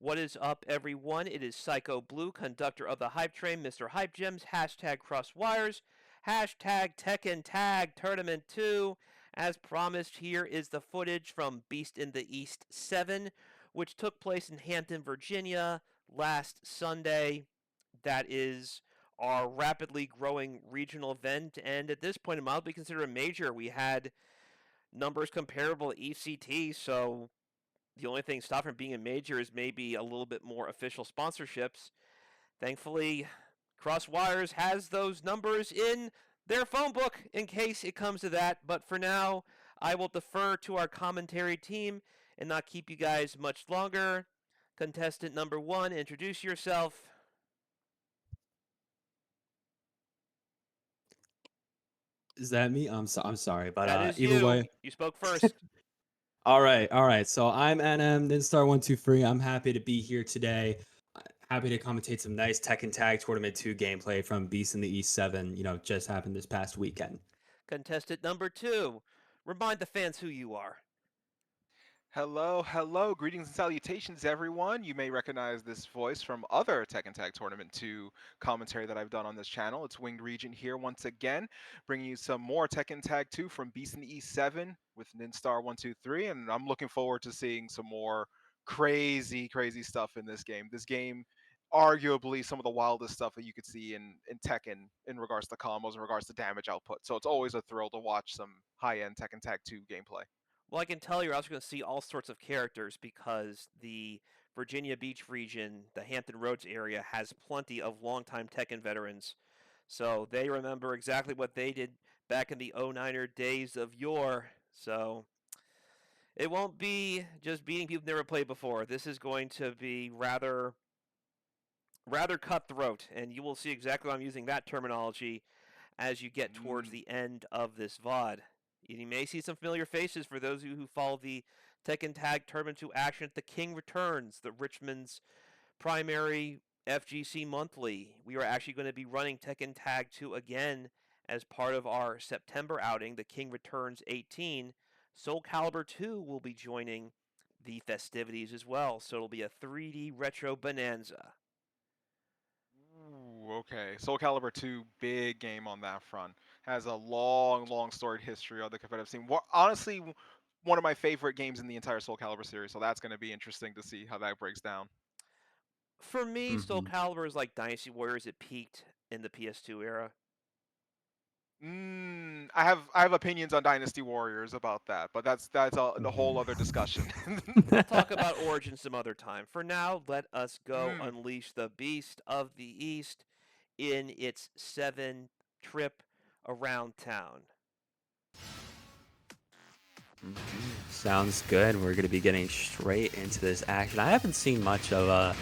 What is up, everyone? It is Psycho Blue, conductor of the Hype Train, Mr. Hype Gems, hashtag Crosswires, hashtag Tekken Tag Tournament 2. As promised, here is the footage from Beast in the East 7, which took place in Hampton, Virginia last Sunday. That is our rapidly growing regional event, and at this point, it might be considered a major. We had numbers comparable to ECT, so the only thing stopping from being a major is maybe a little bit more official sponsorships. Thankfully, Crosswires has those numbers in their phone book in case it comes to that. But for now, I will defer to our commentary team and not keep you guys much longer. Contestant number 1, introduce yourself. Is that me? I'm sorry, but That is either you. way. You spoke first. All right. So I'm NM, then Star123. I'm happy to be here today. Happy to commentate some nice Tekken Tag Tournament 2 gameplay from Beast in the East 7, just happened this past weekend. Contestant number 2, remind the fans who you are. Hello, hello. Greetings and salutations, everyone. You may recognize this voice from other Tekken Tag Tournament 2 commentary that I've done on this channel. It's Winged Region here once again, bringing you some more Tekken Tag 2 from Beast in the East 7 with Ninstar123, and I'm looking forward to seeing some more crazy stuff in this game. This game, arguably some of the wildest stuff that you could see in Tekken in regards to combos, in regards to damage output. So it's always a thrill to watch some high-end Tekken Tag 2 gameplay. Well, I can tell you're also going to see all sorts of characters because the Virginia Beach region, the Hampton Roads area, has plenty of longtime Tekken veterans. So they remember exactly what they did back in the 09er days of yore. So it won't be just beating people never played before. This is going to be rather cutthroat, and you will see exactly why I'm using that terminology as you get towards Mm. the end of this VOD. You may see some familiar faces for those of you who follow the Tekken Tag Tournament 2 action. The King returns, the Richmond's primary FGC monthly. We are actually going to be running Tekken Tag 2 again as part of our September outing. The King returns 18. Soul Calibur 2 will be joining the festivities as well, so it'll be a 3D retro bonanza. Ooh, okay. Soul Calibur 2, big game on that front. Has a long storied history on the competitive scene. Honestly, one of my favorite games in the entire Soul Calibur series, so that's going to be interesting to see how that breaks down. For me, Soul Hmm. Calibur is like Dynasty Warriors. It peaked in the PS2 era. I have opinions on Dynasty Warriors about that, but that's a whole other discussion. We'll talk about Origin some other time. For now, let us go mm. unleash the beast of the East in its 7 trip around town. Sounds good. We're going to be getting straight into this action. I haven't seen much of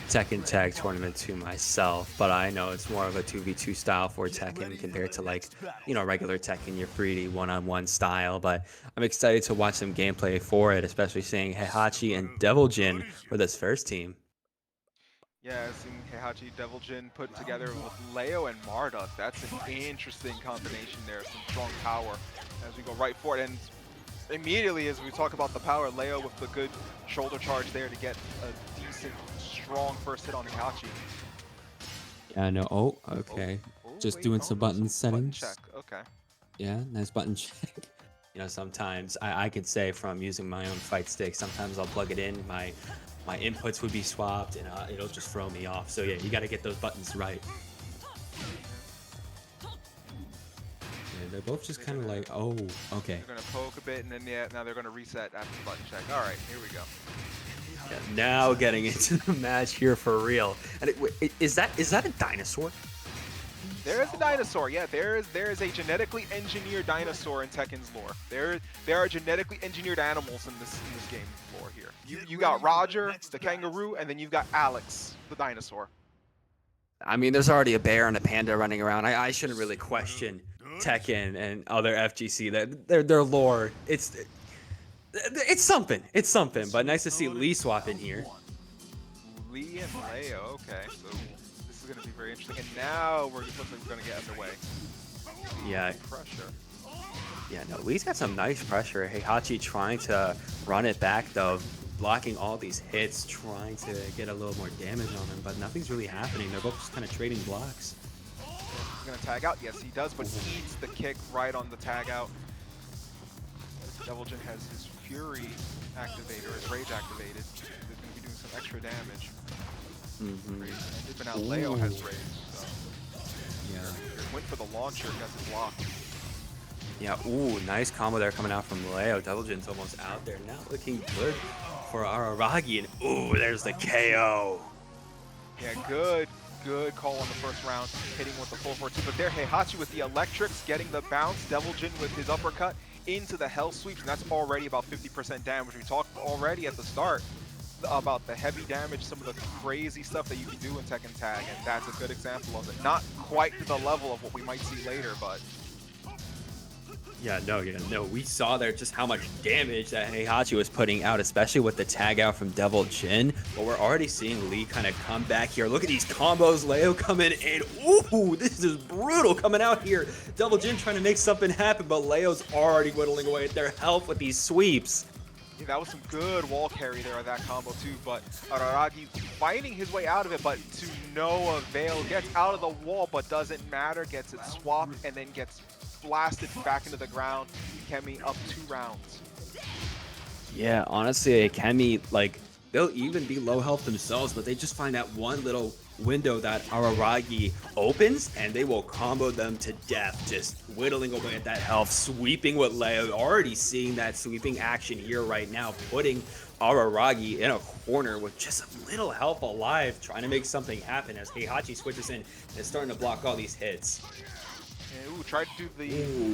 Tekken Tag Tournament 2 myself, but I know it's more of a 2v2 style for Tekken compared to regular Tekken, your 3D one-on-one style. But I'm excited to watch some gameplay for it, especially seeing Heihachi and Devil Jin for this first team. Yeah, seeing Heihachi Devil Jin put together with Leo and Marduk. That's an interesting combination there. Some strong power as we go right for it. And immediately as we talk about the power, Leo with the good shoulder charge there to get a decent, strong first hit on Heihachi. Yeah, no. Oh, Oh, okay. oh, Just wait, doing oh, some no, button some button check. settings. Okay. Yeah, nice button check. Sometimes I could say from using my own fight stick, sometimes I'll plug it in, my inputs would be swapped, and it'll just throw me off. So yeah, you got to get those buttons right. And they're both just They're kind of gonna like, oh, okay. they're gonna poke a bit and then yeah, now they're gonna reset after the button check. All right, here we go. Yeah, now getting into the match here for real. And is that a dinosaur? There is a dinosaur. Yeah, there is a genetically engineered dinosaur in Tekken's lore. There are genetically engineered animals in this game lore here. You got Roger the kangaroo, and then you've got Alex the dinosaur. I mean, there's already a bear and a panda running around. I shouldn't really question Tekken and other FGC. That their lore. It's something. It's something. But nice to see Lee swap in here. Lee and Leo. Okay, so this is gonna be very interesting. And now looks like we're gonna get underway. Yeah, Pressure. yeah. No, Lee's got some nice pressure. Heihachi trying to run it back though. blocking all these hits, trying to get a little more damage on them, but nothing's really happening. They're both just kind of trading blocks. He's gonna tag out. Yes, he does, but he eats the kick right on the tag out. Deviljin has his Fury activated, or his Rage activated. He's gonna be doing some extra damage. But now Leo has Rage, so Yeah. went for the launcher, gets it blocked. Yeah, ooh, nice combo there coming out from Leo. Deviljin's almost out there. Now looking good for Araragi, and ooh, there's the KO. Yeah, good call on the first round, hitting with the full 4-2. But there, Heihachi with the electrics, getting the bounce. Deviljin with his uppercut into the hell sweeps, and that's already about 50% damage. We talked already at the start about the heavy damage, some of the crazy stuff that you can do in Tekken Tag, and that's a good example of it. Not quite to the level of what we might see later, but Yeah, no, we saw there just how much damage that Heihachi was putting out, especially with the tag out from Deviljin. But we're already seeing Lee kind of come back here. Look at these combos, Leo coming in. Ooh, this is brutal coming out here. Deviljin trying to make something happen, but Leo's already whittling away at their health with these sweeps. yeah, that was some good wall carry there of that combo too, but Araragi fighting his way out of it, but to no avail. Gets out of the wall, but doesn't matter. Gets it swapped and then gets blasted back into the ground. Kemi up 2 rounds. Yeah, honestly, Akemi, like, they'll even be low health themselves, but they just find that one little window that Araragi opens, and they will combo them to death, just whittling away at that health, sweeping with Leo. Already seeing that sweeping action here right now, putting Araragi in a corner with just a little health alive, trying to make something happen as Heihachi switches in and is starting to block all these hits. And, tried to do the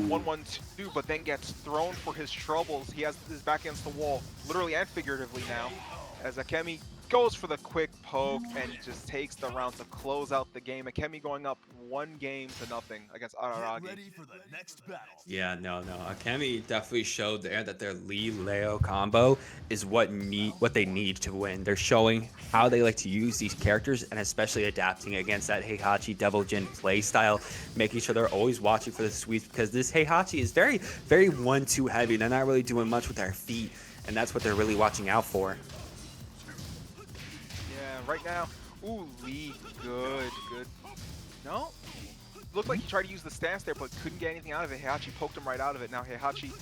1-1-2, but then gets thrown for his troubles. He has his back against the wall, literally and figuratively now, as Akemi goes for the quick poke and just takes the round to close out the game. Akemi going up 1-0 against Araragi. Ready for the next battle. Yeah, no. Akemi definitely showed there that their Lee-Leo combo is what they need to win. They're showing how they like to use these characters, and especially adapting against that Heihachi Deviljin play style, making sure they're always watching for the sweeps, because this Heihachi is very, very 1-2 heavy. They're not really doing much with their feet, and that's what they're really watching out for. Right now, ooh, Lee, good. No, looked like he tried to use the stance there, but couldn't get anything out of it. Heihachi poked him right out of it. Now Heihachi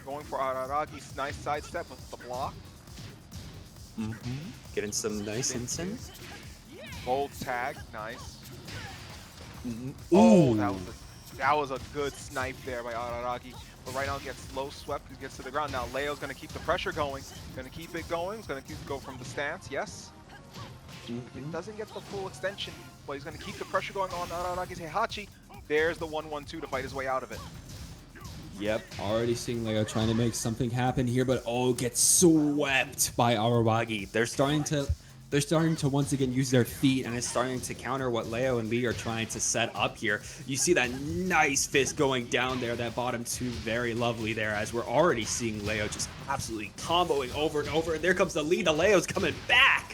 going for Araragi's nice sidestep with the block. Getting some nice instant. Bold tag, nice. Ooh. Oh, that was a good snipe there by Araragi. But right now gets low swept, he gets to the ground. Now Leo's gonna keep the pressure going. Gonna keep it going. He's gonna go from the stance, yes. It doesn't get the full extension, but he's going to keep the pressure going on Araragi's Heihachi. There's the 1-1-2 to fight his way out of it. Yep, already seeing Leo trying to make something happen here, but gets swept by Araragi. They're starting to once again use their feet, and it's starting to counter what Leo and Lee are trying to set up here. You see that nice fist going down there, that bottom 2, very lovely there, as we're already seeing Leo just absolutely comboing over and over. And there comes the lead. The Leo's coming back.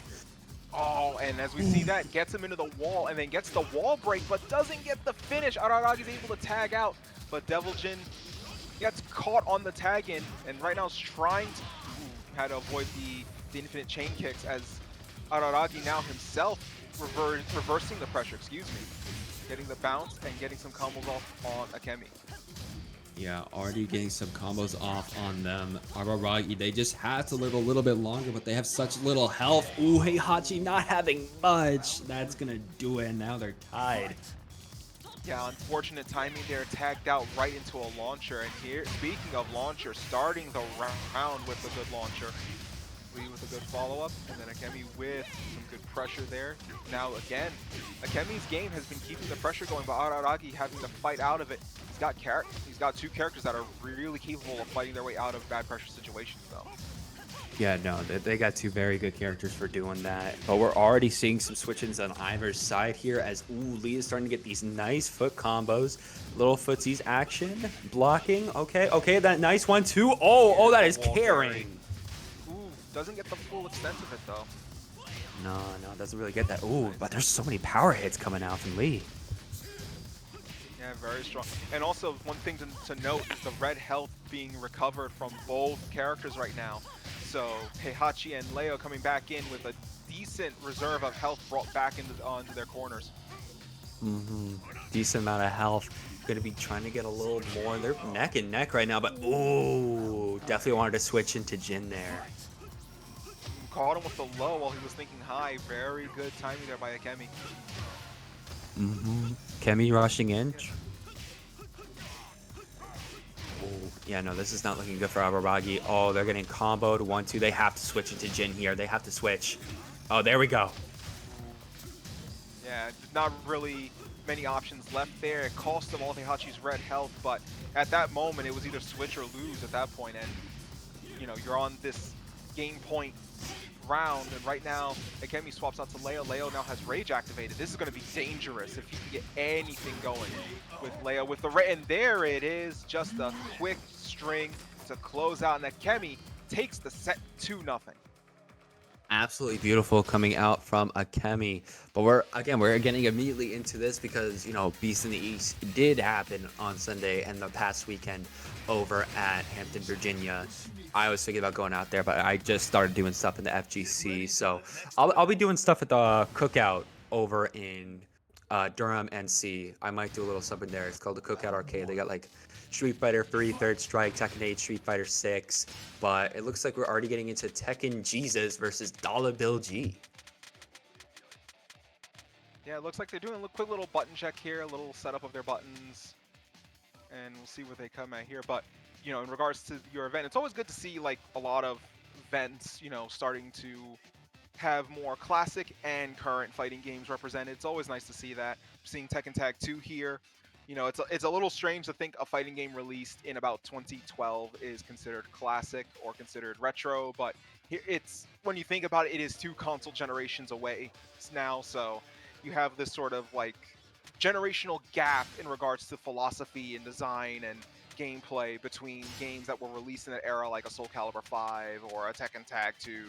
Oh, and as we see that, gets him into the wall and then gets the wall break, but doesn't get the finish. Araragi's able to tag out, but Deviljin gets caught on the tag in, and right now is trying to had to avoid the infinite chain kicks, as Araragi now himself reversing the pressure, getting the bounce and getting some combos off on Akemi. Yeah, already getting some combos off on them. Araragi, they just have to live a little bit longer, but they have such little health. Ooh, Heihachi not having much. That's gonna do it, and now they're tied. Yeah, unfortunate timing there, tagged out right into a launcher. And here, speaking of launcher, starting the round with a good launcher. Lee with a good follow-up, and then Akemi with some good pressure there. Now again, Akemi's game has been keeping the pressure going, but Araragi having to fight out of it. He's got 2 characters that are really capable of fighting their way out of bad pressure situations, though. Yeah, no, they got 2 very good characters for doing that. But we're already seeing some switch-ins on either side here, as Lee is starting to get these nice foot combos. Little footsies action, blocking. Okay, that nice 1-2. Oh, that is carrying. Doesn't get the full extent of it, though. No, doesn't really get that. Ooh, but there's so many power hits coming out from Lee. Yeah, very strong. And also, one thing to note is the red health being recovered from both characters right now. So Heihachi and Leo coming back in with a decent reserve of health brought back onto their corners. Decent amount of health. Going to be trying to get a little more. They're neck and neck right now, but ooh, definitely wanted to switch into Jin there. Caught him with the low while he was thinking high. Very good timing there by Akemi. Kemi rushing in. Oh, yeah, no, this is not looking good for Aburagi. Oh, they're getting comboed. 1-2. They have to switch into Jin here. They have to switch. Oh, there we go. Yeah, not really many options left there. It cost them all Heihachi's red health, but at that moment, it was either switch or lose at that point. And, you know, you're on this game point round, and right now, Akemi swaps out to Leo. Leo now has Rage activated. This is going to be dangerous if he can get anything going with Leo. With the and there it is, just a quick string to close out, and Akemi takes the set 2-0. Absolutely beautiful coming out from Akemi. But we're getting immediately into this because, you know, Beast in the East did happen on Sunday and the past weekend over at Hampton, Virginia. I was thinking about going out there, but I just started doing stuff in the FGC. So I'll be doing stuff at the cookout over in Durham, NC. I might do a little something there. It's called the Cookout Arcade. They got like Street Fighter 3, Third Strike, Tekken 8, Street Fighter 6. But it looks like we're already getting into Tekken Jesus versus Dollar Bill G. Yeah, it looks like they're doing a quick little button check here, a little setup of their buttons, and we'll see where they come at here. But, you know, in regards to your event, it's always good to see like a lot of events, you know, starting to have more classic and current fighting games represented. It's always nice to see that. Seeing Tekken Tag 2 here, you know, it's a little strange to think a fighting game released in about 2012 is considered classic or considered retro, but it's, when you think about it, it is 2 console generations away now, so you have this sort of like generational gap in regards to philosophy and design and gameplay between games that were released in that era, like a Soul Calibur 5 or a Tekken Tag 2,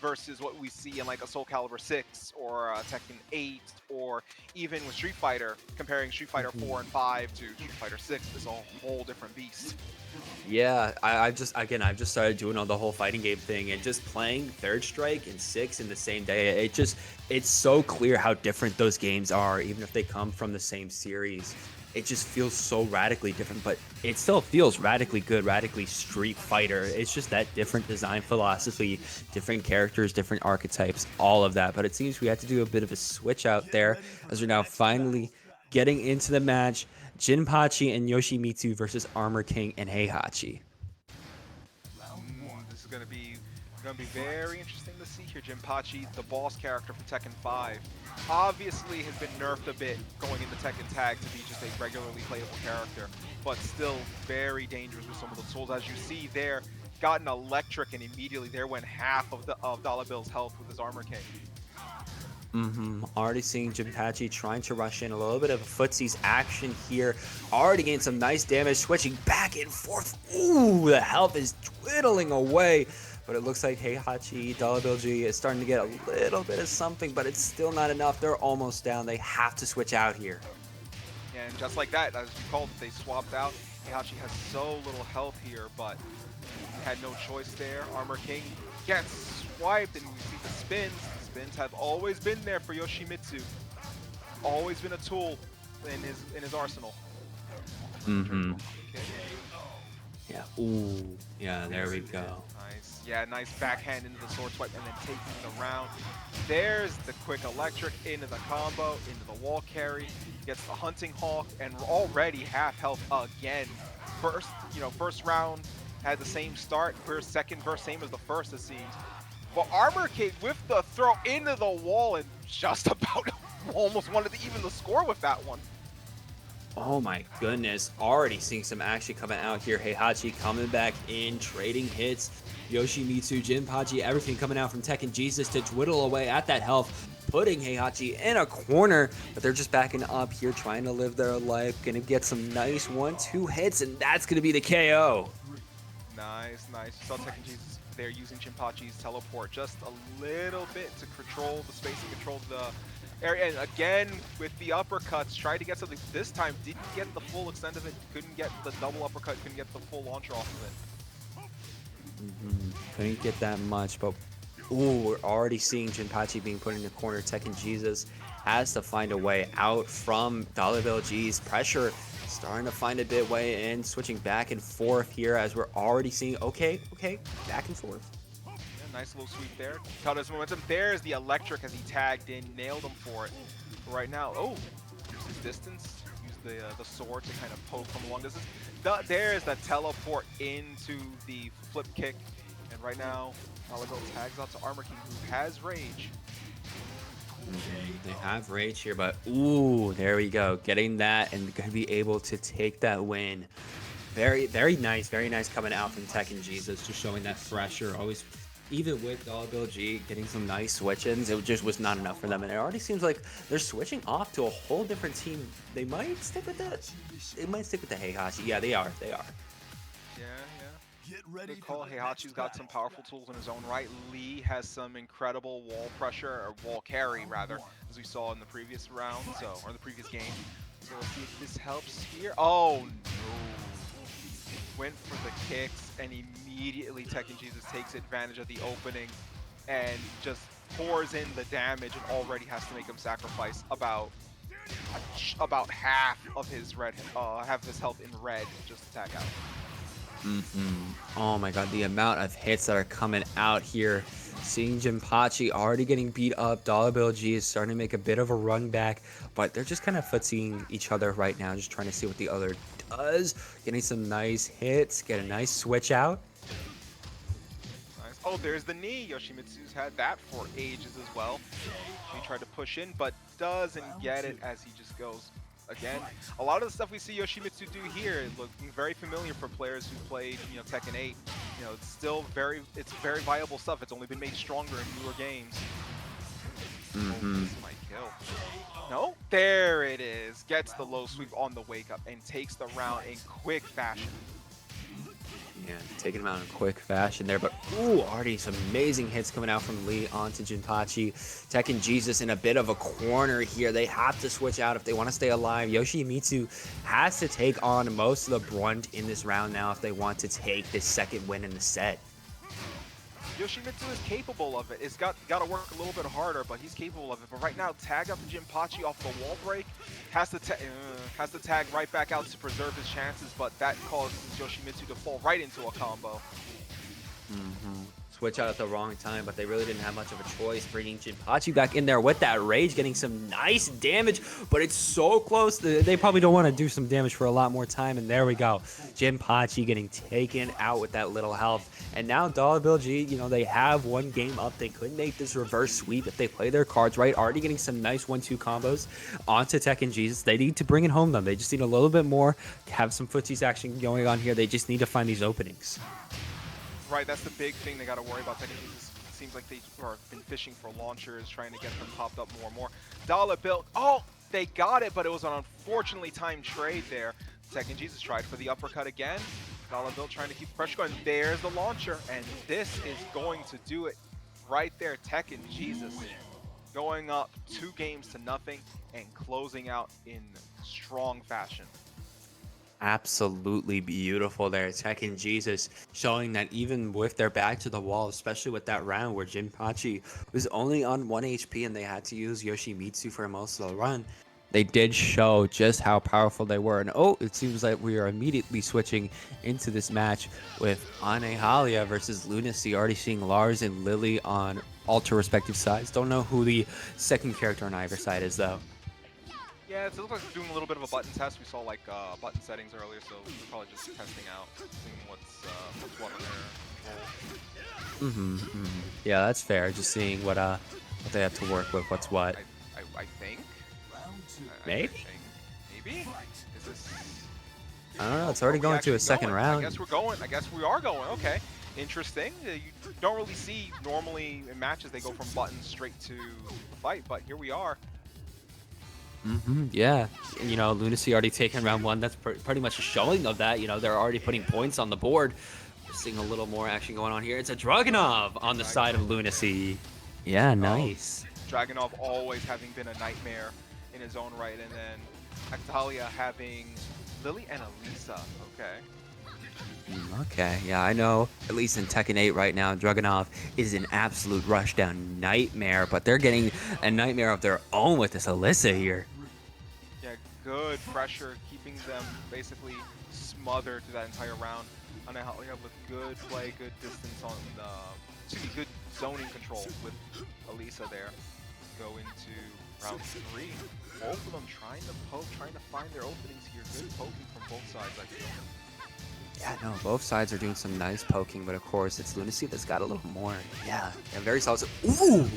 versus what we see in like a Soul Calibur 6 or a Tekken 8, or even with Street Fighter, comparing Street Fighter 4 and 5 to Street Fighter 6 is a whole different beast. Yeah, I've just started doing all the whole fighting game thing and just playing Third Strike and 6 in the same day. It's so clear how different those games are, even if they come from the same series. It just feels so radically different, but it still feels radically good, radically Street Fighter. It's just that different design philosophy, different characters, different archetypes, all of that. But it seems we had to do a bit of a switch out there as we're now finally getting into the match. Jinpachi and Yoshimitsu versus Armor King and Heihachi. This is going to be very interesting to see here. Jinpachi, the boss character for Tekken 5, obviously has been nerfed a bit going into Tekken Tag to be just a regularly playable character, but still very dangerous with some of the tools. As you see there, got an electric, and immediately there went half of Dollar Bill's health with his Armor King. Already seeing Jinpachi trying to rush in, a little bit of footsies action here. Already getting some nice damage, switching back and forth. Ooh, the health is dwindling away. But it looks like Heihachi, Dollar Bill G is starting to get a little bit of something, but it's still not enough. They're almost down. They have to switch out here. And just like that, as you called it, they swapped out. Heihachi has so little health here, but had no choice there. Armor King gets swiped, and we see the spins. The spins have always been there for Yoshimitsu. Always been a tool in his arsenal. Mm-hmm. Okay. Yeah. Ooh. Yeah, there we go. Nice. Yeah, nice backhand into the sword swipe and then taking the round. There's the quick electric into the combo, into the wall carry. Gets the hunting hawk, and already half health again. First round had the same start. Second verse same as the first, it seems. But Armor King with the throw into the wall and just about almost wanted to even the score with that one. Oh my goodness, already seeing some action coming out here. Heihachi coming back in, trading hits. Yoshimitsu, Jinpachi, everything coming out from Tekken Jesus to dwindle away at that health, putting Heihachi in a corner. But they're just backing up here, trying to live their life. Gonna get some nice 1-2 hits, and that's gonna be the KO. Nice. You saw Tekken Jesus there using Jinpachi's teleport just a little bit to control the space and control the area, and again with the uppercuts, tried to get something. This time didn't get the full extent of it, couldn't get the double uppercut, couldn't get the full launcher off of it. Couldn't get that much, but ooh, we're already seeing Jinpachi being put in the corner. Tekken Jesus has to find a way out from Dollar Bill G's pressure. Starting to find a bit way in, switching back and forth here as we're already seeing, okay, back and forth. Yeah, nice little sweep there. Caught his momentum. There's the electric as he tagged in, nailed him for it. Right now, oh, use his distance, use the sword to kind of poke from long distance. There's the teleport into the flip kick. And right now, Oliver tags out to Armor King, who has rage. They have rage here, but ooh, there we go. Getting that and gonna be able to take that win. Very nice coming out from Tekken Jesus, just showing that pressure. Always, even with Dollar Bill G getting some nice switch-ins, it just was not enough for them. And it already seems like they're switching off to a whole different team. They might stick with that. They might stick with the Heihachi. Yeah, they are. Yeah. Good call. Heihachi's got some powerful tools in his own right. Lee has some incredible wall pressure, or wall carry rather, as we saw in the previous round, or the previous game. So let's see if this helps here. Oh no. Went for the kicks, and immediately Tekken Jesus takes advantage of the opening and just pours in the damage, and already has to make him sacrifice about half of his health in red just to tag out. Oh my god, the amount of hits that are coming out here. Seeing Jinpachi already getting beat up. Dollar Bill G is starting to make a bit of a run back, but they're just kind of footseeing each other right now, just trying to see what the other does. Getting some nice hits, get a nice switch out. Nice. Oh, there's the knee. Yoshimitsu's had that for ages as well. He tried to push in, but doesn't get it as he just goes. Again, a lot of the stuff we see Yoshimitsu do here is looking very familiar for players who played, Tekken 8. It's still very viable stuff. It's only been made stronger in newer games. Oh, this might kill. No, there it is. Gets the low sweep on the wake up and takes the round in quick fashion. Yeah, taking him out in quick fashion there, but ooh, already some amazing hits coming out from Lee onto Jinpachi. Tekken Jesus in a bit of a corner here. They have to switch out if they want to stay alive. Yoshimitsu has to take on most of the brunt in this round now if they want to take this second win in the set. Yoshimitsu is capable of it. It's got to work a little bit harder, but he's capable of it. But right now, tag up Jinpachi off the wall break, has to tag right back out to preserve his chances, but that causes Yoshimitsu to fall right into a combo. Switch out at the wrong time, but they really didn't have much of a choice. Bringing Jinpachi back in there with that rage, getting some nice damage, but it's so close. They probably don't want to do some damage for a lot more time, and there we go. Jinpachi getting taken out with that little health. And now Dollar Bill G, they have one game up. They could make this reverse sweep if they play their cards right. Already getting some nice 1-2 combos onto Tekken Jesus. They need to bring it home, though. They just need a little bit more, have some footsies action going on here. They just need to find these openings. Right, that's the big thing they got to worry about. Tekken Jesus seems like they've been fishing for launchers, trying to get them popped up more and more. Dollar Bill, oh, they got it, but it was an unfortunately timed trade there. Tekken Jesus tried for the uppercut again. Dollar Bill trying to keep the pressure going. There's the launcher, and this is going to do it right there. Tekken Jesus going up 2-0 and closing out in strong fashion. Absolutely beautiful there. Tekken Jesus showing that even with their back to the wall, especially with that round where Jinpachi was only on 1 HP and they had to use Yoshimitsu for most of the run, they did show just how powerful they were. And oh, it seems like we are immediately switching into this match with Anehalia versus Lunacy. Already seeing Lars and Lily on ultra respective sides. Don't know who the second character on either side is, though. Yeah, it looks like they're doing a little bit of a button test. We saw button settings earlier, so we're probably just testing out, seeing what's what on there. Yeah, that's fair. Just seeing what they have to work with. What's what. I think. Maybe. Maybe. Is this? I don't know. It's already going to a second round. I guess we're going. I guess we are going. Okay. Interesting. You don't really see normally in matches they go from buttons straight to the fight, but here we are. Yeah, Lunacy already taken round 1. That's pretty much a showing of that. They're already putting points on the board. We're seeing a little more action going on here. It's a Dragunov on the side of Lunacy. Yeah, nice. Dragunov always having been a nightmare in his own right, and then Actalia having Lily and Elisa. Okay. Okay, yeah, I know. At least in Tekken 8 right now, Dragunov is an absolute rushdown nightmare, but they're getting a nightmare of their own with this Alyssa here. Yeah, good pressure, keeping them basically smothered through that entire round. And we have with good play, good distance on excuse me, good zoning control with Elisa there. Go into round 3. Both of them trying to poke, trying to find their openings here. Good poking from both sides, I feel. Yeah, no, both sides are doing some nice poking, but of course it's Lunacy that's got a little more. Yeah, very solid. Ooh!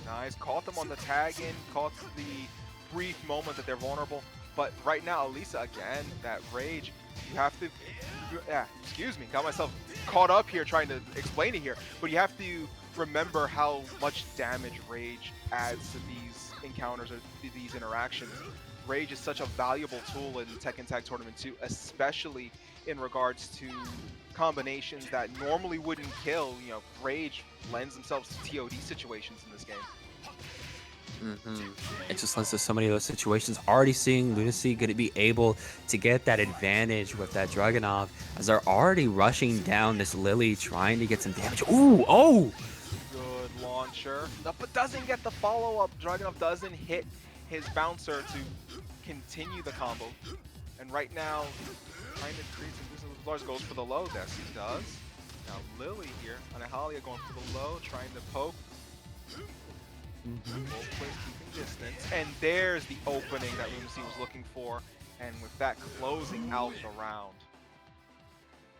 Nice, caught them on the tag in, caught the brief moment that they're vulnerable. But right now, Elisa, again, that rage, you have to, yeah, excuse me, got myself caught up here trying to explain it here, but you have to remember how much damage rage adds to these encounters or these interactions. Rage is such a valuable tool in Tekken Tag Tournament 2, especially in regards to combinations that normally wouldn't kill. You know, Rage lends themselves to TOD situations in this game. It just lends to so many of those situations. Already seeing Lunacy going to be able to get that advantage with that Dragunov as they're already rushing down this Lily trying to get some damage. Ooh, oh! Good launcher, but doesn't get the follow-up. Dragunov doesn't hit his bouncer to continue the combo. And right now, trying to create some distance with Lars, goes for the low. Yes, he does. Now Lily here, Anahalia going for the low, trying to poke. Both players keeping distance. And there's the opening that Lunacy was looking for. And with that, closing out the round.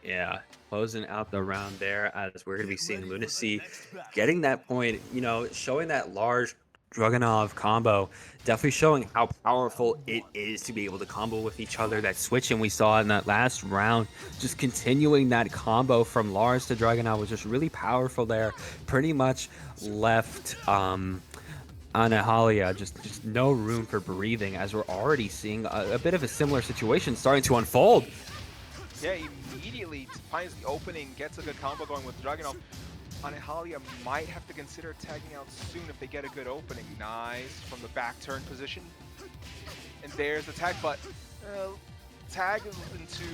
Yeah, closing out the round there as we're going to be seeing Lunacy getting that point, showing that large Dragunov combo, definitely showing how powerful it is to be able to combo with each other. That switching we saw in that last round, just continuing that combo from Lars to Dragunov was just really powerful there. Pretty much left Anahalia just no room for breathing as we're already seeing a bit of a similar situation starting to unfold. Yeah, immediately finds the opening, gets a good combo going with Dragunov. Anahalia might have to consider tagging out soon if they get a good opening. Nice from the back turn position. And there's the tag, but tag into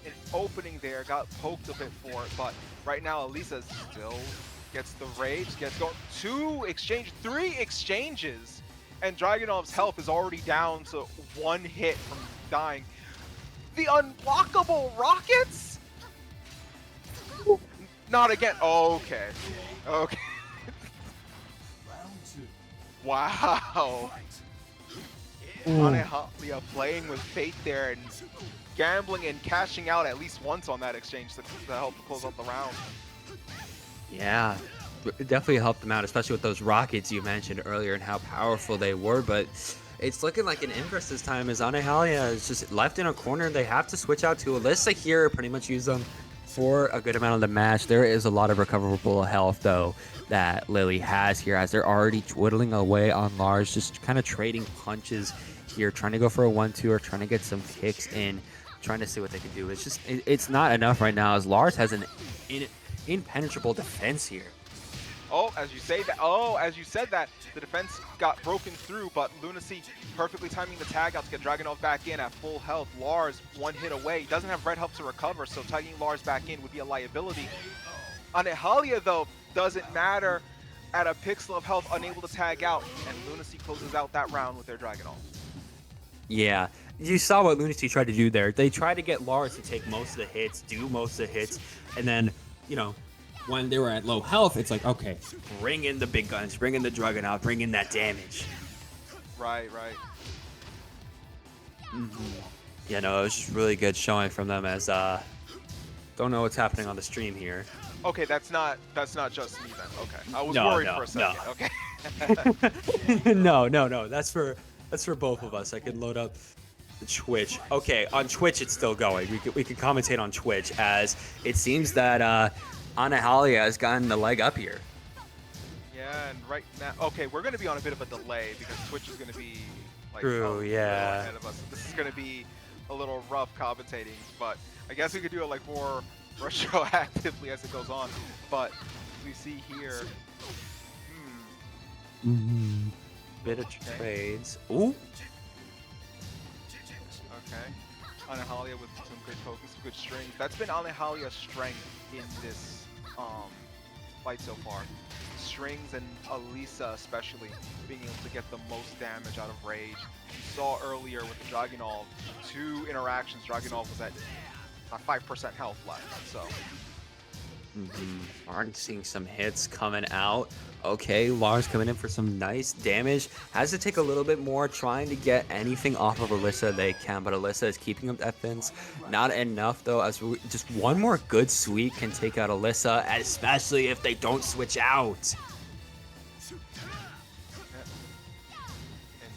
an opening there, got poked a bit for it, but right now Elisa still gets the rage, gets going. 3 exchanges, and Dragunov's health is already down to 1 hit from dying. The unblockable rockets? Not again. Okay. Okay. Wow. Anahalia playing with fate there and gambling and cashing out at least once on that exchange to help close out the round. Yeah, it definitely helped them out, especially with those rockets you mentioned earlier and how powerful they were. But it's looking like an inverse this time as Anahalia is just left in a corner. They have to switch out to Alyssa here, pretty much use them for a good amount of the match. There is a lot of recoverable health, though, that Lily has here as they're already twiddling away on Lars, just kind of trading punches here, trying to go for a 1-2 or trying to get some kicks in, trying to see what they can do. It's just, it's not enough right now as Lars has an impenetrable defense here. As you said that, the defense got broken through, but Lunacy perfectly timing the tag out to get Dragunov back in at full health. Lars 1 hit away. He doesn't have red health to recover, so tagging Lars back in would be a liability. Anahalia, though, doesn't matter. At a pixel of health, unable to tag out, and Lunacy closes out that round with their Dragunov. Yeah, you saw what Lunacy tried to do there. They tried to get Lars to take most of the hits, do most of the hits, and then, when they were at low health, it's like, okay, bring in the big guns, bring in the Dragunov, bring in that damage. Right. Yeah, no, it was just really good showing from them as, don't know what's happening on the stream here. Okay, that's not just me then. Okay, I was worried for a second. No. Okay. No. That's for both of us. I can load up the Twitch. Okay, on Twitch it's still going. We can commentate on Twitch as it seems that Anahalia has gotten the leg up here. Yeah, and right now, okay, we're going to be on a bit of a delay because Twitch is going to be like True, yeah. ahead of us. This is going to be a little rough commentating, but I guess we could do it like more retroactively as it goes on. But we see here, Bit of trades. Ooh. Okay. Anahalia with some good focus, some good strength. That's been Anahalia's strength in this fight so far. Strings and Elisa especially being able to get the most damage out of Rage. You saw earlier with the Dragunov, 2 interactions, Dragunov was at 5% health left, so. Already seeing some hits coming out. Okay, Lars coming in for some nice damage. Has to take a little bit more, trying to get anything off of Alyssa they can, but Alyssa is keeping up defense. Not enough, though, as just one more good sweep can take out Alyssa, especially if they don't switch out. And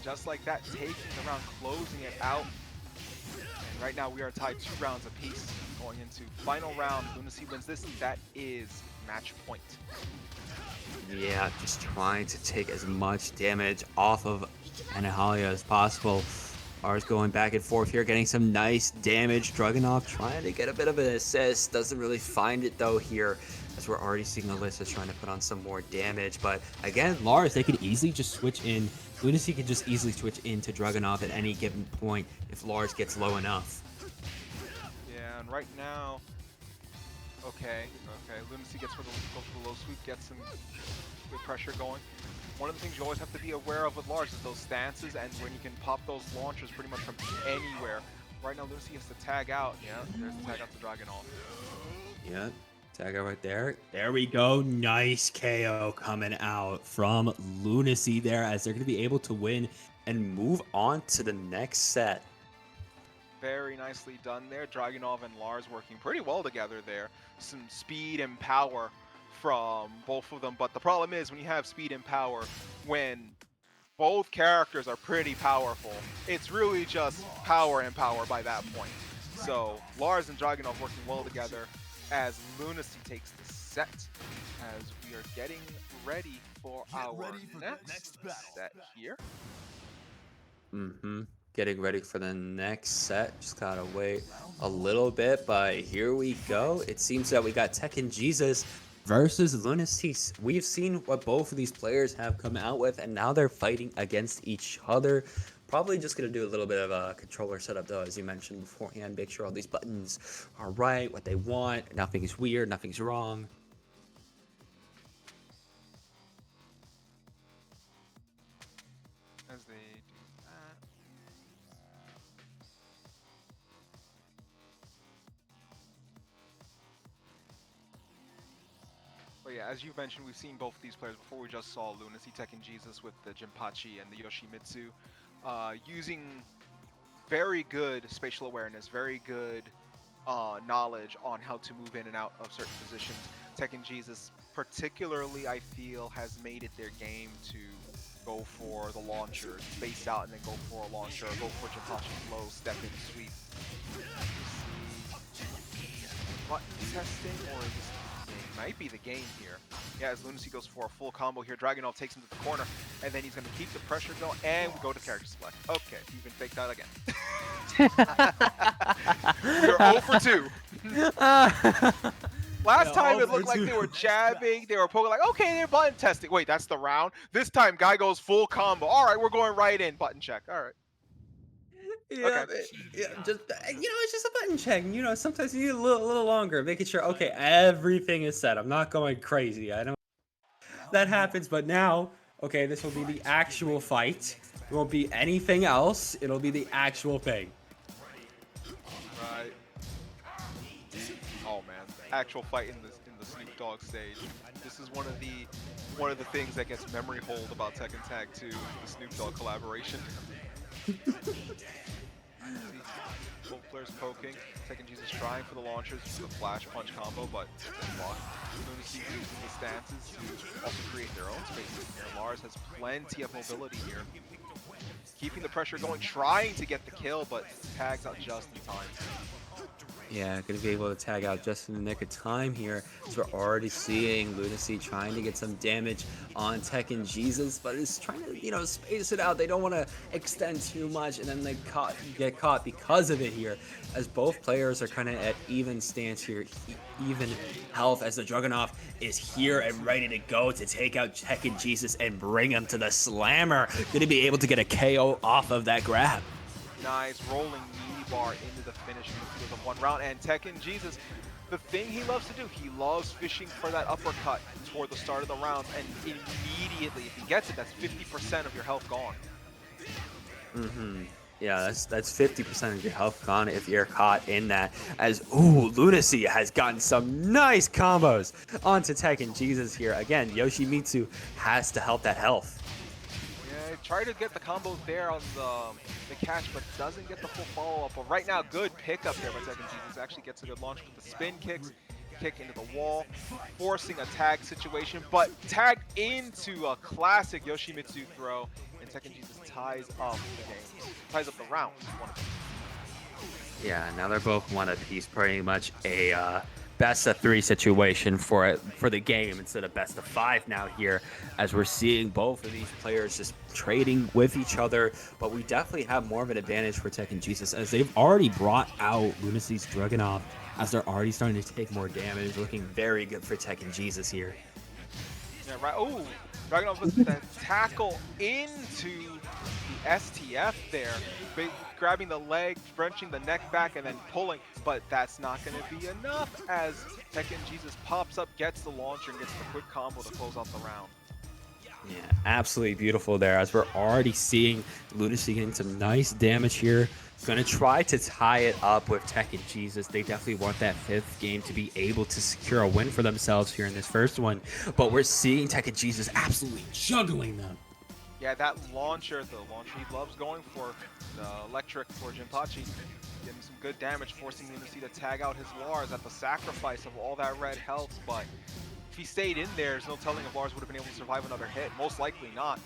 just like that, taking the round, closing it out. And right now we are tied 2 rounds apiece. Going into final round, Lunacy wins this. That is match point. Yeah, just trying to take as much damage off of Anahalia as possible. Lars going back and forth here, getting some nice damage. Dragunov trying to get a bit of an assist. Doesn't really find it though here, as we're already seeing Alyssa trying to put on some more damage. But again, Lars, they could easily just switch in. Lunacy could just easily switch into Dragunov at any given point if Lars gets low enough. Yeah, and right now, okay, Lunacy goes for the low sweep, gets some good pressure going. One of the things you always have to be aware of with Lars is those stances, and when you can pop those launchers pretty much from anywhere. Right now, Lunacy has to tag out. Yeah, there's the tag out to Dragunov. Yeah, tag out right there. There we go. Nice KO coming out from Lunacy there, as they're going to be able to win and move on to the next set. Very nicely done there. Dragunov and Lars working pretty well together there. Some speed and power from both of them, but the problem is when you have speed and power, when both characters are pretty powerful, it's really just power and power by that point. So Lars and Dragunov working well together as Lunacy takes the set, as we are getting ready for our next set here. Getting ready for the next set. Just gotta wait a little bit, but here we go. It seems that we got Tekken Jesus versus Lunacy. We've seen what both of these players have come out with, and now they're fighting against each other. Probably just gonna do a little bit of a controller setup though, as you mentioned beforehand. Make sure all these buttons are right, what they want. Nothing's weird, nothing's wrong. As they do that. But yeah, as you mentioned, we've seen both of these players before. We just saw Lunacy Tekken Jesus with the Jinpachi and the Yoshimitsu, using very good spatial awareness, very good knowledge on how to move in and out of certain positions. Tekken Jesus particularly, I feel, has made it their game to go for the launcher, space out and then go for a launcher, or go for Jinpachi flow, step in, sweep. Button testing, or is this might be the game here. Yeah, as Lunacy goes for a full combo here, Dragunov takes him to the corner, and then he's going to keep the pressure going, and we go to character select. Okay, you can fake that again. We're 0 for 2. Last time it looked like they were jabbing, they were poking, like, okay, they're button testing. Wait, that's the round? This time, guy goes full combo. All right, we're going right in. Button check. All right. Yeah, Okay. just it's just a button check. Sometimes you need a little longer, making sure okay, everything is set. I'm not going crazy. I don't. That happens, but now, okay, this will be the actual fight. It won't be anything else. It'll be the actual thing. Right. Oh man, actual fight in the Snoop Dogg stage. This is one of the things that gets memory hold about Tekken Tag 2, the Snoop Dogg collaboration. Both players poking. Tekken Jesus trying for the launchers, the flash punch combo, but it's blocked. Lunacy using the stances to also create their own spaces here. Lars has plenty of mobility here. Keeping the pressure going, trying to get the kill, but tags out just in time. Yeah, gonna be able to tag out just in the nick of time here. So we're already seeing Lunacy trying to get some damage on Tekken Jesus, but it's trying to, space it out. They don't want to extend too much, and then they get caught because of it here. As both players are kind of at even stance here, even health, as the Dragunov is here and ready to go to take out Tekken Jesus and bring him to the slammer. Gonna be able to get a KO off of that grab. Nice rolling knee bar into the finish with a 1 round. And Tekken Jesus, the thing he loves to do, he loves fishing for that uppercut toward the start of the round, and immediately, if he gets it, that's 50% of your health gone. Mm-hmm. Yeah, that's 50% of your health gone if you're caught in that. As ooh, Lunacy has gotten some nice combos onto Tekken Jesus here. Again, Yoshimitsu has to help that health. Yeah, try to get the combos there on the catch, but doesn't get the full follow-up. But right now, good pickup there by Tekken Jesus. Actually gets a good launch with the spin kicks, kick into the wall, forcing a tag situation, but tag into a classic Yoshimitsu throw, and Tekken Jesus ties up the game, ties up the round. Yeah, now they're both one apiece, pretty much a best of 3 situation for the game instead of best of 5 now here, as we're seeing both of these players just trading with each other. But we definitely have more of an advantage for Tekken Jesus, as they've already brought out Lunacy's Dragunov, as they're already starting to take more damage, looking very good for Tekken Jesus here. Yeah, right. Oh, Dragunov with that tackle into the STF there, grabbing the leg, wrenching the neck back, and then pulling. But that's not going to be enough, as Tekken Jesus pops up, gets the launcher, and gets the quick combo to close out the round. Yeah, absolutely beautiful there, as we're already seeing Lunacy getting some nice damage here. Gonna try to tie it up with Tekken Jesus. They definitely want that 5th game to be able to secure a win for themselves here in this first one. But we're seeing Tekken Jesus absolutely juggling them. Yeah, that launcher, the launcher he loves going for, the electric for Jinpachi, getting some good damage, forcing Lunacy to tag out his Lars at the sacrifice of all that red health. But if he stayed in there, there's no telling if Lars would have been able to survive another hit. Most likely not.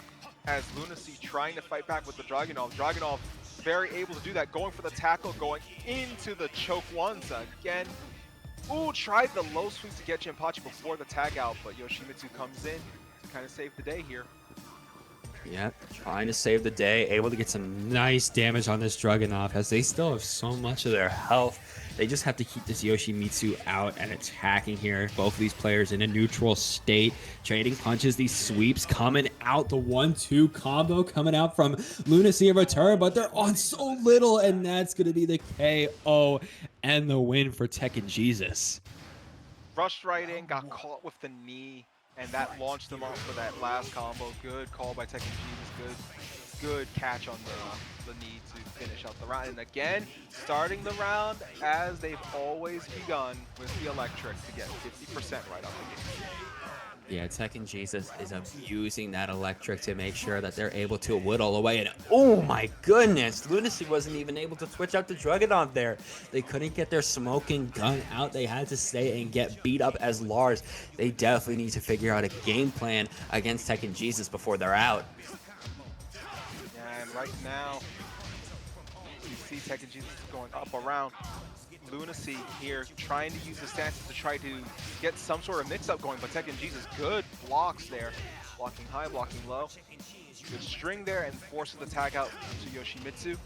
As Lunacy trying to fight back with the Dragunov. Dragunov very able to do that, going for the tackle, going into the choke ones again. Ooh, tried the low sweep to get Jinpachi before the tag out, but Yoshimitsu comes in to kind of save the day here. Yep, trying to save the day, able to get some nice damage on this Dragunov, as they still have so much of their health. They just have to keep this Yoshimitsu out and attacking here. Both of these players in a neutral state, trading punches, these sweeps coming out, the 1-2 combo coming out from Lunacy in return, but they're on so little, and that's going to be the KO and the win for Tekken Jesus. Rushed right in, got caught with the knee, and that launched them off for that last combo. Good call by Tekken Jesus. Good catch on the knee to finish out the round. And again, starting the round as they've always begun, with the electric to get 50% right off the gate. Yeah, Tekken Jesus is abusing that electric to make sure that they're able to whittle away. And oh my goodness, Lunacy wasn't even able to switch out the Dragunov there. They couldn't get their smoking gun out. They had to stay and get beat up as Lars. They definitely need to figure out a game plan against Tekken Jesus before they're out. Yeah, and right now, you see Tekken Jesus going up around. Lunacy here trying to use the stances to try to get some sort of mix-up going, but Tekken Jesus, good blocks there. Blocking high, blocking low. Good string there, and forces the tag out to Yoshimitsu.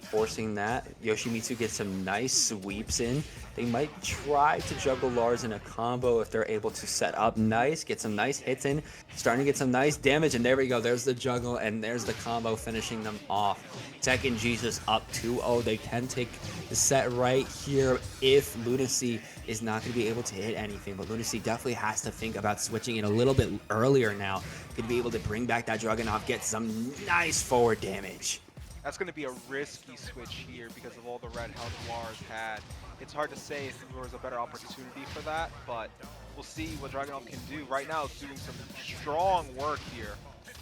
Forcing that, Yoshimitsu gets some nice sweeps in. They might try to juggle Lars in a combo if they're able to set up nice, get some nice hits in, starting to get some nice damage, and there we go. There's the juggle, and there's the combo finishing them off. Tekken Jesus up 2-0. They can take the set right here if Lunacy is not going to be able to hit anything, but Lunacy definitely has to think about switching it a little bit earlier now. Could be able to bring back that Dragunov, get some nice forward damage. That's going to be a risky switch here because of all the red health Lars had. It's hard to say if there was a better opportunity for that, but we'll see what Dragunov can do. Right now, it's doing some strong work here,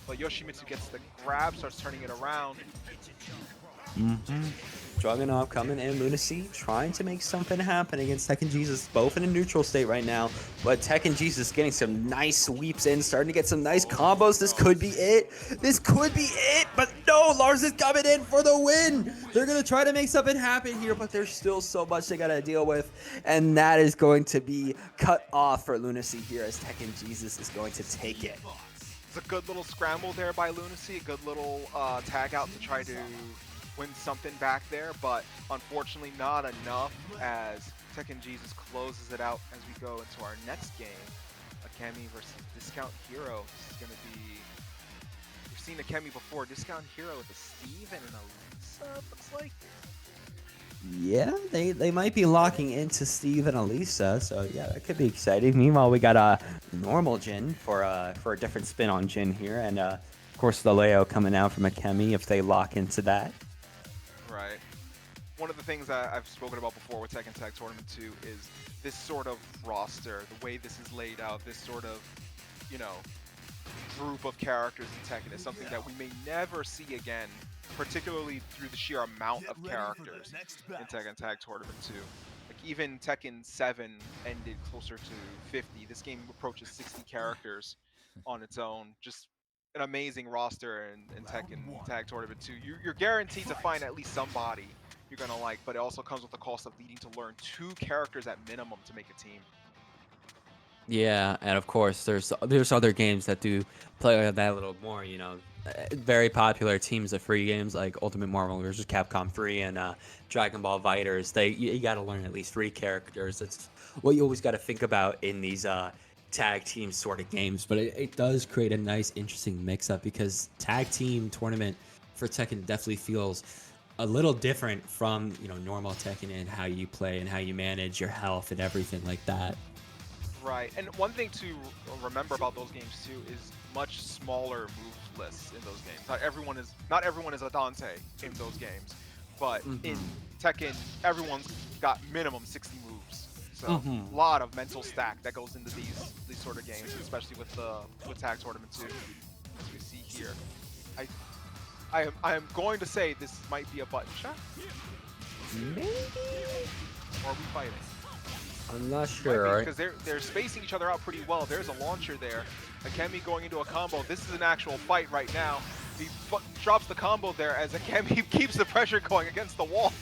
but Yoshimitsu gets the grab, starts turning it around. Dragunov coming in, Lunacy trying to make something happen against Tekken Jesus, both in a neutral state right now, but Tekken Jesus getting some nice sweeps in, starting to get some nice combos. This could be it. This could be it, but no, Lars is coming in for the win. They're going to try to make something happen here, but there's still so much they got to deal with, and that is going to be cut off for Lunacy here, as Tekken Jesus is going to take it. It's a good little scramble there by Lunacy, a good little tag out to try to win something back there, but unfortunately not enough, as Tekken Jesus closes it out as we go into our next game, Akemi versus Discount Hero. This is going to be, we've seen Akemi before, Discount Hero with a Steve and an Elisa, looks like. Yeah, they might be locking into Steve and Elisa, so yeah, that could be exciting. Meanwhile, we got a normal Jin for a different spin on Jin here, and of course the Leo coming out from Akemi if they lock into that. Right. One of the things that I've spoken about before with Tekken Tag Tournament 2 is this sort of roster, the way this is laid out, this sort of, you know, group of characters in Tekken is something that we may never see again, particularly through the sheer amount of characters in Tekken Tag Tournament 2. Like even Tekken 7 ended closer to 50. This game approaches 60 characters on its own. Just an amazing roster in Tekken Tag Tournament 2. You're guaranteed to find at least somebody you're gonna like, but it also comes with the cost of needing to learn 2 characters at minimum to make a team. Yeah, and of course there's other games that do play on that a little more. Very popular teams of free games like Ultimate Marvel vs. Capcom 3 and Dragon Ball Fighters. You got to learn at least 3 characters. It's what you always got to think about in these tag team sort of games. But it does create a nice, interesting mix-up because tag team tournament for Tekken definitely feels a little different from normal Tekken and how you play and how you manage your health and everything like that. Right, and one thing to remember about those games too is much smaller move lists in those games. Not everyone is a Dante in those games, but in Tekken, everyone's got minimum 60 moves. So a lot of mental stack that goes into these sort of games, especially with Tag Tournament 2, as we see here. I am going to say this might be a button shot. Maybe. Or are we fighting? I'm not sure. Because they're spacing each other out pretty well. There's a launcher there. Akemi going into a combo. This is an actual fight right now. He drops the combo there as Akemi keeps the pressure going against the wall.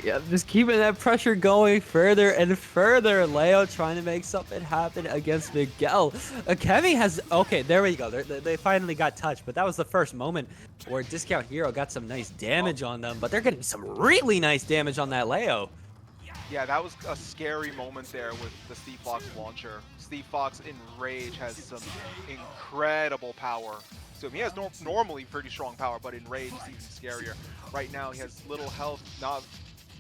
Yeah, just keeping that pressure going further and further. Leo trying to make something happen against Miguel. Akemi has... Okay, there we go. They finally got touched, but that was the first moment where Discount Hero got some nice damage on them, but they're getting some really nice damage on that Leo. Yeah, that was a scary moment there with the Steve Fox launcher. Steve Fox in Rage has some incredible power. So he has normally pretty strong power, but in Rage it's even scarier. Right now he has little health,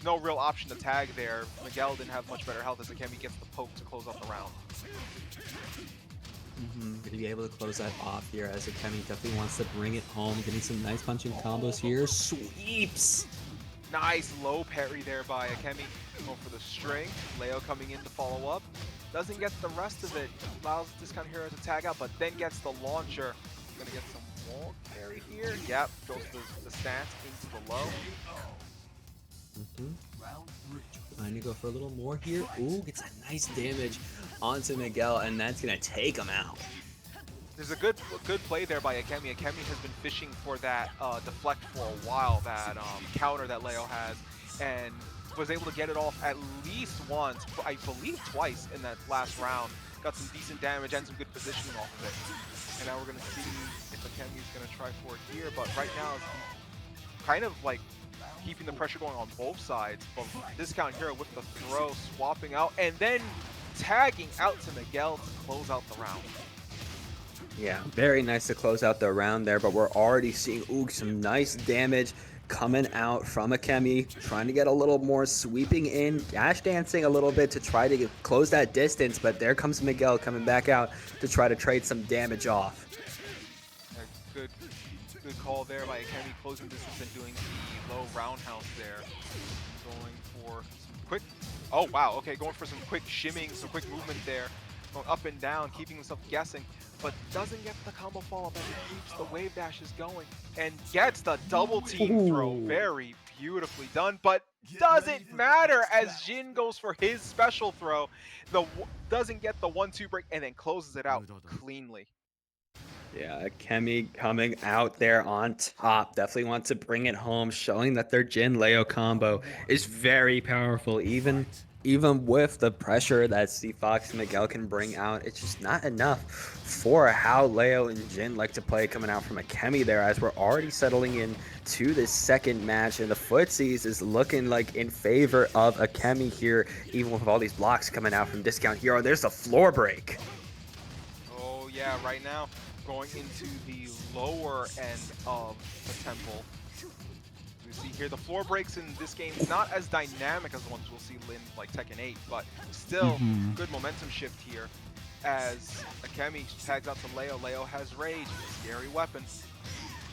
no real option to tag there. Miguel didn't have much better health as Akemi gets the poke to close out the round. Gonna be able to close that off here as Akemi definitely wants to bring it home, getting some nice punching combos here. Sweeps! Nice low parry there by Akemi. Going for the string. Leo coming in to follow up. Doesn't get the rest of it. Allows Discount Hero to tag out, but then gets the launcher. Gonna get some wall carry here. Yep, goes the stance into the low. Trying to go for a little more here. Ooh, gets that nice damage onto Miguel, and that's gonna take him out. There's a good play there by Akemi. Akemi has been fishing for that deflect for a while, that counter that Leo has, and was able to get it off at least once, I believe twice in that last round. Got some decent damage and some good positioning off of it. And now we're going to see if Akemi's going to try for it here, but right now it's kind of like keeping the pressure going on both sides. But Discount Hero with the throw, swapping out, and then tagging out to Miguel to close out the round. Yeah, very nice to close out the round there, but we're already seeing some nice damage coming out from Akemi, trying to get a little more sweeping in, dash dancing a little bit to try to close that distance, but there comes Miguel coming back out to try to trade some damage off. Good call there by Akemi, closing distance and doing the low roundhouse there. Going for some quick, oh wow, okay, going for some quick shimming, some quick movement there. Going up and down, keeping himself guessing, but doesn't get the combo follow-up as he keeps the wave dashes going and gets the double team throw. Very beautifully done, but doesn't matter as Jin goes for his special throw. Doesn't get the 1-2 break and then closes it out cleanly. Yeah, Akemi coming out there on top. Definitely wants to bring it home, showing that their Jin Leo combo is very powerful. Even with the pressure that Steve Fox and Miguel can bring out, it's just not enough for how Leo and Jin like to play coming out from Akemi there, as we're already settling in to this second match, and the footsies is looking like in favor of Akemi here, even with all these blocks coming out from Discount Hero. There's a floor break. Oh yeah, right now going into the lower end of the temple. we see here, the floor breaks in this game not as dynamic as the ones we'll see in like Tekken 8, but still good momentum shift here as Akemi tags out to Leo. Leo has Rage, scary weapon.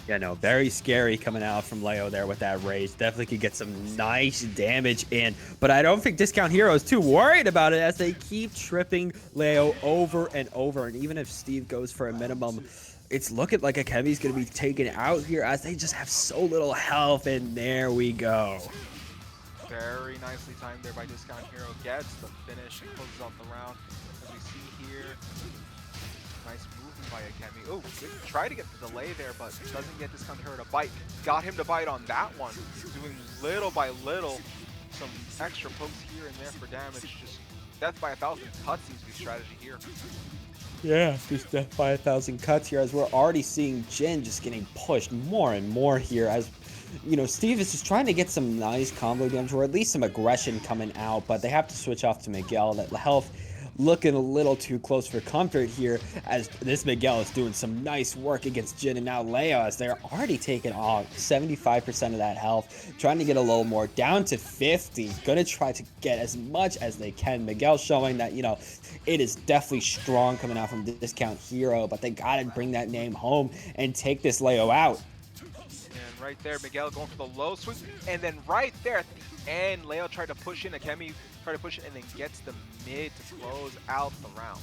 Yeah, no, very scary coming out from Leo there with that Rage. Definitely could get some nice damage in, but I don't think Discount Hero is too worried about it as they keep tripping Leo over and over. And even if Steve goes for a minimum, it's looking like Akemi's going to be taken out here as they just have so little health, and there we go. Very nicely timed there by Discount Hero. Gets the finish and closes out the round. As we see here, nice movement by Akemi. Oh, try to get the delay there, but doesn't get Discount Hero to bite. Got him to bite on that one. Doing little by little some extra pokes here and there for damage. Just death by 1,000 cuts seems to be strategy here. Yeah, just death by 1,000 cuts here as we're already seeing Jin just getting pushed more and more here as, you know, Steve is just trying to get some nice combo damage or at least some aggression coming out, but they have to switch off to Miguel. That health looking a little too close for comfort here as this Miguel is doing some nice work against Jin and now Leo as they're already taking off 75% of that health, trying to get a little more down to 50. Gonna try to get as much as they can. Miguel showing that, you know, it is definitely strong coming out from Discount Hero, but they gotta bring that name home and take this Leo out. And right there, Miguel going for the low sweep, and then right there at the end, Leo tried to push in, Akemi tried to push it, and then gets the mid to close out the round.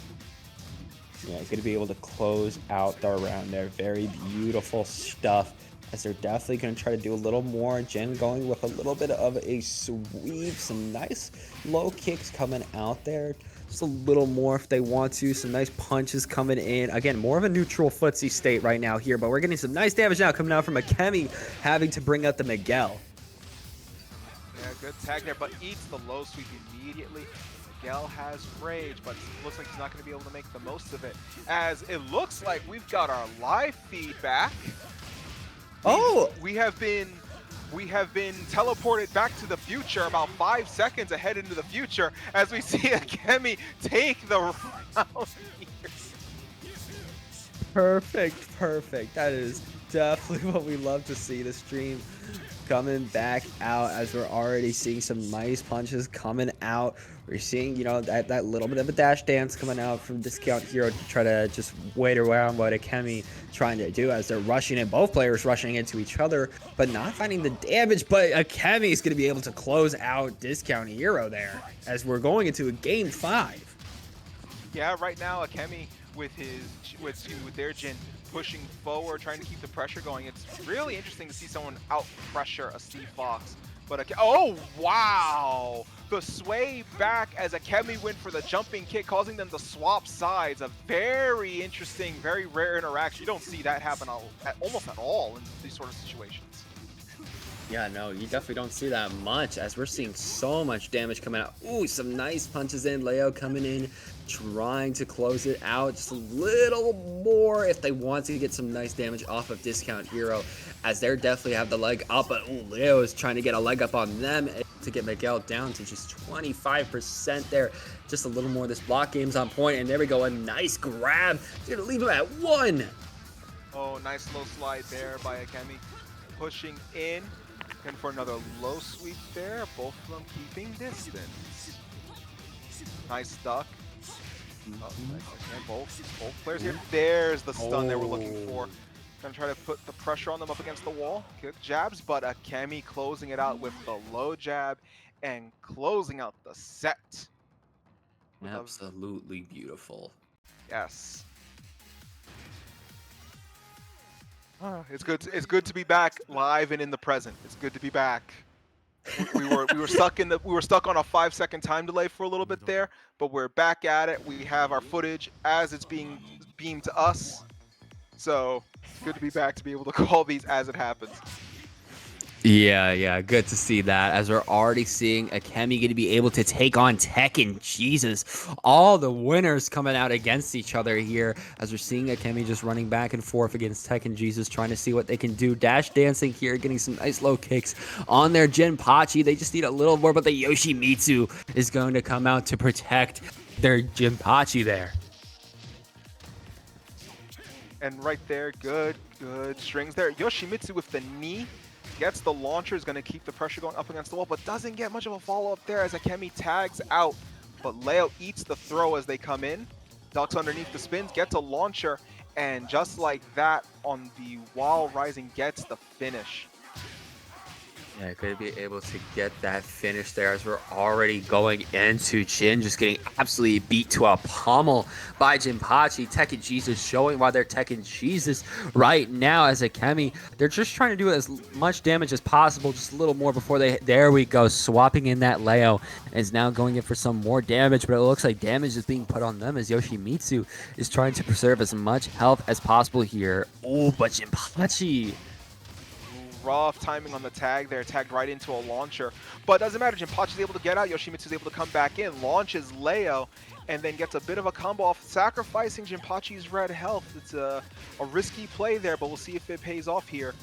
Yeah, going to be able to close out the round there. Very beautiful stuff as they're definitely going to try to do a little more. Jin going with a little bit of a sweep, some nice low kicks coming out there. Just a little more if they want to. Some nice punches coming in. Again, more of a neutral footsie state right now here, but we're getting some nice damage now coming out from Akemi having to bring out the Miguel. Yeah, good tag there, but eats the low sweep immediately. Miguel has Rage, but looks like he's not going to be able to make the most of it. As it looks like we've got our live feedback. Oh! We have been teleported back to the future about 5 seconds ahead into the future as we see Akemi take the round here. Perfect. That is definitely what we love to see. The stream coming back out as we're already seeing some nice punches coming out. We're seeing, you know, that little bit of a dash dance coming out from Discount Hero to try to just wait around what Akemi trying to do as they're rushing in, both players rushing into each other, but not finding the damage. But Akemi is going to be able to close out Discount Hero there as we're going into a game 5. Yeah, right now Akemi with their Jin pushing forward, trying to keep the pressure going. It's really interesting to see someone out pressure a Steve Fox. But oh wow! The sway back as Akemi went for the jumping kick, causing them to swap sides. A very interesting, very rare interaction. You don't see that happen almost at all in these sort of situations. Yeah, no, you definitely don't see that much as we're seeing so much damage coming out. Ooh, some nice punches in. Leo coming in, trying to close it out just a little more if they want to get some nice damage off of Discount Hero, as they definitely have the leg up. But ooh, Leo is trying to get a leg up on them to get Miguel down to just 25% there. Just a little more. This block game's on point, and there we go. A nice grab. He's going to leave him at 1. Oh, nice low slide there by Akemi. Pushing in. And for another low sweep there, both of them keeping distance. Nice duck. Oh, nice. And both players here. There's the stun they were looking for. Gonna try to put the pressure on them up against the wall. Kick jabs, but Akemi closing it out with the low jab and closing out the set. Absolutely beautiful. Yes. It's good to be back live and in the present. It's good to be back. We were stuck on a 5-second time delay for a little bit there, but we're back at it. We have our footage as it's being beamed to us. So good to be back to be able to call these as it happens. Yeah, good to see that as we're already seeing Akemi going to be able to take on Tekken. Jesus, all the winners coming out against each other here as we're seeing Akemi just running back and forth against Tekken Jesus, trying to see what they can do. Dash dancing here, getting some nice low kicks on their Jinpachi. They just need a little more, but the Yoshimitsu is going to come out to protect their Jinpachi there. And right there, good strings there. Yoshimitsu with the knee Gets the launcher, is going to keep the pressure going up against the wall, but doesn't get much of a follow-up there as Akemi tags out. But Leo eats the throw as they come in. Ducks underneath the spins, gets a launcher, and just like that on the while rising gets the finish. Yeah, could be able to get that finish there as we're already going into Jin just getting absolutely beat to a pummel by Jinpachi. Tekken Jesus showing why they're Tekken Jesus right now as Akemi. They're just trying to do as much damage as possible, just a little more before they... There we go, swapping in that Leo is now going in for some more damage, but it looks like damage is being put on them as Yoshimitsu is trying to preserve as much health as possible here. Oh, but Jinpachi... Rough timing on the tag there, tagged right into a launcher. But doesn't matter, Jinpachi's able to get out, Yoshimitsu's able to come back in, launches Leo, and then gets a bit of a combo off, sacrificing Jinpachi's red health. It's a risky play there, but we'll see if it pays off here.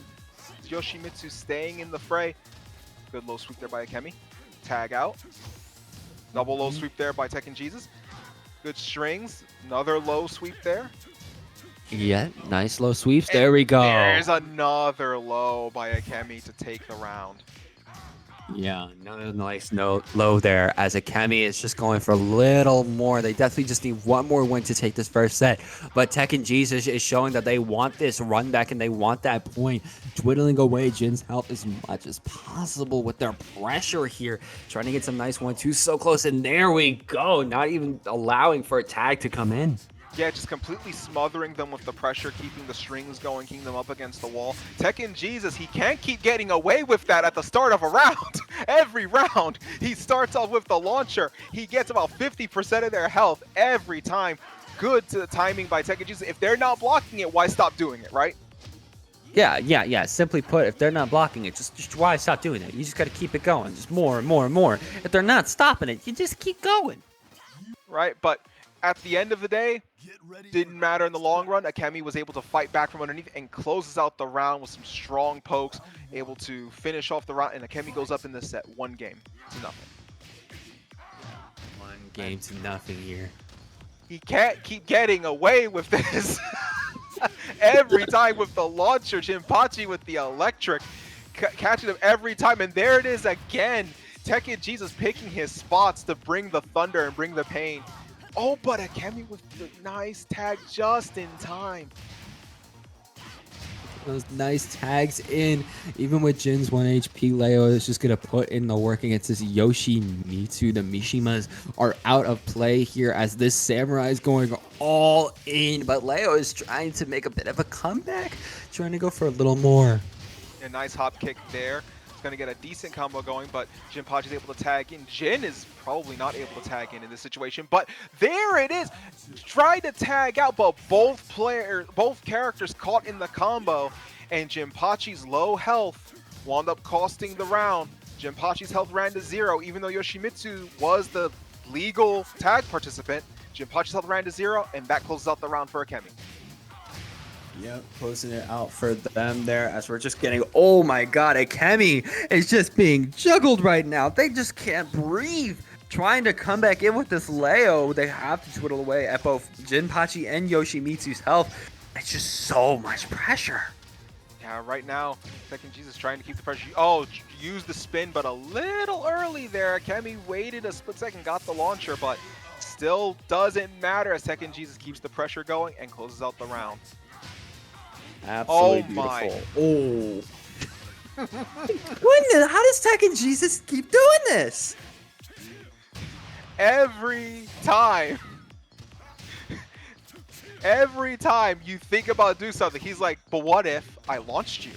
Yoshimitsu staying in the fray. Good low sweep there by Akemi. Tag out. Double low sweep there by Tekken Jesus. Good strings. Another low sweep there. Yeah, nice low sweeps. There we go. There's another low by Akemi to take the round. Yeah, another nice low there as Akemi is just going for a little more. They definitely just need one more win to take this first set. But Tekken Jesus is showing that they want this run back and they want that point. Dwindling away Jin's health as much as possible with their pressure here. Trying to get some nice 1-2. So close, and there we go. Not even allowing for a tag to come in. Yeah, just completely smothering them with the pressure, keeping the strings going, keeping them up against the wall. Tekken Jesus, he can't keep getting away with that at the start of a round. Every round, he starts off with the launcher. He gets about 50% of their health every time. Good timing by Tekken Jesus. If they're not blocking it, why stop doing it, right? Yeah. Simply put, if they're not blocking it, just why stop doing it? You just got to keep it going. Just more and more and more. If they're not stopping it, you just keep going. Right, but at the end of the day, didn't matter in the long run. Akemi was able to fight back from underneath and closes out the round with some strong pokes, able to finish off the round, and Akemi goes up in this set 1 game to nothing. 1 game to nothing here. He can't keep getting away with this. Every time with the launcher, Jinpachi with the electric, catching him every time, and there it is again. Tekken Jesus picking his spots to bring the thunder and bring the pain. Oh, but Akemi with the nice tag just in time. Those nice tags in. Even with Jin's 1 HP, Leo is just going to put in the work against this Yoshimitsu. The Mishimas are out of play here as this Samurai is going all in. But Leo is trying to make a bit of a comeback, trying to go for a little more. A nice hop kick there. Going to get a decent combo going, but Jinpachi is able to tag in. Jin is probably not able to tag in this situation, but there it is. Tried to tag out, but both characters caught in the combo, and Jinpachi's low health wound up costing the round. Jinpachi's health ran to 0, even though Yoshimitsu was the legal tag participant. Jinpachi's health ran to 0, and that closes out the round for Akemi. Yep, closing it out for them there as we're just getting, oh my god, Akemi is just being juggled right now. They just can't breathe. Trying to come back in with this Leo, they have to twiddle away at both Jinpachi and Yoshimitsu's health. It's just so much pressure. Yeah, right now, Tekken Jesus trying to keep the pressure. Oh, use the spin, but a little early there. Akemi waited a split second, got the launcher, but still doesn't matter as Tekken Jesus keeps the pressure going and closes out the round. Absolutely beautiful. Oh. How does Tekken Jesus keep doing this? Every time you think about doing something, he's like, but what if I launched you?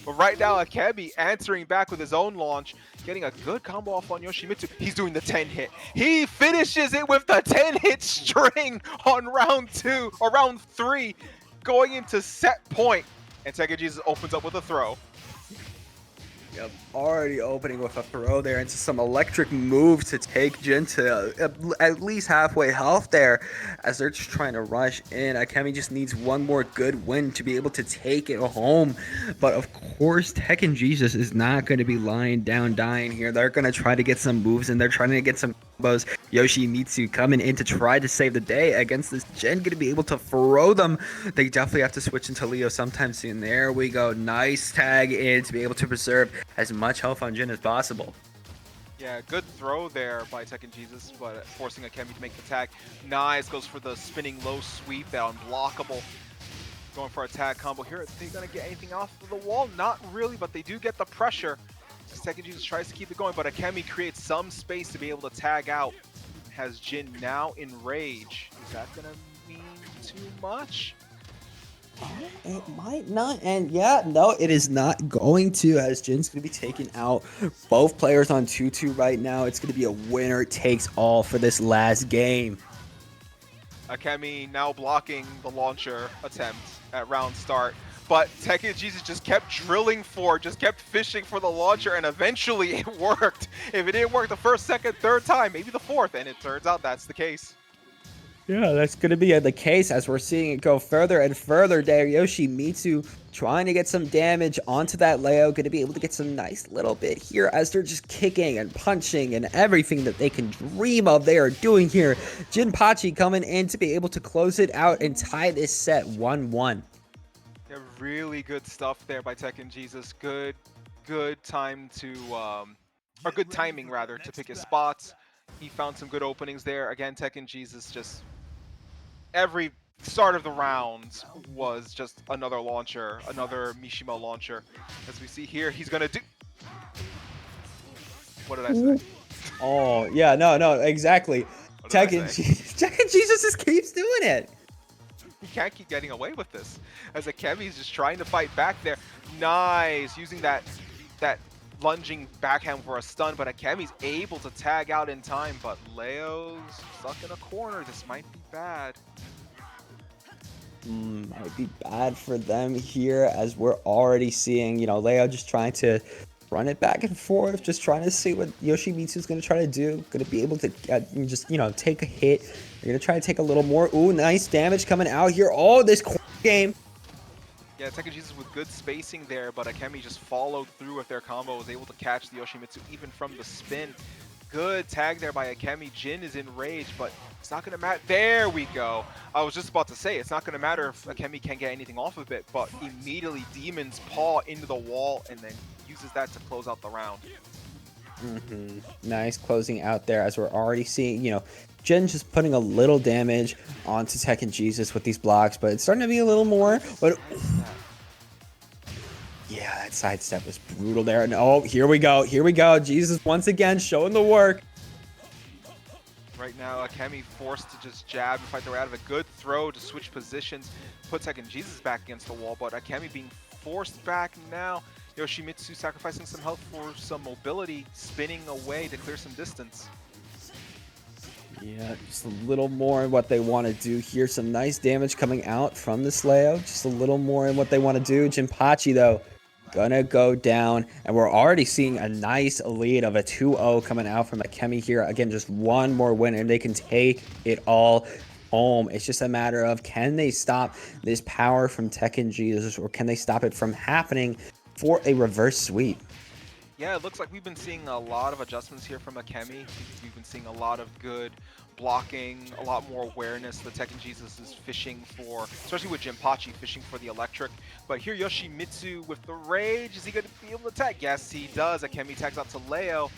But right now, Akemi answering back with his own launch, getting a good combo off on Yoshimitsu. He's doing the 10 hit. He finishes it with the 10 hit string on round 2 or round 3. Going into set point, and Tekken Jesus opens up with a throw. Yep, already opening with a throw there into some electric move to take Jin to at least halfway health there as they're just trying to rush in. Akemi just needs one more good win to be able to take it home. But of course, Tekken Jesus is not going to be lying down dying here. They're going to try to get some moves and they're trying to get some combos. Yoshimitsu coming in to try to save the day against this Jin, going to be able to throw them. They definitely have to switch into Leo sometime soon. There we go. Nice tag in to be able to preserve as much health on Jin as possible. Yeah, good throw there by Tekken Jesus, but forcing Akemi to make the tag. Nice, goes for the spinning low sweep, that unblockable. Going for a tag combo here. Are they going to get anything off of the wall? Not really, but they do get the pressure. As Tekken Jesus tries to keep it going, but Akemi creates some space to be able to tag out. Has Jin now in rage. Is that going to mean too much? It might not, and yeah, no, it is not going to, as Jin's going to be taking out both players on 2-2 right now. It's going to be a winner takes all for this last game. Akemi now blocking the launcher attempt at round start, but Tekken Jesus just kept drilling for, just kept fishing for the launcher, and eventually it worked. If it didn't work the first, second, third time, maybe the fourth, and it turns out that's the case. Yeah, that's going to be the case as we're seeing it go further and further there. Yoshimitsu trying to get some damage onto that Leo. Going to be able to get some nice little bit here as they're just kicking and punching and everything that they can dream of they are doing here. Jinpachi coming in to be able to close it out and tie this set 1-1. Yeah, really good stuff there by Tekken Jesus. Good time to, or good timing rather, to pick his spots. He found some good openings there. Again, Tekken Jesus just every start of the round was just another launcher, another Mishima launcher. As we see here, he's gonna do. What did I say? Oh, yeah, no, exactly. Tekken Jesus just keeps doing it. He can't keep getting away with this. As Akemi's just trying to fight back there. Nice, using that lunging backhand for a stun, but Akemi's able to tag out in time, but Leo's stuck in a corner. This might be bad. Might be bad for them here as we're already seeing, Leo just trying to run it back and forth, just trying to see what Yoshimitsu's going to try to do. Going to be able to just, take a hit. They're going to try to take a little more. Ooh, nice damage coming out here. Oh, this game. Yeah, Tekken Jesus with good spacing there, but Akemi just followed through with their combo, was able to catch the Yoshimitsu even from the spin. Good tag there by Akemi. Jin is in rage, but it's not going to matter. There we go. I was just about to say, it's not going to matter if Akemi can't get anything off of it, but immediately Demon's Paw into the wall and then uses that to close out the round. Nice closing out there as we're already seeing, Jin just putting a little damage onto Tekken Jesus with these blocks, but it's starting to be a little more. But yeah, that sidestep was brutal there. And oh, here we go. Jesus once again showing the work. Right now, Akemi forced to just jab and fight their way out of a good throw to switch positions, put Tekken Jesus back against the wall, but Akemi being forced back now. Yoshimitsu sacrificing some health for some mobility, spinning away to clear some distance. Yeah, just a little more in what they want to do here. Some nice damage coming out from this Leo. Just a little more in what they want to do. Jinpachi, though, gonna go down. And we're already seeing a nice lead of a 2-0 coming out from Akemi here. Again, just one more win, and they can take it all home. It's just a matter of, can they stop this power from Tekken Jesus, or can they stop it from happening for a reverse sweep? Yeah, it looks like we've been seeing a lot of adjustments here from Akemi. We've been seeing a lot of good blocking, a lot more awareness that Tekken Jesus is fishing for, especially with Jinpachi fishing for the electric. But here Yoshimitsu with the rage, is he going to be able to tag? Yes, he does. Akemi tags out to Leo.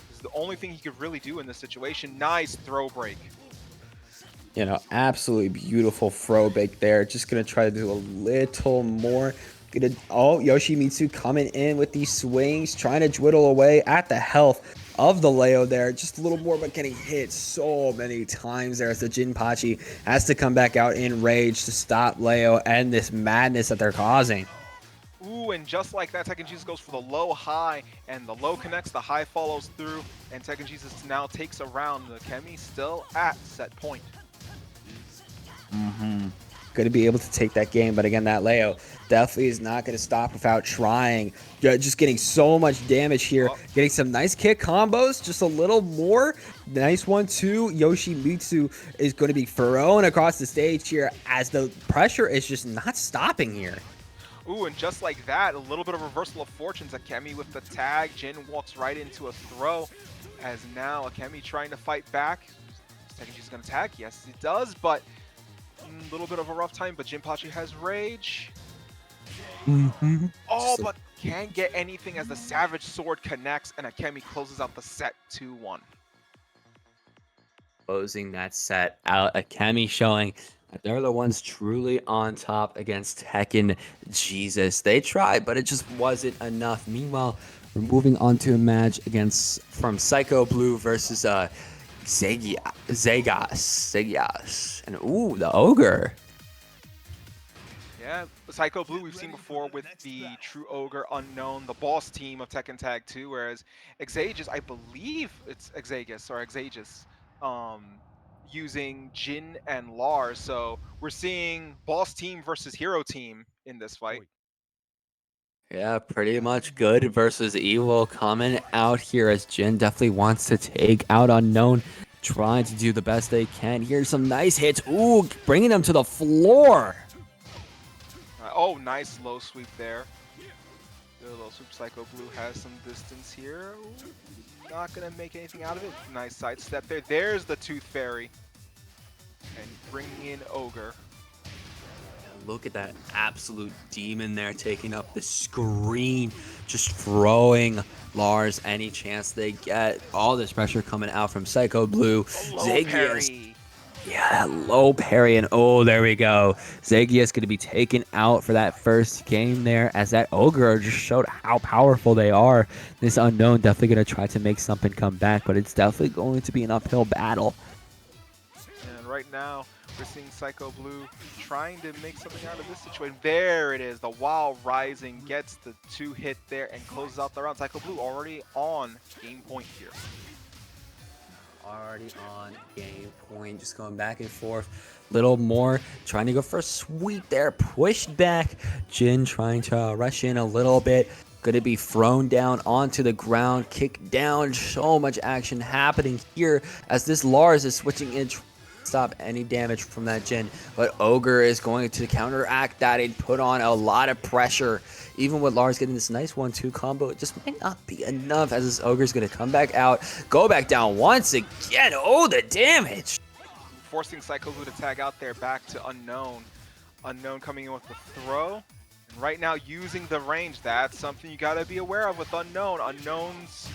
This is the only thing he could really do in this situation. Nice throw break. Absolutely beautiful throw break there. Just going to try to do a little more. Yoshimitsu coming in with these swings, trying to dwindle away at the health of the Leo there. Just a little more, but getting hit so many times there as the Jinpachi has to come back out in rage to stop Leo and this madness that they're causing. Ooh, and just like that, Tekken Jesus goes for the low high, and the low connects, the high follows through, and Tekken Jesus now takes a round. Akemi still at set point. Going to be able to take that game, but again, that Leo definitely is not going to stop without trying. Just getting so much damage here, getting some nice kick combos, just a little more. Nice one too. Yoshimitsu is going to be thrown across the stage here as the pressure is just not stopping here. Ooh, and just like that, a little bit of reversal of fortunes. Akemi with the tag. Jin walks right into a throw. As now Akemi trying to fight back. Tekken going to tag. Yes, it does, but a little bit of a rough time. But Jinpachi has rage. Oh, but can't get anything as the Savage Sword connects and Akemi closes out the set 2-1. Closing that set out. Akemi showing that they're the ones truly on top against Tekken. Jesus, they tried, but it just wasn't enough. Meanwhile, we're moving on to a match from Psycho Blue versus Zegas. And ooh, the Ogre. Yeah, Psycho Blue we've seen before with the True Ogre Unknown, the boss team of Tekken Tag 2, whereas Exagus, I believe it's Exagus, using Jin and Lars. So we're seeing boss team versus hero team in this fight. Yeah, pretty much good versus evil coming out here as Jin definitely wants to take out Unknown, trying to do the best they can. Here's some nice hits. Ooh, bringing them to the floor. Oh, nice low sweep there. The low sweep. Psycho Blue has some distance here. Ooh, not going to make anything out of it. Nice sidestep there. There's the Tooth Fairy. And bringing in Ogre. Look at that absolute demon there taking up the screen, just throwing Lars any chance they get. All this pressure coming out from Psycho Blue. Low parry. Yeah, that low parry, and oh, there we go. Zegius going to be taken out for that first game there, as that Ogre just showed how powerful they are. This Unknown definitely going to try to make something come back, but it's definitely going to be an uphill battle. And right now, we're seeing Psycho Blue trying to make something out of this situation. There it is. The Wild Rising gets the 2-hit there and closes out the round. Psycho Blue already on game point here. Already on game point, just going back and forth. Little more, trying to go for a sweep there, pushed back. Jin trying to rush in a little bit. Going to be thrown down onto the ground, kicked down. So much action happening here as this Lars is switching in. Stop any damage from that Jin, but Ogre is going to counteract that and put on a lot of pressure. Even with Lars getting this nice 1-2 combo, it just might not be enough as this Ogre is going to come back out, go back down once again. Oh, the damage! Forcing Psycho Blue to tag out there back to Unknown. Unknown coming in with the throw. And right now using the range, that's something you got to be aware of with Unknown. Unknown's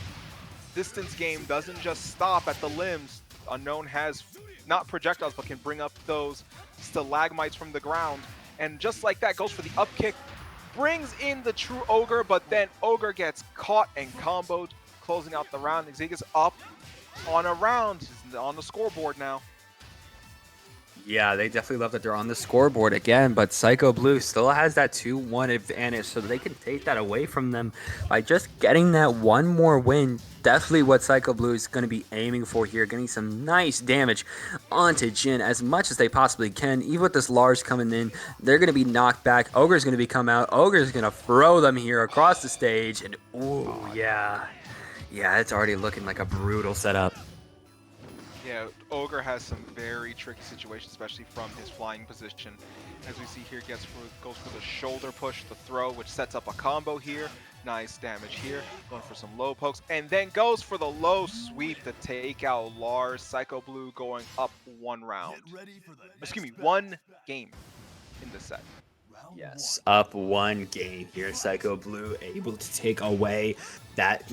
distance game doesn't just stop at the limbs. Unknown has not projectiles, but can bring up those stalagmites from the ground. And just like that, goes for the up kick, brings in the True Ogre, but then Ogre gets caught and comboed, closing out the round. Exagus up on a round. He's on the scoreboard now. Yeah, they definitely love that they're on the scoreboard again, but Psycho Blue still has that 2-1 advantage, so they can take that away from them by just getting that one more win. Definitely what Psycho Blue is going to be aiming for here, getting some nice damage onto Jin as much as they possibly can. Even with this Lars coming in, they're going to be knocked back. Ogre's going to be come out. Ogre's going to throw them here across the stage, and ooh, yeah. Yeah, it's already looking like a brutal setup. Yeah, Ogre has some very tricky situations, especially from his flying position. As we see here, goes for the shoulder push, the throw, which sets up a combo here. Nice damage here, going for some low pokes, and then goes for the low sweep to take out Lars. Psycho Blue going up one game in the set. Yes, up one game here. Psycho Blue able to take away that,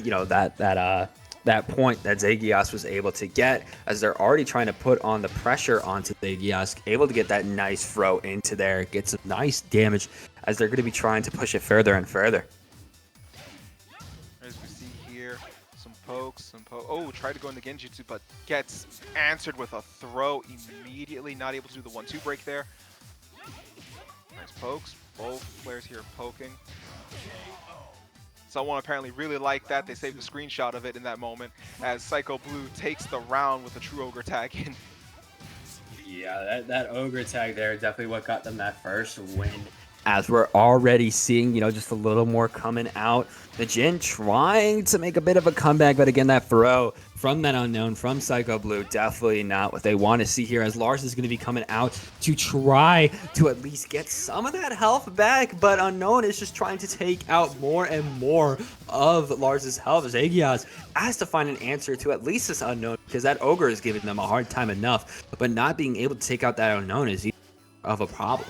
that point that Zegias was able to get, as they're already trying to put on the pressure onto Zegias, able to get that nice throw into there, get some nice damage as they're going to be trying to push it further and further. As we see here, some pokes, oh, tried to go into Genjutsu, but gets answered with a throw immediately, not able to do the 1-2 break there. Nice pokes, both players here poking. Someone apparently really liked that. They saved a screenshot of it in that moment as Psycho Blue takes the round with a True Ogre tag in. Yeah, that Ogre tag there definitely what got them that first win as we're already seeing, just a little more coming out. The Jin trying to make a bit of a comeback, but again, that throw from that unknown, from Psycho Blue, definitely not what they want to see here, as Lars is going to be coming out to try to at least get some of that health back, but Unknown is just trying to take out more and more of Lars's health. Zagias has to find an answer to at least this Unknown, because that Ogre is giving them a hard time enough, but not being able to take out that Unknown is of a problem.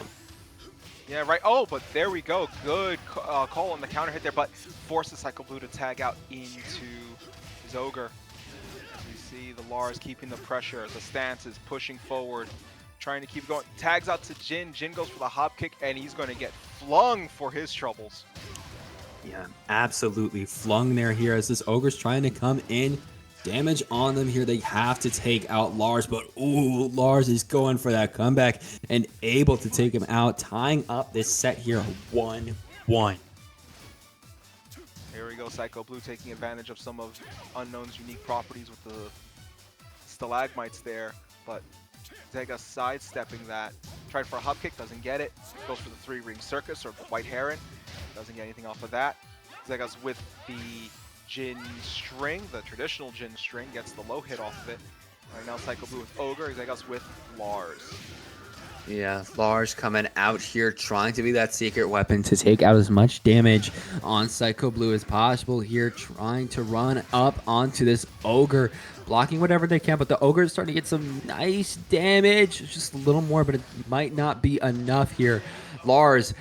Yeah, right. Oh, but there we go. Good call on the counter hit there, but forces Psycho Blue to tag out into his Ogre. As we see the Lars keeping the pressure, the stance is pushing forward, trying to keep going. Tags out to Jin. Jin goes for the hop kick, and he's going to get flung for his troubles. Yeah, absolutely flung there here as this Ogre's trying to come in. Damage on them here. They have to take out Lars, but ooh, Lars is going for that comeback and able to take him out, tying up this set here 1-1. Here we go, Psycho Blue taking advantage of some of Unknown's unique properties with the stalagmites there, but Zega sidestepping that. Tried for a hop kick, doesn't get it. Goes for the 3-ring circus or the white heron. Doesn't get anything off of that. Zega's with the Jin string, the traditional Jin string, gets the low hit off of it. Right now, Psycho Blue with Ogre, Zega's with Lars. Yeah, Lars coming out here trying to be that secret weapon to take out as much damage on Psycho Blue as possible here, trying to run up onto this Ogre, blocking whatever they can, but the Ogre is starting to get some nice damage, just a little more, but it might not be enough here. Lars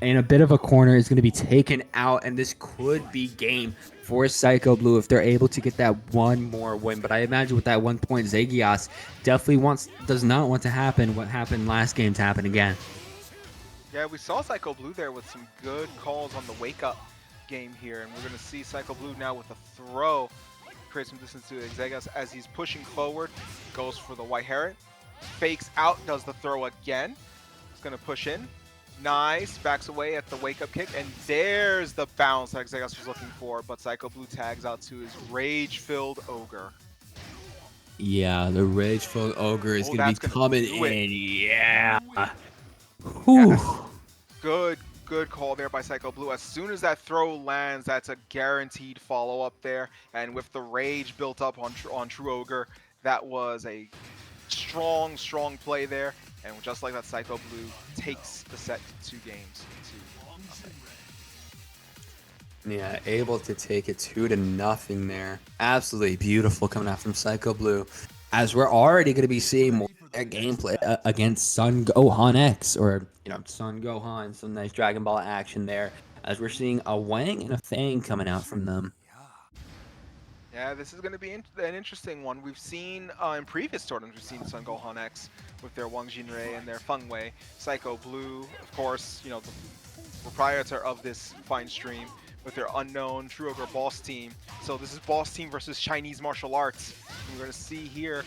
in a bit of a corner is going to be taken out, and this could be game for Psycho Blue if they're able to get that one more win. But I imagine with that 1 point, Zagias definitely does not want to happen what happened last game to happen again. Yeah, we saw Psycho Blue there with some good calls on the wake-up game here, and we're going to see Psycho Blue now with a throw create some distance to Zagias as he's pushing forward, goes for the white heron, fakes out, does the throw again. He's going to push in. Nice, backs away at the wake-up kick, and there's the bounce that Zagias was looking for, but Psycho Blue tags out to his rage-filled Ogre. Yeah, the rage-filled Ogre is going to be coming in. Yeah. Whew. Good call there by Psycho Blue. As soon as that throw lands, that's a guaranteed follow-up there, and with the rage built up on True Ogre, that was a strong play there. And just like that, Psycho Blue takes the set to 2 games to 0. Yeah, able to take it 2-0 there. Absolutely beautiful coming out from Psycho Blue. As we're already going to be seeing more gameplay against Son Gohan X, or Son Gohan, some nice Dragon Ball action there. As we're seeing a Wang and a Fang coming out from them. Yeah, this is going to be an interesting one. We've seen in previous tournaments, we've seen Son Gohan X with their Wang Jinrei and their Feng Wei. Psycho Blue, of course, the proprietor of this fine stream, with their Unknown True Ogre Boss Team. So this is Boss Team versus Chinese martial arts. And we're going to see here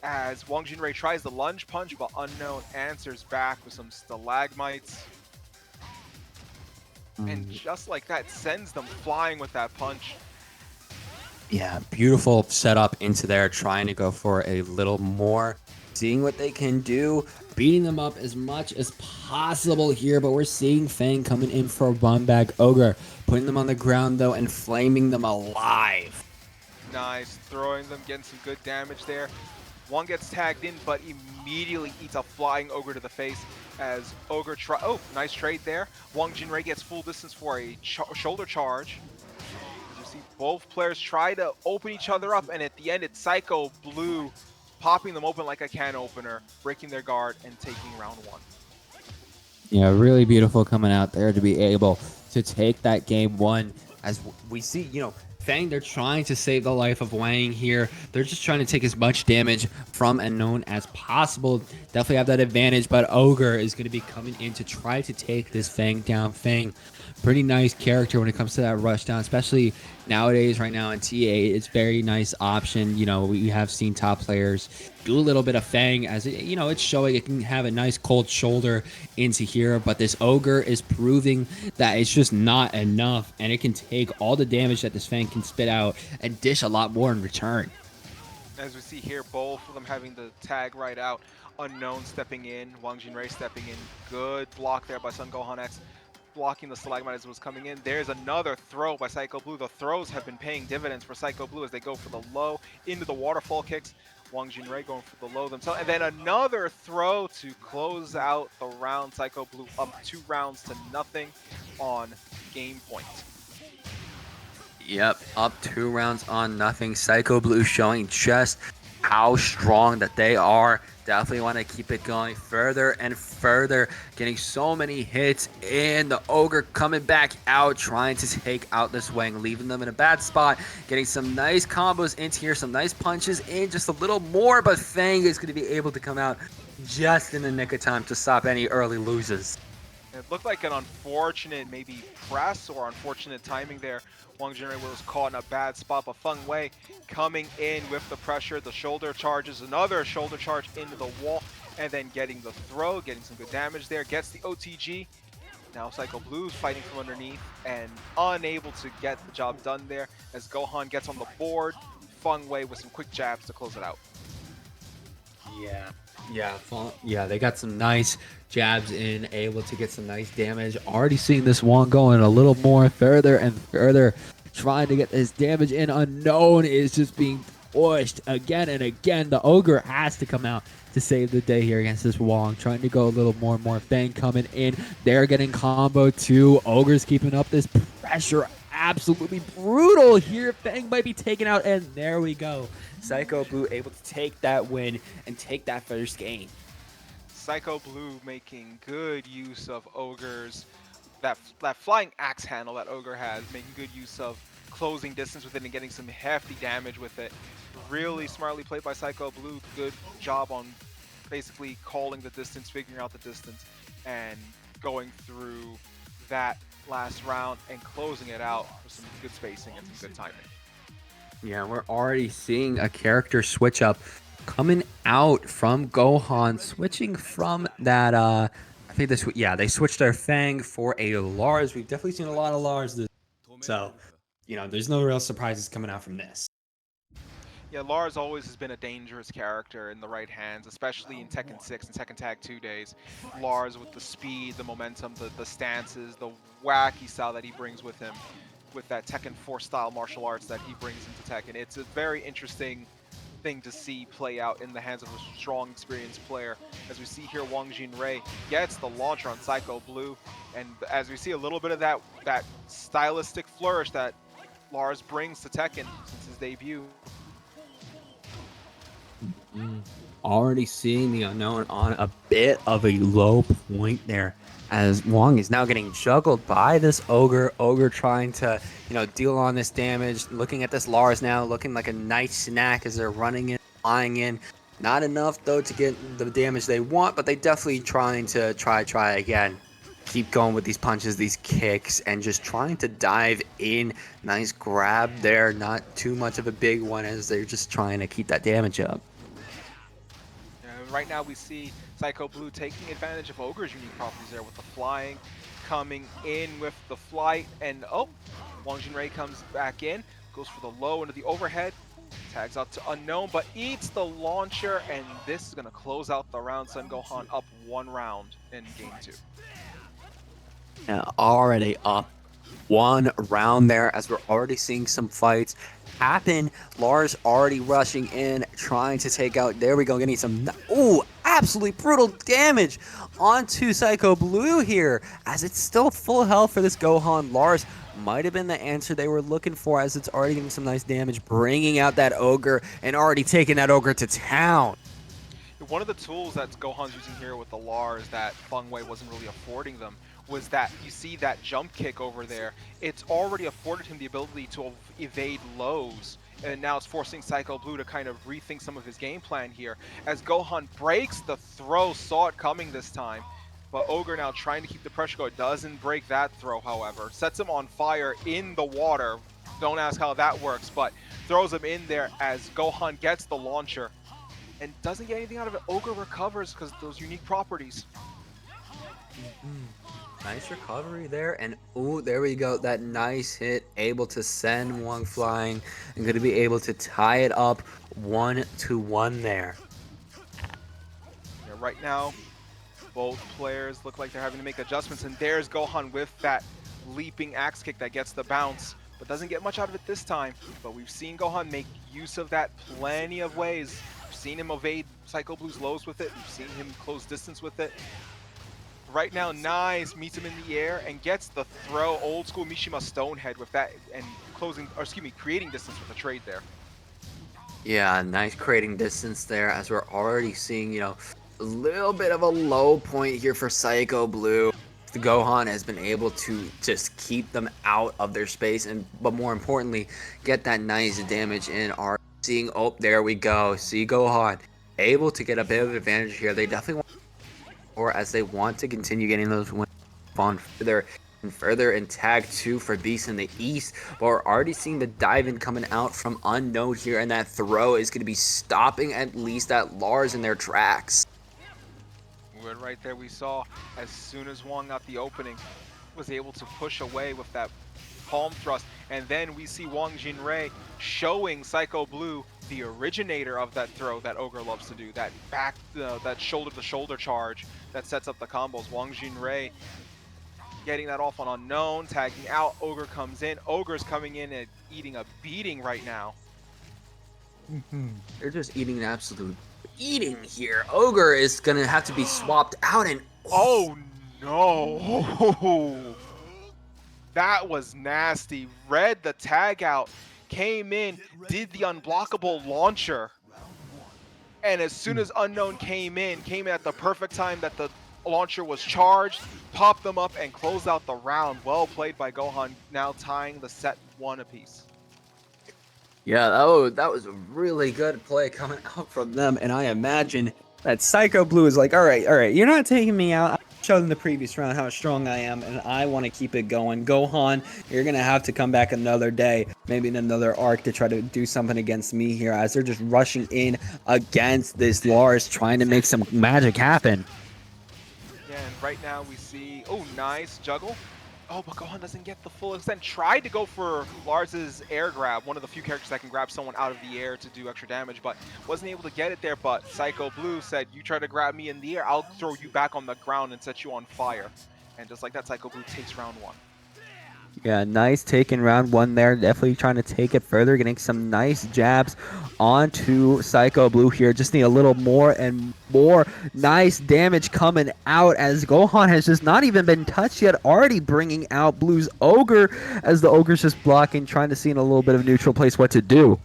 as Wang Jinrei tries the lunge punch, but Unknown answers back with some stalagmites. And just like that, sends them flying with that punch. Yeah, beautiful setup into there, trying to go for a little more, seeing what they can do, beating them up as much as possible here, but we're seeing Fang coming in for a one-back Ogre, putting them on the ground though and flaming them alive. Nice, throwing them, getting some good damage there. One gets tagged in, but immediately eats a flying Ogre to the face as Ogre nice trade there. Wang Jinrei gets full distance for a shoulder charge. Both players try to open each other up, and at the end, it's Psycho Blue popping them open like a can opener, breaking their guard, and taking round 1. Yeah, really beautiful coming out there to be able to take that game 1. As we see, Fang, they're trying to save the life of Wang here. They're just trying to take as much damage from Unknown as possible. Definitely have that advantage, but Ogre is going to be coming in to try to take this Fang down. Fang, pretty nice character when it comes to that rush down, especially nowadays right now in TA. It's very nice option. We have seen top players do a little bit of Fang as it's showing it can have a nice cold shoulder into here, but this Ogre is proving that it's just not enough, and it can take all the damage that this Fang can spit out and dish a lot more in return. As we see here, both of them having the tag right out. Unknown stepping in, Wang Jinrei stepping in. Good block there by Sun Gohan X, blocking the Stalagmite as it was coming in. There's another throw by Psycho Blue. The throws have been paying dividends for Psycho Blue as they go for the low into the waterfall kicks. Wang Jinrei going for the low themselves. And then another throw to close out the round. Psycho Blue up 2 rounds to nothing on game point. Yep, up 2 rounds on nothing. Psycho Blue showing just how strong that they are. Definitely want to keep it going further and further. Getting so many hits in. The Ogre coming back out, trying to take out this Wang, leaving them in a bad spot. Getting some nice combos into here, some nice punches in, just a little more. But Fang is going to be able to come out just in the nick of time to stop any early losers. It looked like an unfortunate maybe press or unfortunate timing there. Wang Jinrei was caught in a bad spot, but Feng Wei coming in with the pressure, the shoulder charges, another shoulder charge into the wall, and then getting the throw, getting some good damage there, gets the OTG. Now Psycho Blue's fighting from underneath and unable to get the job done there as Gohan gets on the board. Feng Wei with some quick jabs to close it out. Yeah, they got some nice jabs in, able to get some nice damage. Already seeing this one going a little more further and further, trying to get this damage in. Unknown is just being pushed again and again. The Ogre has to come out to save the day here against this Wong, trying to go a little more and more. Fang coming in. They're getting combo too. Ogre's keeping up this pressure. Absolutely brutal here. Fang might be taken out, and there we go. Psycho Blue able to take that win and take that first game. Psycho Blue making good use of Ogre's, that flying axe handle that Ogre has, making good use of closing distance with it and getting some hefty damage with it. Really smartly played by Psycho Blue. Good job on basically calling the distance, figuring out the distance, and going through that last round and closing it out with some good spacing and some good timing. Yeah, we're already seeing a character switch up coming out from Gohan, switching from that, I think this, yeah, they switched their Fang for a Lars. We've definitely seen a lot of Lars this, so, there's no real surprises coming out from this. Yeah, Lars always has been a dangerous character in the right hands, especially in Tekken 6 and Tekken Tag 2 days. Lars with the speed, the momentum, the stances, the wacky style that he brings with him, with that Tekken 4 style martial arts that he brings into Tekken. It's a very interesting thing to see play out in the hands of a strong, experienced player. As we see here, Wang Jinrei gets the launcher on Psycho Blue, and as we see a little bit of that stylistic flourish that Lars brings to Tekken since his debut. Already seeing the Unknown on a bit of a low point there, as Wong is now getting juggled by this Ogre. Ogre trying to, deal on this damage. Looking at this Lars now, looking like a nice snack as they're running in, flying in. Not enough, though, to get the damage they want, but they definitely trying to try again. Keep going with these punches, these kicks, and just trying to dive in. Nice grab there, not too much of a big one as they're just trying to keep that damage up. Right now we see Psycho Blue taking advantage of Ogre's unique properties there with the flying, coming in with the flight, and Wang Jinrei comes back in, goes for the low into the overhead, tags out to Unknown, but eats the launcher, and this is going to close out the round. Sun Gohan up 1 round in game 2. Yeah, already up 1 round there, as we're already seeing some fights happen. Lars already rushing in, trying to take out, there we go, getting some, absolutely brutal damage onto Psycho Blue here, as it's still full health for this Gohan. Lars might have been the answer they were looking for, as it's already getting some nice damage, bringing out that Ogre, and already taking that Ogre to town. One of the tools that Gohan's using here with the Lars that Feng Wei wasn't really affording them was that you see that jump kick over there. It's already afforded him the ability to evade lows, and now it's forcing Psycho Blue to kind of rethink some of his game plan here. As Gohan breaks the throw, saw it coming this time, but Ogre now trying to keep the pressure going. Doesn't break that throw, however. Sets him on fire in the water. Don't ask how that works, but throws him in there as Gohan gets the launcher and doesn't get anything out of it. Ogre recovers because of those unique properties. Nice recovery there, and there we go, that nice hit, able to send Wong flying, and going to be able to tie it up 1-1 there. Yeah, right now, both players look like they're having to make adjustments, and there's Gohan with that leaping axe kick that gets the bounce, but doesn't get much out of it this time. But we've seen Gohan make use of that plenty of ways. We've seen him evade Psycho Blue's lows with it. We've seen him close distance with it. Right now, Nice meets him in the air and gets the throw. Old school Mishima Stonehead with that, and creating distance with the trade there. Yeah, nice creating distance there, as we're already seeing, a little bit of a low point here for Psycho Blue. The Gohan has been able to just keep them out of their space, but more importantly, get that nice damage in. Are seeing, oh, there we go. See Gohan able to get a bit of advantage here. They definitely want, or as they want to continue getting those wins on further and further in tag 2 for Beast in the East. But we're already seeing the dive in coming out from Unknown here, and that throw is going to be stopping at least that Lars in their tracks. Right there, we saw as soon as Wong got the opening, was able to push away with that palm thrust, and then we see Wang Jinrei showing Psycho Blue the originator of that throw that Ogre loves to do, that back, that shoulder-to-shoulder charge that sets up the combos. Wang Jinrei getting that off on Unknown, tagging out. Ogre comes in. Ogre's coming in and eating a beating right now. They're just eating an absolute eating here. Ogre is gonna have to be swapped out, and oh no, that was nasty. Read the tag out, came in, did the unblockable launcher, and as soon as Unknown came in at the perfect time that the launcher was charged, popped them up and closed out the round. Well played by Gohan, now tying the set 1 apiece. yeah, that was a really good play coming out from them. And I imagine that Psycho Blue is like, all right, you're not taking me out. I showed in the previous round how strong I am, and I want to keep it going. Gohan, you're going to have to come back another day, maybe in another arc, to try to do something against me here, as they're just rushing in against this Lars, trying to make some magic happen. Yeah, and right now we see, oh, nice juggle. Oh, but Gohan doesn't get the full extent. Tried to go for Lars's air grab, one of the few characters that can grab someone out of the air to do extra damage, but wasn't able to get it there. But Psycho Blue said, you try to grab me in the air, I'll throw you back on the ground and set you on fire. And just like that, Psycho Blue takes round 1. Yeah, nice taking round 1 there. Definitely trying to take it further, getting some nice jabs onto Psycho Blue here. Just need a little more and more nice damage coming out, as Gohan has just not even been touched yet, already bringing out Blue's Ogre, as the Ogre's just blocking, trying to see in a little bit of neutral place what to do.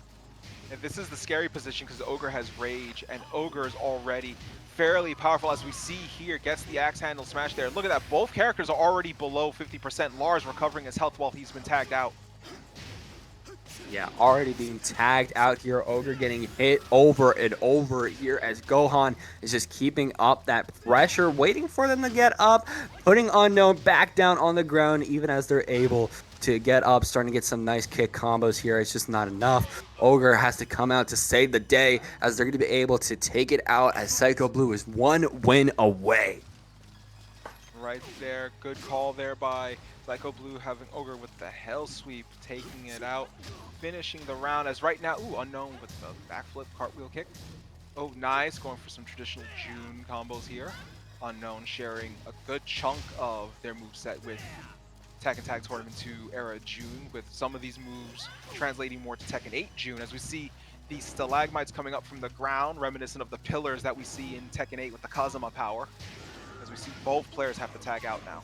And this is the scary position because Ogre has Rage, and Ogre is already fairly powerful, as we see here, gets the axe handle smash there. Look at that, both characters are already below 50%. Lars recovering his health while he's been tagged out. Yeah, already being tagged out here. Ogre getting hit over and over here, as Gohan is just keeping up that pressure, waiting for them to get up, putting Unknown back down on the ground, even as they're able to get up, starting to get some nice kick combos here. It's just not enough. Ogre has to come out to save the day, as they're going to be able to take it out, as Psycho Blue is 1 win away. Right there, good call there by Psycho Blue, having Ogre with the Hell Sweep, taking it out, finishing the round. As right now, ooh, Unknown with the backflip cartwheel kick. Oh, nice, going for some traditional June combos here. Unknown sharing a good chunk of their moveset with Tekken Tag Tournament 2 era June, with some of these moves translating more to Tekken 8 June, as we see these stalagmites coming up from the ground, reminiscent of the pillars that we see in Tekken 8 with the Kazama power, as we see both players have to tag out now.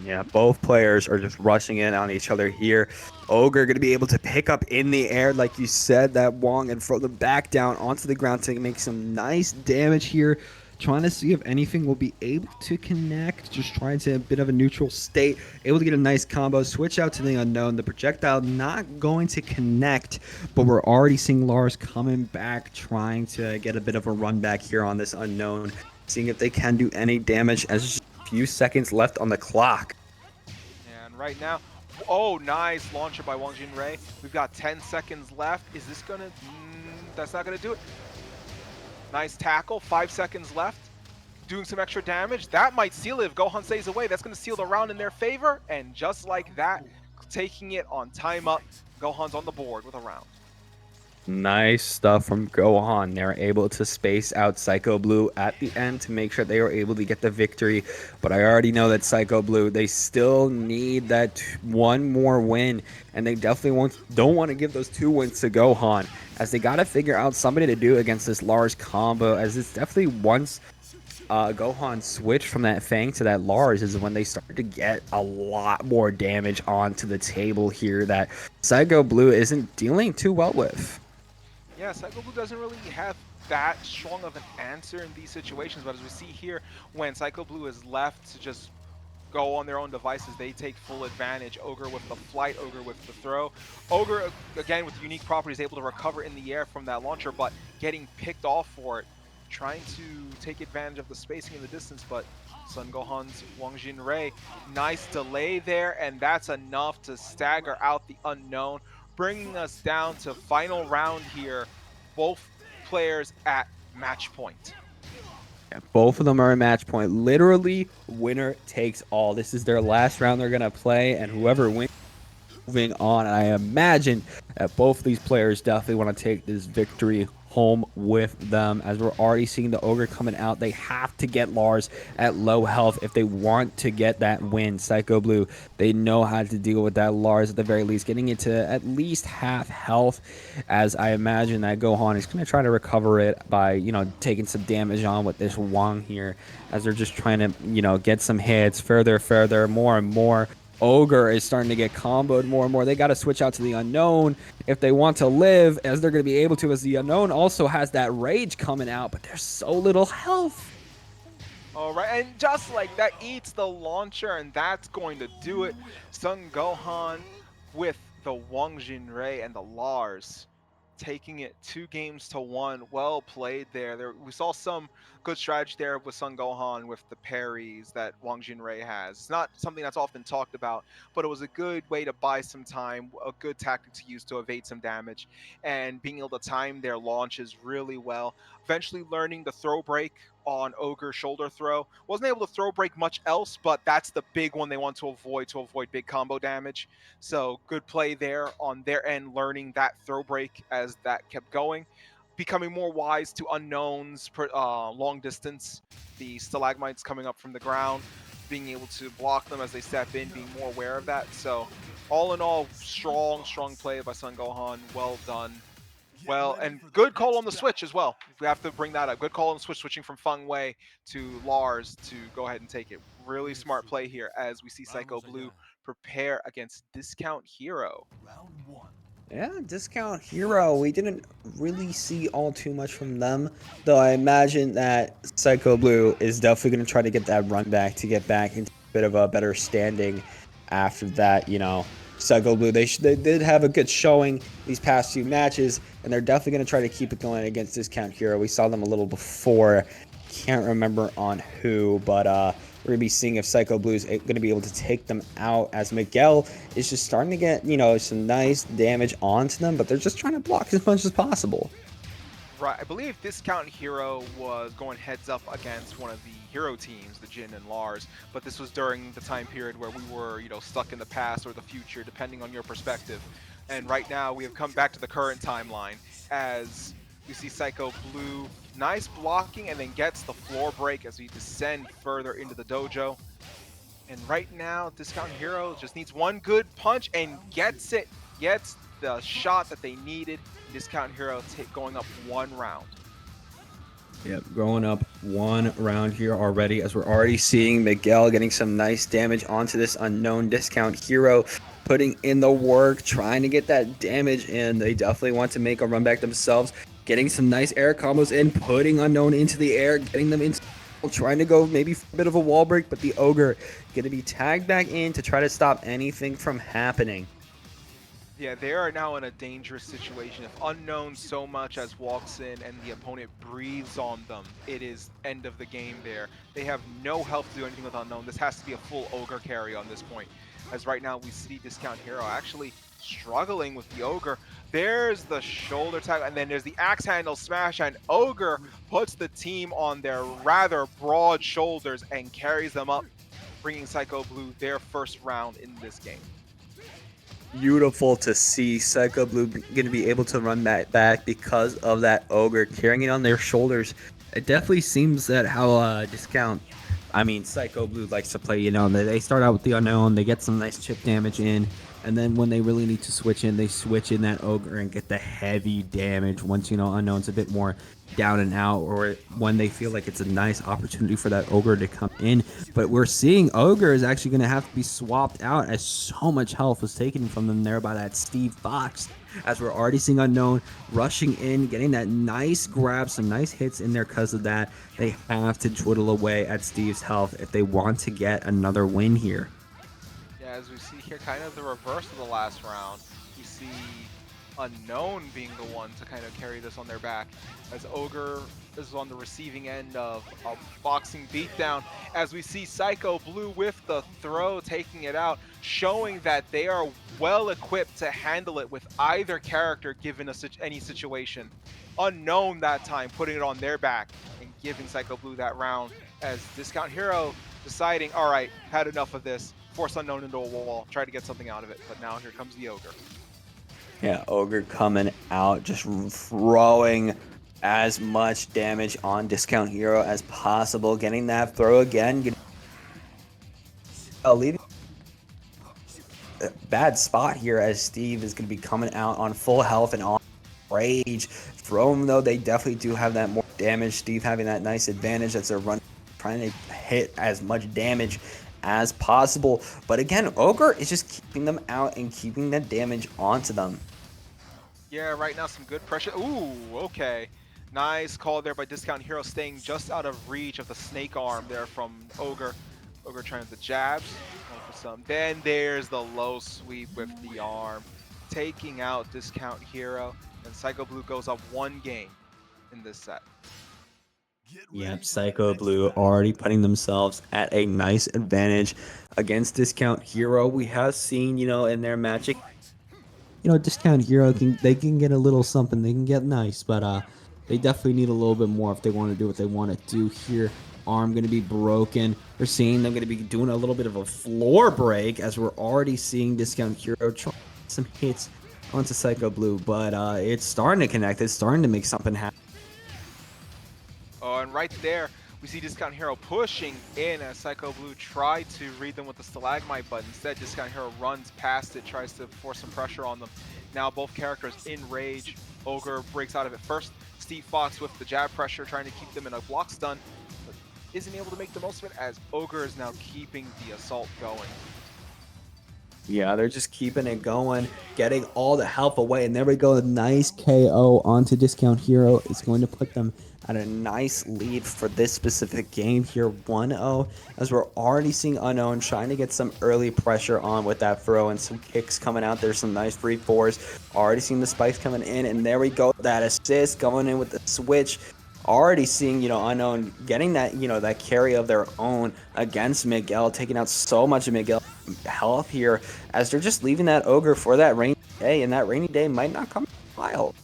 Yeah, both players are just rushing in on each other here. Ogre going to be able to pick up in the air, like you said, that Wong, and throw them back down onto the ground to make some nice damage here. Trying to see if anything will be able to connect. Just trying to a bit of a neutral state. Able to get a nice combo. Switch out to the Unknown. The projectile not going to connect, but we're already seeing Lars coming back, trying to get a bit of a run back here on this Unknown. Seeing if they can do any damage, as just a few seconds left on the clock. And right now, oh, nice launcher by Wang Jinrei. We've got 10 seconds left. Is this gonna, that's not gonna do it. Nice tackle, 5 seconds left. Doing some extra damage. That might seal it if Gohan stays away. That's gonna seal the round in their favor. And just like that, taking it on time up, Gohan's on the board with a round. Nice stuff from Gohan. They're able to space out Psycho Blue at the end to make sure they were able to get the victory. But I already know that Psycho Blue, they still need that one more win. And they definitely don't want to give those 2 wins to Gohan, as they got to figure out somebody to do against this Lars combo, as it's definitely once Gohan switched from that Fang to that Lars is when they started to get a lot more damage onto the table here that Psycho Blue isn't dealing too well with. Yeah, Psycho Blue doesn't really have that strong of an answer in these situations, but as we see here, when Psycho Blue is left to just go on their own devices, they take full advantage. Ogre with the flight, Ogre with the throw. Ogre, again, with unique properties, able to recover in the air from that launcher, but getting picked off for it. Trying to take advantage of the spacing in the distance, but Son Gohan's Wang Jinrei, nice delay there, and that's enough to stagger out the unknown, bringing us down to final round here. Both players at match point. Yeah, both of them are a match point. Literally, winner takes all. This is their last round they're going to play, and whoever wins, moving on. I imagine that both of these players definitely want to take this victory home with them, as we're already seeing the Ogre coming out. They have to get Lars at low health if they want to get that win. Psycho Blue, they know how to deal with that Lars at the very least, getting it to at least half health, as I imagine that Gohan is going to try to recover it by, taking some damage on with this Wang here, as they're just trying to, get some hits further, more and more. Ogre is starting to get comboed more and more. They got to switch out to the unknown if they want to live, as they're going to be able to, as the unknown also has that rage coming out, but there's so little health. All right, and just like that, eats the launcher, and that's going to do it. Son Gohan with the Wang Jinrei and the Lars, taking it 2-1. Well played there. We saw some good strategy there with Son Gohan with the parries that Wang Jinrei has. It's not something that's often talked about, but it was a good way to buy some time, a good tactic to use to evade some damage, and being able to time their launches really well. Eventually learning the throw break on Ogre shoulder throw. Wasn't able to throw break much else, but that's the big one they want to avoid big combo damage. So good play there on their end, learning that throw break as that kept going. Becoming more wise to unknowns, long distance, the stalagmites coming up from the ground, being able to block them as they step in, being more aware of that. So all in all, strong play by Son Gohan. Well done. Well, and good call on the switch as well. We have to bring that up. Good call on the switch, switching from Feng Wei to Lars to go ahead and take it. Really smart play here as we see Psycho Blue prepare against Discount Hero. Yeah, Discount Hero. We didn't really see all too much from them, though I imagine that Psycho Blue is definitely going to try to get that run back to get back into a bit of a better standing after that, Psycho Blue, they did have a good showing these past few matches, and they're definitely going to try to keep it going against Discount Hero. We saw them a little before. Can't remember on who, but we're going to be seeing if Psycho Blue is going to be able to take them out, as Miguel is just starting to get, some nice damage onto them, but they're just trying to block as much as possible. Right, I believe Discount Hero was going heads up against one of the hero teams, the Jin and Lars, but this was during the time period where we were, stuck in the past or the future, depending on your perspective. And right now, we have come back to the current timeline as we see Psycho Blue, nice blocking, and then gets the floor break as we descend further into the dojo. And right now, Discount Hero just needs one good punch and gets it, gets the shot that they needed. Discount Hero going up 1 round. Yep, going up 1 round here already, as we're already seeing Miguel getting some nice damage onto this unknown Discount Hero, putting in the work, trying to get that damage in. They definitely want to make a run back themselves, getting some nice air combos in, putting unknown into the air, getting them into, trying to go maybe for a bit of a wall break, but the Ogre going to be tagged back in to try to stop anything from happening. Yeah, they are now in a dangerous situation. If Unknown so much as walks in and the opponent breathes on them, it is end of the game there. They have no health to do anything with Unknown. This has to be a full Ogre carry on this point. As right now we see Discount Hero actually struggling with the Ogre. There's the shoulder tag, and then there's the axe handle smash, and Ogre puts the team on their rather broad shoulders and carries them up, bringing Psycho Blue their first round in this game. beautiful to see Psycho Blue going to be able to run that back because of that Ogre carrying it on their shoulders. It definitely seems that how Psycho Blue likes to play, they start out with the Unknown, they get some nice chip damage in, and then when they really need to switch in, they switch in that Ogre and get the heavy damage once, Unknown's a bit more down and out, or when they feel like it's a nice opportunity for that Ogre to come in. But we're seeing Ogre is actually going to have to be swapped out as so much health was taken from them there by that Steve Fox. As we're already seeing Unknown rushing in, getting that nice grab, some nice hits in there because of that. They have to twiddle away at Steve's health if they want to get another win here. Yeah, as we see here, kind of the reverse of the last round. We see Unknown being the one to kind of carry this on their back, as Ogre is on the receiving end of a boxing beatdown, as we see Psycho Blue with the throw taking it out, showing that they are well equipped to handle it with either character given any situation. Unknown that time putting it on their back and giving Psycho Blue that round, as Discount Hero deciding, all right, had enough of this, force Unknown into a wall, try to get something out of it, but now here comes the Ogre. Yeah, Ogre coming out, just throwing as much damage on Discount Hero as possible, getting that throw again, leaving a bad spot here as Steve is going to be coming out on full health and on rage. Throw him though, they definitely do have that more damage. Steve having that nice advantage as they're running, trying to hit as much damage as possible. But again, Ogre is just keeping them out and keeping that damage onto them. Yeah, right now some good pressure. Ooh, okay. Nice call there by Discount Hero, staying just out of reach of the snake arm there from Ogre. Ogre trying the jabs. Going for some. Then there's the low sweep with the arm, taking out Discount Hero. And Psycho Blue goes up one game in this set. Yep, Psycho Blue already putting themselves at a nice advantage against Discount Hero. We have seen, in their magic, Discount Hero can get a little something, they can get nice, but they definitely need a little bit more if they want to do what they want to do here. Arm going to be broken. We're seeing them going to be doing a little bit of a floor break as we're already seeing Discount Hero try some hits onto Psycho Blue, but it's starting to connect. It's starting to make something happen. Oh, and right there, we see Discount Hero pushing in as Psycho Blue tried to read them with the stalagmite, but instead Discount Hero runs past it, tries to force some pressure on them. Now both characters in rage. Ogre breaks out of it first. Steve Fox with the jab pressure, trying to keep them in a block stun, but isn't able to make the most of it as Ogre is now keeping the assault going. Yeah, they're just keeping it going, getting all the health away, and there we go. A nice KO onto Discount Hero. It's going to put them at a nice lead for this specific game here, 1-0, as we're already seeing Unknown trying to get some early pressure on with that throw and some kicks coming out. There's some nice free fours. Already seeing the spikes coming in, and there we go. That assist going in with the switch. Already seeing, Unknown getting that, that carry of their own against Miguel, taking out so much of Miguel's health here, as they're just leaving that Ogre for that rainy day, and that rainy day might not come in a while.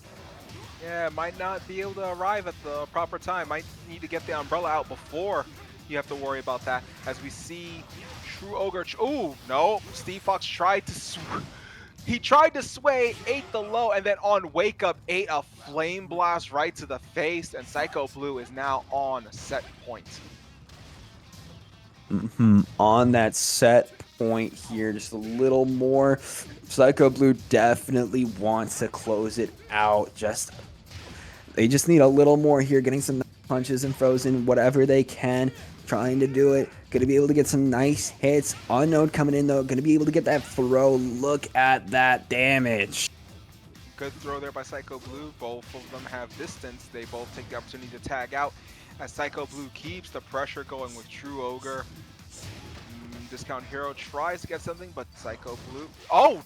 Yeah, might not be able to arrive at the proper time. Might need to get the umbrella out before you have to worry about that. As we see True Ogre. Ooh, no. Steve Fox tried to he tried to sway, ate the low, and then on wake up ate a flame blast right to the face. And Psycho Blue is now on set point. On that set point here, just a little more. Psycho Blue definitely wants to close it out. They just need a little more here, getting some punches and frozen, whatever they can, trying to do it. Going to be able to get some nice hits. Unknown coming in, though. Going to be able to get that throw. Look at that damage. Good throw there by Psycho Blue. Both of them have distance. They both take the opportunity to tag out as Psycho Blue keeps the pressure going with True Ogre. Discount Hero tries to get something, but Psycho Blue... Oh,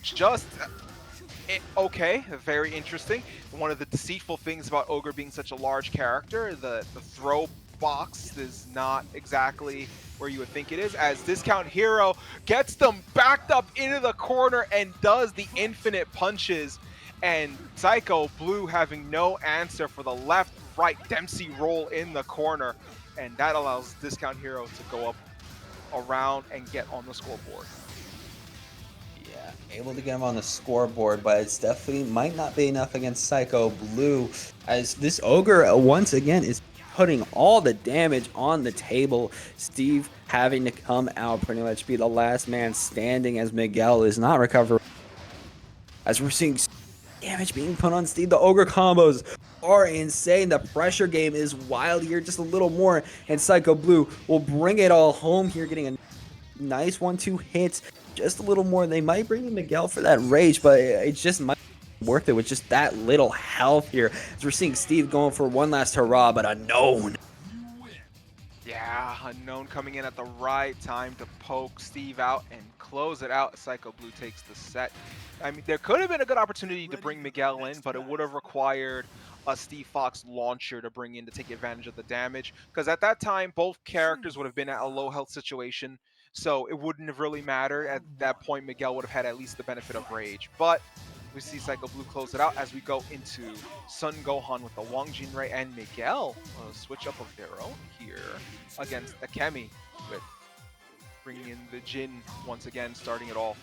okay, very interesting. One of the deceitful things about Ogre being such a large character, the throw box is not exactly where you would think it is, as Discount Hero gets them backed up into the corner and does the infinite punches, and Psycho Blue having no answer for the left-right Dempsey roll in the corner, and that allows Discount Hero to go up around and get on the scoreboard. Yeah, able to get him on the scoreboard, but it's definitely might not be enough against Psycho Blue, as this Ogre once again is putting all the damage on the table. Steve having to come out, pretty much be the last man standing, as Miguel is not recovering. As we're seeing damage being put on Steve, the Ogre combos are insane. The pressure game is wild here, just a little more, and Psycho Blue will bring it all home here, getting a nice 1-2 hits, just a little more. They might bring in Miguel for that rage, but it just might be worth it with just that little health here. As we're seeing Steve going for one last hurrah, but unknown. Yeah, Unknown coming in at the right time to poke Steve out and close it out. Psycho Blue takes the set. I mean, there could have been a good opportunity to bring Miguel in, but it would have required a Steve Fox launcher to bring in to take advantage of the damage. Because at that time, both characters would have been at a low health situation, so it wouldn't have really mattered. At that point, Miguel would have had at least the benefit of rage. But we see Psycho Blue close it out as we go into Sun Gohan with the Wang Jinrei and Miguel. Switch up of their own here against Akemi, with bringing in the Jin once again, starting it off.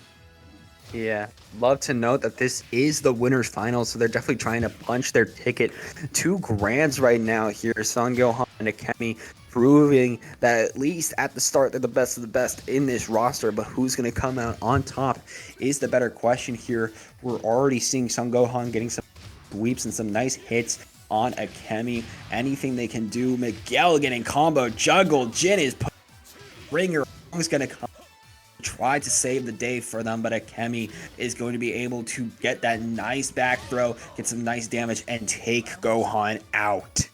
Yeah, love to note that this is the winners final, so they're definitely trying to punch their ticket to grands right now here. Son Gohan and Akemi proving that at least at the start they're the best of the best in this roster, but who's going to come out on top is the better question here. We're already seeing Son Gohan getting some sweeps and some nice hits on Akemi. Anything they can do. Miguel getting combo juggled. Jin is ringer. Is going to come try to save the day for them, but Akemi is going to be able to get that nice back throw, get some nice damage, and take Gohan out.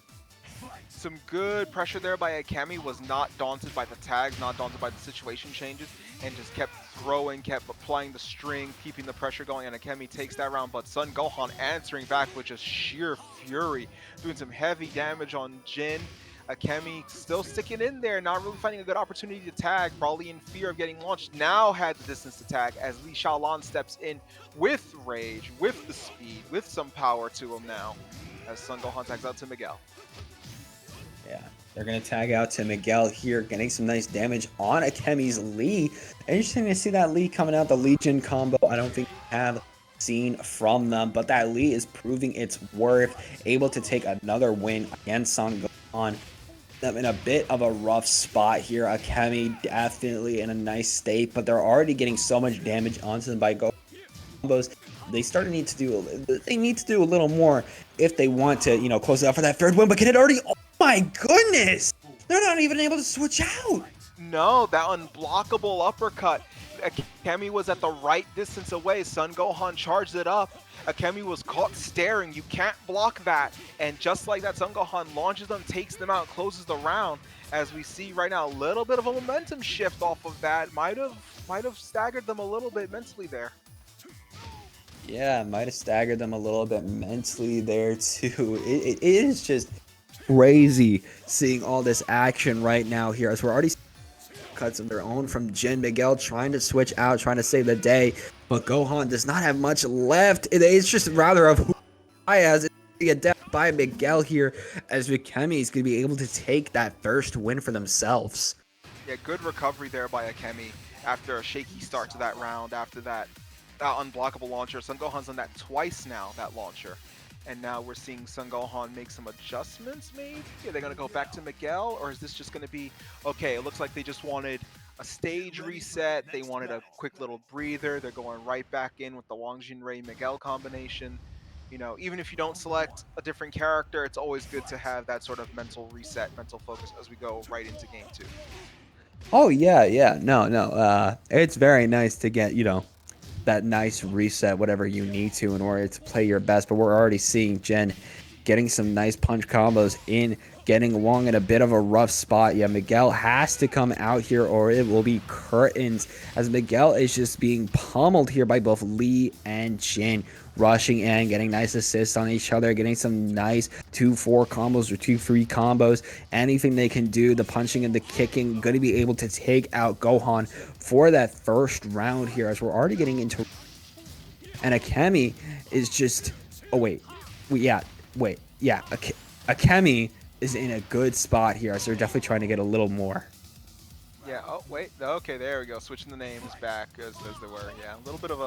Some good pressure there by Akemi, was not daunted by the tags, not daunted by the situation changes, and just kept throwing, kept applying the string, keeping the pressure going, and Akemi takes that round, but Son Gohan answering back with just sheer fury, doing some heavy damage on Jin. Akemi still sticking in there, not really finding a good opportunity to tag, probably in fear of getting launched. Now had the distance to tag as Li Xiaolan steps in with rage, with the speed, with some power to him now, as Son Gohan tags out to Miguel. Yeah, they're going to tag out to Miguel here, getting some nice damage on Akemi's Lee. Interesting to see that Lee coming out, the Legion combo. I don't think we have seen from them, but that Lee is proving its worth, able to take another win against Son Gohan. Them in a bit of a rough spot here. Akemi definitely in a nice state, but they're already getting so much damage onto them by combos. They need to do a little more if they want to, close it out for that third win. But can it already? Oh my goodness! They're not even able to switch out. No, that unblockable uppercut. Akemi was at the right distance away. Son Gohan charged it up. Akemi was caught staring. You can't block that. And just like that, Son Gohan launches them, takes them out, closes the round. As we see right now, a little bit of a momentum shift off of that. Might have staggered them a little bit mentally there. Yeah, might have staggered them a little bit mentally there too. It is just crazy seeing all this action right now here, as we're already cuts of their own from Jin. Miguel trying to switch out, trying to save the day, but Gohan does not have much left. It's just rather of who I as a death by Miguel here, as Akemi is going to be able to take that first win for themselves. Yeah, good recovery there by Akemi after a shaky start to that round. After that unblockable launcher, Son Gohan's done that twice now, that launcher. And now we're seeing Son Gohan make some adjustments, maybe? Are they going to go back to Miguel? Or is this just going to be, okay, it looks like they just wanted a stage reset. They wanted a quick little breather. They're going right back in with the Wang Jinrei Miguel combination. Even if you don't select a different character, it's always good to have that sort of mental reset, mental focus as we go right into game 2. Oh, yeah. No. It's very nice to get, that nice reset, whatever you need to in order to play your best. But we're already seeing Jen getting some nice punch combos in, getting Wong in a bit of a rough spot. Yeah, Miguel has to come out here or it will be curtains, as Miguel is just being pummeled here by both Lee and Jin. Rushing in, getting nice assists on each other, getting some nice 2-4 combos or 2-3 combos. Anything they can do, the punching and the kicking, going to be able to take out Gohan for that first round here, as we're already getting into. And Akemi is just, Akemi is in a good spot here, so they're definitely trying to get a little more. Yeah. Oh wait. Okay, there we go. Switching the names back as they were. Yeah, a little bit of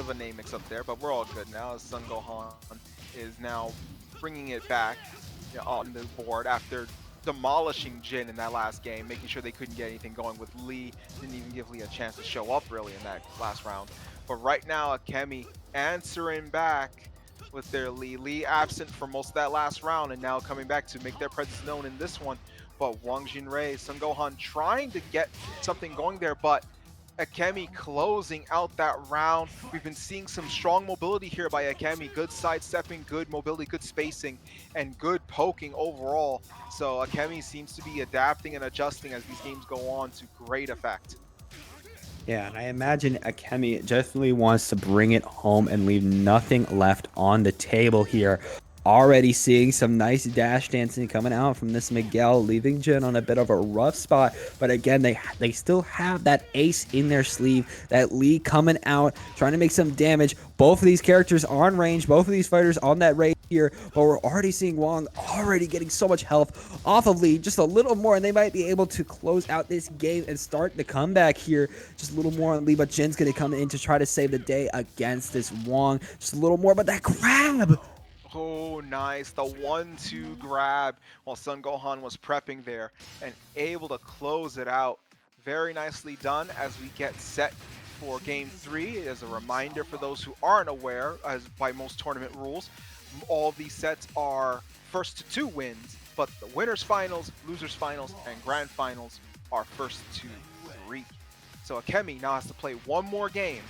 a name mix up there, but we're all good now. As Sun Gohan is now bringing it back, you know, on the board after demolishing Jin in that last game, making sure they couldn't get anything going with Lee. Didn't even give Lee a chance to show up really in that last round. But right now, Akemi answering back with their Lee. Lee absent for most of that last round, and now coming back to make their presence known in this one. But Wang Jinrei, Sun Gohan trying to get something going there, but Akemi closing out that round. We've been seeing some strong mobility here by Akemi. Good sidestepping, good mobility, good spacing, and good poking overall. So Akemi seems to be adapting and adjusting as these games go on to great effect. Yeah, and I imagine Akemi definitely wants to bring it home and leave nothing left on the table here. Already seeing some nice dash dancing coming out from this Miguel, leaving Jin on a bit of a rough spot. But again, they still have that ace in their sleeve. That Lee coming out, trying to make some damage. Both of these characters on range, both of these fighters on that range here. But we're already seeing Wong already getting so much health off of Lee. Just a little more, and they might be able to close out this game and start the comeback here. Just a little more on Lee, but Jin's going to come in to try to save the day against this Wong. Just a little more, but that grab! Oh, nice. The 1-2 grab while Sun Gohan was prepping there and able to close it out. Very nicely done as we get set for game 3. As a reminder for those who aren't aware, as by most tournament rules, all these sets are first to 2 wins, but the winners finals, losers finals, and grand finals are first to 3. So Akemi now has to play one more game,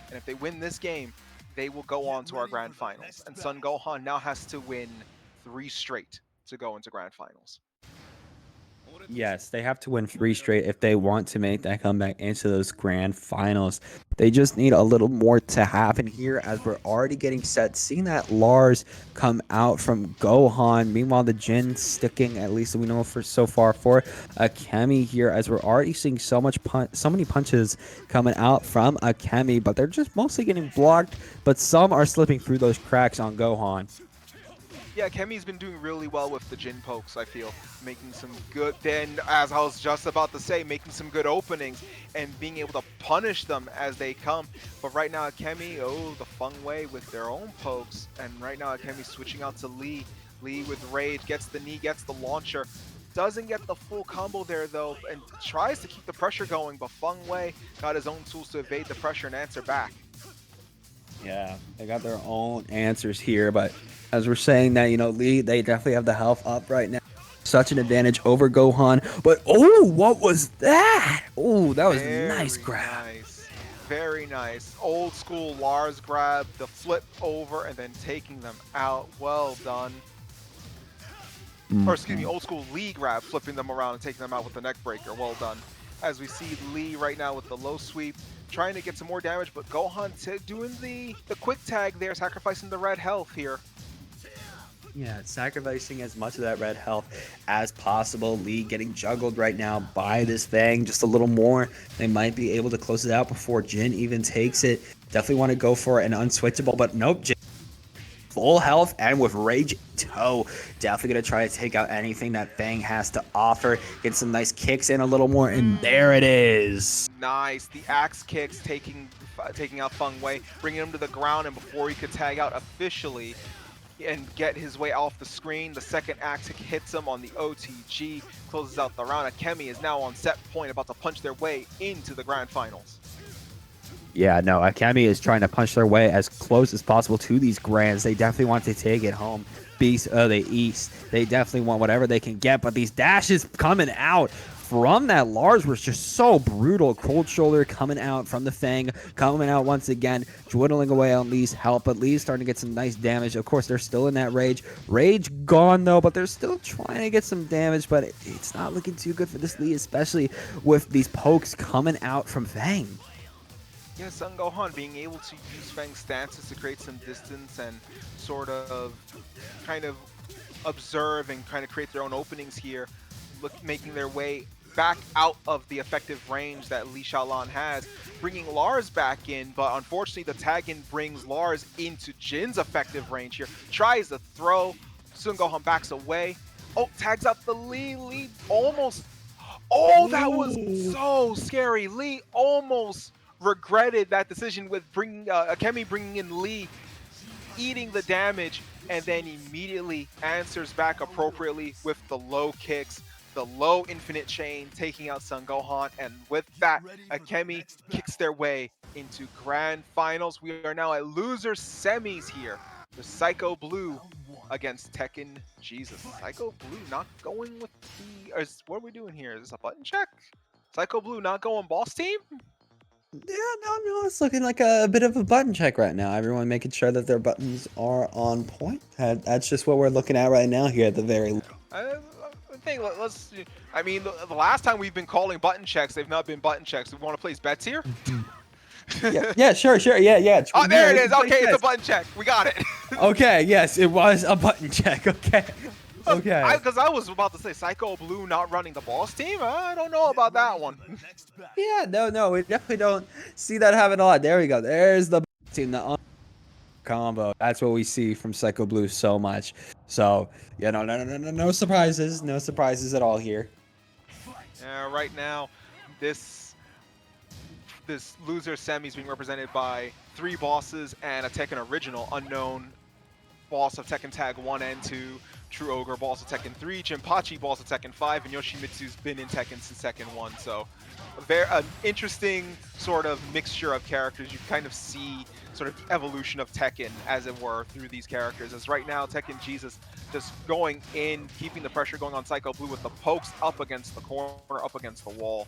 and if they win this game, they will go on to our grand finals. And Sun Gohan now has to win 3 straight to go into grand finals. Yes, they have to win 3 straight if they want to make that comeback into those grand finals. They just need a little more to happen here as we're already getting set. Seeing that Lars come out from Gohan. Meanwhile, the Jin sticking, at least we know for so far, for Akemi here as we're already seeing so many punches coming out from Akemi, but they're just mostly getting blocked, but some are slipping through those cracks on Gohan. Yeah, Kemi's been doing really well with the Jin pokes, I feel. Making some good, then as I was just about to say, making some good openings and being able to punish them as they come. But right now, Kemi, oh, the Feng Wei with their own pokes. And right now, Kemi switching out to Lee. Lee with Rage, gets the knee, gets the launcher. Doesn't get the full combo there, though, and tries to keep the pressure going. But Feng Wei got his own tools to evade the pressure and answer back. Yeah, they got their own answers here, but as we're saying that, Lee, they definitely have the health up right now. Such an advantage over Gohan, but oh, what was that? Oh, that was a nice grab. Nice. Very nice. Old school Lars grab, the flip over, and then taking them out. Well done. Or excuse me, old school Lee grab, flipping them around and taking them out with the neck breaker. Well done. As we see Lee right now with the low sweep, trying to get some more damage, but Gohan doing the quick tag there, sacrificing the red health here. Yeah, sacrificing as much of that red health as possible. Lee getting juggled right now by this Fang. Just a little more. They might be able to close it out before Jin even takes it. Definitely want to go for an unswitchable, but nope. Jin full health and with Rage Toe. Definitely going to try to take out anything that Fang has to offer. Get some nice kicks in a little more, and there it is. Nice. The axe kicks taking out Feng Wei, bringing him to the ground, and before he could tag out officially and get his way off the screen, the second axe kick hits him on the OTG, closes out the round. Akemi is now on set point, about to punch their way into the grand finals. Yeah, no, Akemi is trying to punch their way as close as possible to these grands. They definitely want to take it home. Beast of the East. They definitely want whatever they can get, but these dashes coming out from that Lars was just so brutal. Cold shoulder coming out from the Fang, coming out once again, dwindling away on Lee's health, but Lee's starting to get some nice damage. Of course, they're still in that Rage. Rage gone, though, but they're still trying to get some damage, but it's not looking too good for this Lee, especially with these pokes coming out from Fang. Yeah, Sun Gohan being able to use Fang's stances to create some distance and sort of kind of observe and kind of create their own openings here, making their way back out of the effective range that Li Xiaolan has, bringing Lars back in, but unfortunately the tag-in brings Lars into Jin's effective range here. Tries to throw, Sun Gohan backs away. Oh, tags out the Lee. Lee almost Oh, that was Ooh. so scary. Lee almost regretted that decision with bringing Akemi bringing in Lee, eating the damage, and then immediately answers back appropriately with the low kicks, the low infinite chain, taking out Son Gohan. And with that, Akemi kicks their way into grand finals. We are now at loser semis here. The Psycho Blue against Tekken Jesus. Psycho Blue not going with the. What are we doing here? Is this a button check? Psycho Blue not going boss team? Yeah, no, it's looking like a bit of a button check right now. Everyone making sure that their buttons are on point. That's just what we're looking at right now here at the very. I think let's. I mean, the last time we've been calling button checks, they've not been button checks. We want to place bets here. Yeah, sure, yeah. Oh, there it is. Yeah, Okay, it's a yes. button check. We got it. Okay, yes, it was a button check. Okay. Okay. Because I was about to say Psycho Blue not running the boss team. I don't know about that one. Yeah, no, we definitely don't see that happen a lot. There we go. There's the team, the combo. That's what we see from Psycho Blue so much. So, no surprises. No surprises at all here. Right now, this loser semi is being represented by 3 bosses and a Tekken original unknown boss of Tekken Tag 1 and 2, True Ogre boss of Tekken 3, Jinpachi boss of Tekken 5, and Yoshimitsu's been in Tekken since Tekken 1. So an interesting sort of mixture of characters. You kind of see sort of evolution of Tekken, as it were, through these characters. As right now, Tekken Jesus just going in, keeping the pressure going on Psycho Blue with the pokes up against the corner, up against the wall.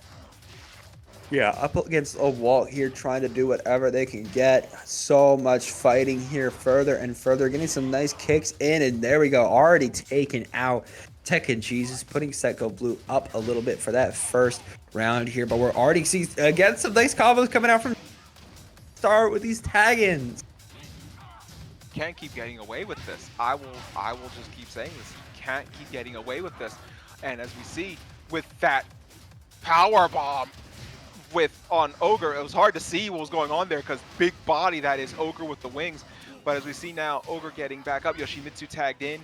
Yeah, up against a wall here, trying to do whatever they can get. So much fighting here, further and further, getting some nice kicks in, and there we go, already taken out. Tekken Jesus putting Psycho Blue up a little bit for that first round here, but we're already seeing again some nice combos coming out from start with these tag-ins. Can't keep getting away with this. I will just keep saying this. You can't keep getting away with this. And as we see with that power bomb on Ogre, it was hard to see what was going on there because big body, that is Ogre with the wings. But as we see now, Ogre getting back up, Yoshimitsu tagged in.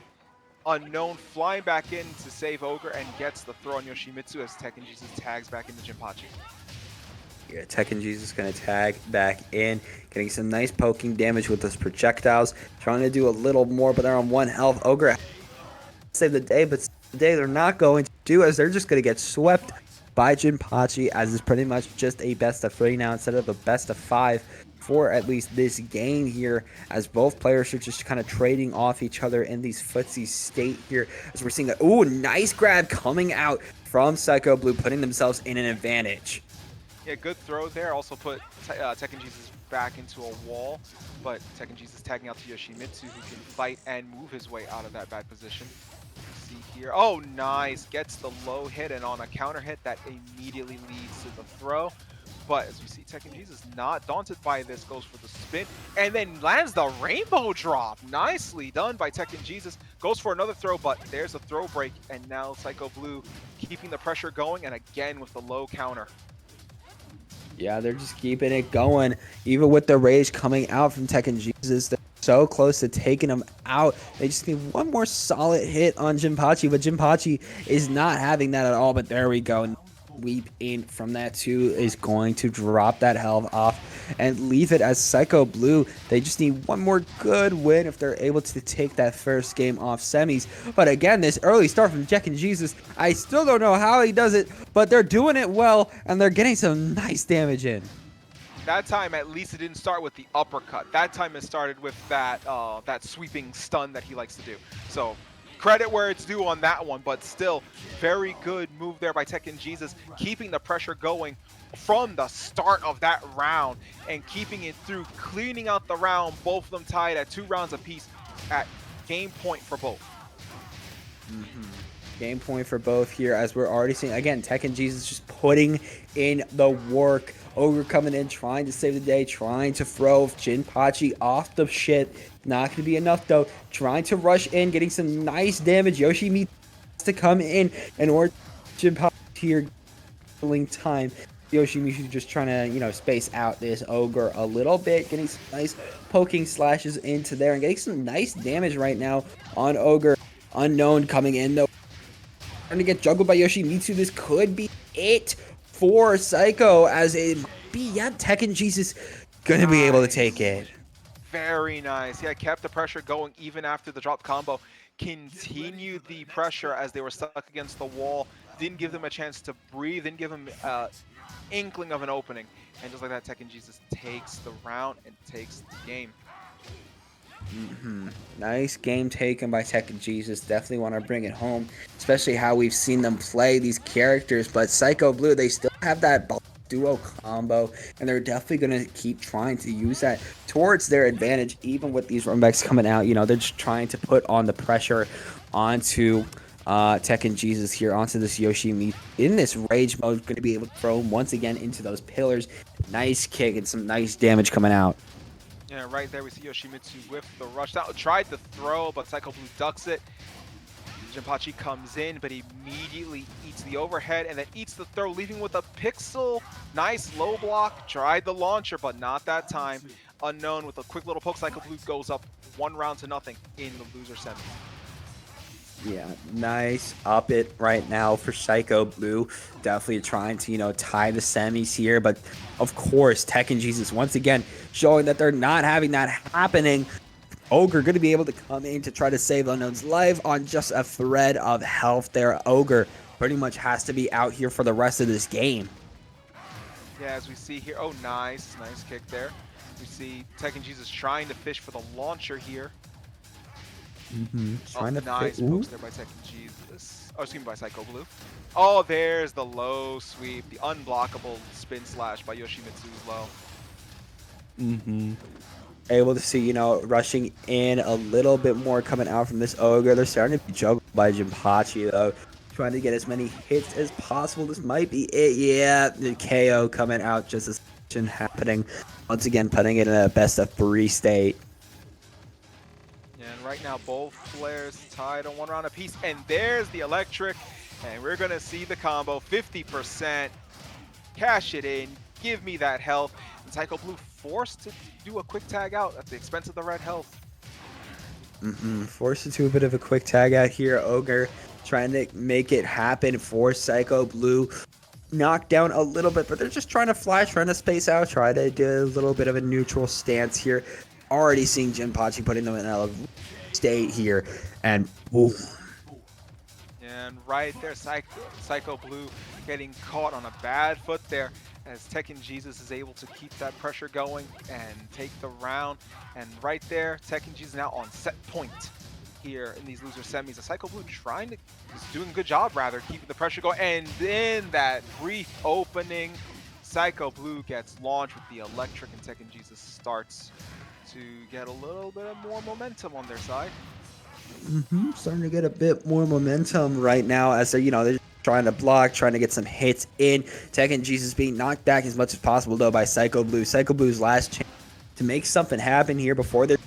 Unknown flying back in to save Ogre and gets the throw on Yoshimitsu as Tekken Jesus tags back into Jinpachi. Yeah, Tekken Jesus gonna tag back in, getting some nice poking damage with those projectiles. Trying to do a little more, but they're on 1 health. Ogre save the day, but today they're not going to do, as they're just gonna get swept by Jinpachi, as it's pretty much just a best of 3 now instead of a best of 5 for at least this game here, as both players are just kind of trading off each other in these footsie state here, as we're seeing that. Ooh, nice grab coming out from Psycho Blue, putting themselves in an advantage. Yeah, good throw there. Also put Tekken Jesus back into a wall, but Tekken Jesus tagging out to Yoshimitsu, who can fight and move his way out of that bad position. See here. Oh, nice. Gets the low hit, and on a counter hit that immediately leads to the throw. But as we see, Tekken Jesus not daunted by this, goes for the spin, and then lands the rainbow drop. Nicely done by Tekken Jesus. Goes for another throw, but there's a throw break, and now Psycho Blue keeping the pressure going, and again with the low counter. Yeah, they're just keeping it going. Even with the rage coming out from Tekken Jesus, they're so close to taking him out. They just need one more solid hit on Jinpachi, but Jinpachi is not having that at all. But there we go. Weep in from that too is going to drop that health off and leave it as Psycho Blue. They just need one more good win if they're able to take that first game off semis. But again, this early start from Tekken Jesus, I still don't know how he does it, but they're doing it well and they're getting some nice damage in. That time, at least it didn't start with the uppercut. That time it started with that that sweeping stun that he likes to do. So credit where it's due on that one, but still very good move there by Tekken Jesus, keeping the pressure going from the start of that round and keeping it through, cleaning out the round, both of them tied at 2 rounds apiece at game point for both. Game point for both here, as we're already seeing, again, Tekken Jesus just putting in the work. Ogre coming in, trying to save the day, trying to throw Jinpachi off the shit. Not going to be enough, though. Trying to rush in, getting some nice damage. Yoshimitsu to come in, and or Jinpachi here killing time. Yoshimitsu just trying to, space out this Ogre a little bit, getting some nice poking slashes into there, and getting some nice damage right now on Ogre. Unknown coming in, though. Trying to get juggled by Yoshimitsu. This could be it for Psycho, as it might be, yeah, Tekken Jesus gonna be able to take it. Very nice. Yeah, kept the pressure going even after the drop combo. Continued the pressure as they were stuck against the wall. Didn't give them a chance to breathe. Didn't give them inkling of an opening. And just like that, Tekken Jesus takes the round and takes the game. Nice game taken by Tekken Jesus. Definitely want to bring it home, especially how we've seen them play these characters. But Psycho Blue, they still have that duo combo, and they're definitely going to keep trying to use that towards their advantage, even with these runbacks coming out. You know, they're just trying to put on the pressure onto Tekken Jesus here, onto this Yoshi in this rage mode. Going to be able to throw him once again into those pillars. Nice kick and some nice damage coming out. Yeah, right there we see Yoshimitsu with the rush down. Tried to throw, but Psycho Blue ducks it. Jinpachi comes in, but immediately eats the overhead and then eats the throw, leaving with a pixel. Nice low block. Tried the launcher, but not that time. Unknown with a quick little poke. Psycho Blue goes up 1-0 in the loser semi. Yeah, nice up it right now for Psycho Blue. Definitely trying to, tie the semis here. But of course, Tekken Jesus once again showing that they're not having that happening. Ogre going to be able to come in to try to save Unknown's life on just a thread of health there. Ogre pretty much has to be out here for the rest of this game. Yeah, as we see here. Oh, nice. Nice kick there. We see Tekken Jesus trying to fish for the launcher here. Trying to nice pokes there by Tekken Jesus. Oh, excuse me, by Psycho Blue. Oh, there's the low sweep, the unblockable spin slash by Yoshimitsu's low. Able to see, rushing in a little bit more coming out from this Ogre. They're starting to be juggled by Jinpachi, though. Trying to get as many hits as possible. This might be it. Yeah, the KO coming out just as happening. Once again, putting it in a best of 3 state. And right now, both players tied on 1 round apiece. And there's the electric. And we're going to see the combo. 50%. Cash it in. Give me that health. And Psycho Blue forced to do a quick tag out at the expense of the red health. Forced to do a bit of a quick tag out here. Ogre trying to make it happen for Psycho Blue. Knocked down a little bit, but they're just trying to flash, trying to space out, try to do a little bit of a neutral stance here. Already seeing Jinpachi putting them in a state here, and boom. And right there, Psycho Blue getting caught on a bad foot there as Tekken Jesus is able to keep that pressure going and take the round. And right there, Tekken Jesus now on set point here in these loser semis. Psycho Blue is doing a good job rather, keeping the pressure going. And then that brief opening, Psycho Blue gets launched with the electric and Tekken Jesus starts to get a little bit of more momentum on their side. Starting to get a bit more momentum right now as they're trying to block, trying to get some hits in. Tekken Jesus being knocked back as much as possible though by Psycho Blue. Psycho Blue's last chance to make something happen here before they're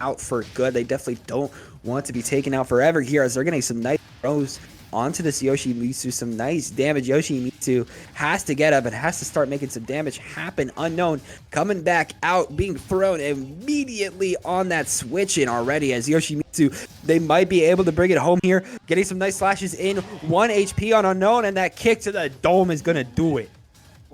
out for good. They definitely don't want to be taken out forever here as they're getting some nice throws onto this Yoshimitsu. Some nice damage. Yoshimitsu has to get up and has to start making some damage happen. Unknown coming back out, being thrown immediately on that switch in already as Yoshimitsu, they might be able to bring it home here. Getting some nice slashes in. 1 HP on Unknown, and that kick to the dome is going to do it.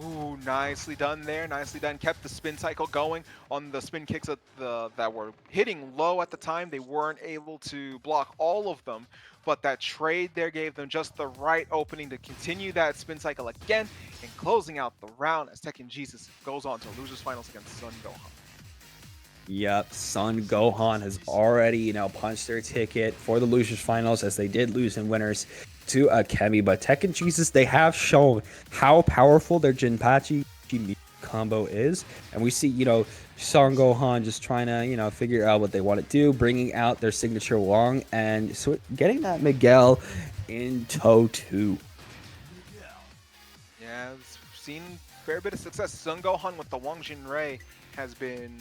Ooh, nicely done there. Nicely done. Kept the spin cycle going on the spin kicks that were hitting low at the time. They weren't able to block all of them, but that trade there gave them just the right opening to continue that spin cycle again and closing out the round as Tekken Jesus goes on to losers finals against Sun Gohan. Yep, Sun Gohan has already, punched their ticket for the losers finals as they did lose in winners to Akemi. But Tekken Jesus, they have shown how powerful their Jinpachi combo is. And we see, Sun Gohan just trying to, figure out what they want to do, bringing out their signature Wong and so getting that Miguel in tow too. Yeah, we've seen a fair bit of success. Sun Gohan with the Wong Jinrei has been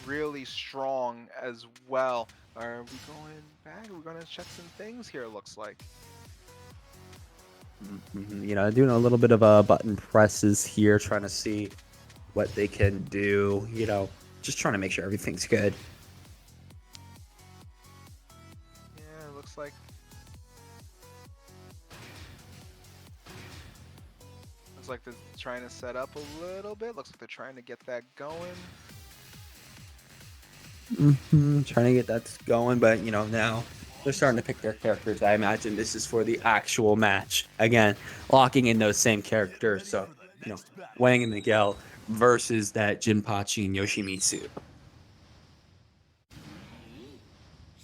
really strong as well. Are we going back? We're going to check some things here, it looks like. Doing a little bit of button presses here, trying to see what they can do, just trying to make sure everything's good. Yeah, it looks like like they're trying to set up a little bit. Looks like they're trying to get that going. Trying to get that going, but now they're starting to pick their characters. I imagine this is for the actual match. Again, locking in those same characters. So, Wang and Miguel versus that Jinpachi and Yoshimitsu.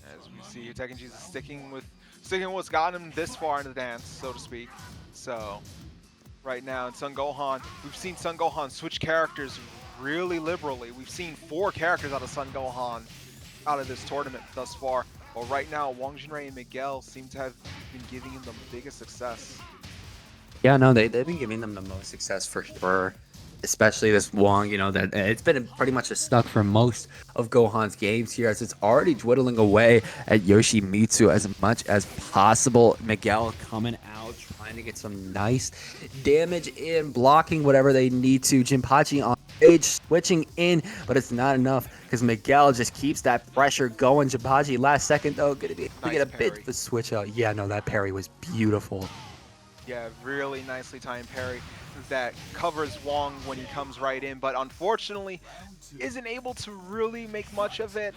As we see here, Tekken Jesus sticking with what's gotten him this far in the dance, so to speak. So right now in Son Gohan, we've seen Son Gohan switch characters really liberally. We've seen 4 characters out of Son Gohan out of this tournament thus far. But right now, Wang Jinrei and Miguel seem to have been giving him the biggest success. Yeah, no, they've been giving them the most success for sure. Especially this Wong, that it's been pretty much a stuck for most of Gohan's games here, as it's already dwindling away at Yoshimitsu as much as possible. Miguel coming out, trying to get some nice damage in, blocking whatever they need to. Jinpachi on stage, switching in, but it's not enough because Miguel just keeps that pressure going. Jinpachi, last second though, going to be able to get a bit of a switch out. Yeah, no, that parry was beautiful. Yeah, really nicely timed parry that covers Wong when he comes right in, but unfortunately isn't able to really make much of it.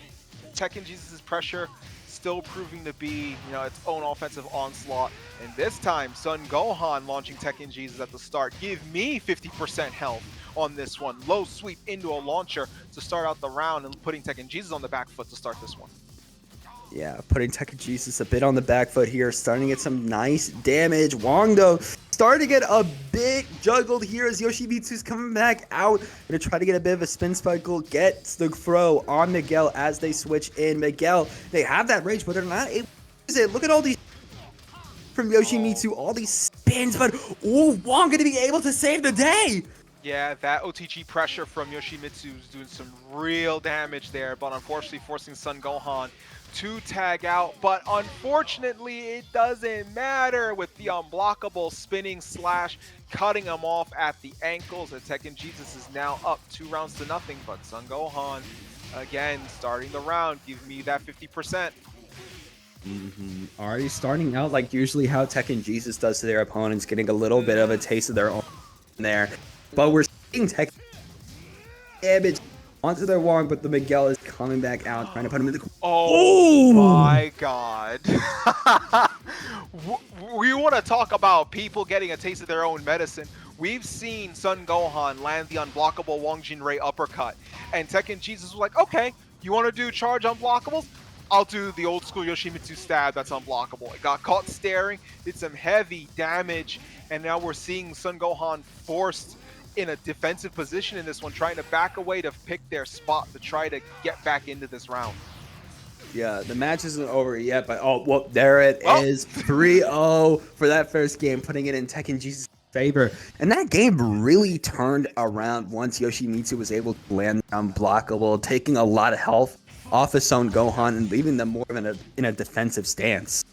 Tekken Jesus' pressure still proving to be, its own offensive onslaught. And this time, Son Gohan launching Tekken Jesus at the start. Give me 50% health on this one. Low sweep into a launcher to start out the round and putting Tekken Jesus on the back foot to start this one. Yeah, putting Tekken Jesus a bit on the back foot here, starting to get some nice damage. Wong, though, starting to get a bit juggled here as Yoshimitsu's coming back out. Gonna try to get a bit of a spin cycle, gets the throw on Miguel as they switch in. Miguel, they have that range, but they're not able to use it. Look at all these from Yoshimitsu, all these spins, but Wong gonna be able to save the day. Yeah, that OTG pressure from Yoshimitsu is doing some real damage there, but unfortunately forcing Son Gohan to tag out. But unfortunately, it doesn't matter with the unblockable spinning slash, cutting him off at the ankles. And Tekken Jesus is now up 2 rounds to nothing, but Son Gohan, again, starting the round. Give me that 50%. Already starting out like usually how Tekken Jesus does to their opponents, getting a little bit of a taste of their own there. But we're seeing Tekken damage onto their Wong, but the Miguel is coming back out, trying to put him in the... Oh my god. We want to talk about people getting a taste of their own medicine. We've seen Son Gohan land the unblockable Wang Jinrei uppercut, and Tekken Jesus was like, okay, you want to do charge unblockables? I'll do the old school Yoshimitsu stab that's unblockable. It got caught staring, did some heavy damage, and now we're seeing Son Gohan forced in a defensive position in this one, trying to back away to pick their spot to try to get back into this round. Yeah, the match isn't over yet, but there it is. 3-0 for that first game, putting it in Tekken Jesus' favor. And that game really turned around once Yoshimitsu was able to land unblockable, taking a lot of health off of Son Gohan and leaving them more in a defensive stance.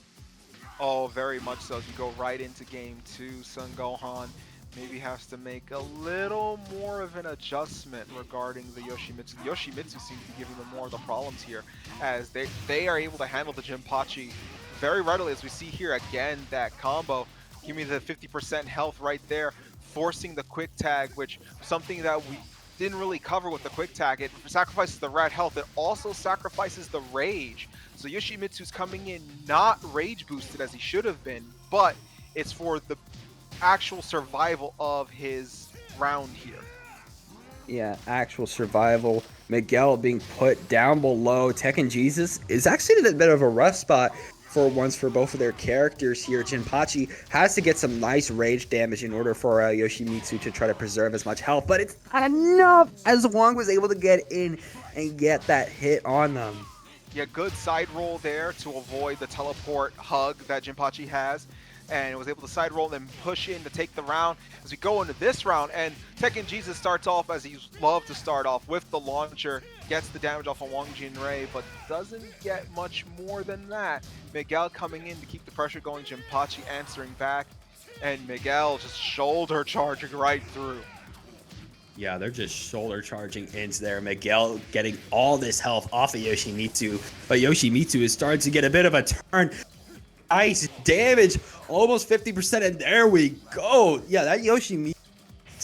Oh, very much so. As you go right into game 2, Son Gohan maybe has to make a little more of an adjustment regarding the Yoshimitsu. The Yoshimitsu seems to be giving them more of the problems here, as they are able to handle the Jinpachi very readily, as we see here again, that combo. Give me the 50% health right there, forcing the quick tag, which something that we didn't really cover with the quick tag. It sacrifices the rat health. It also sacrifices the rage. So Yoshimitsu's coming in not rage boosted as he should have been, but it's for the actual survival of his round here. Yeah, actual survival. Miguel being put down below. Tekken Jesus is actually in a bit of a rough spot for once for both of their characters here. Jinpachi has to get some nice rage damage in order for Yoshimitsu to try to preserve as much health, but it's not enough as Wong was able to get in and get that hit on them. Yeah, good side roll there to avoid the teleport hug that Jinpachi has, and was able to side roll and then push in to take the round as we go into this round. And Tekken Jesus starts off as he loves to start off with the launcher, gets the damage off of Wang Jinrei, but doesn't get much more than that. Miguel coming in to keep the pressure going, Jinpachi answering back, and Miguel just shoulder charging right through. Yeah, they're just shoulder charging into there. Miguel getting all this health off of Yoshimitsu, but Yoshimitsu is starting to get a bit of a turn. Nice damage, almost 50%, and there we go. Yeah, that Yoshimitsu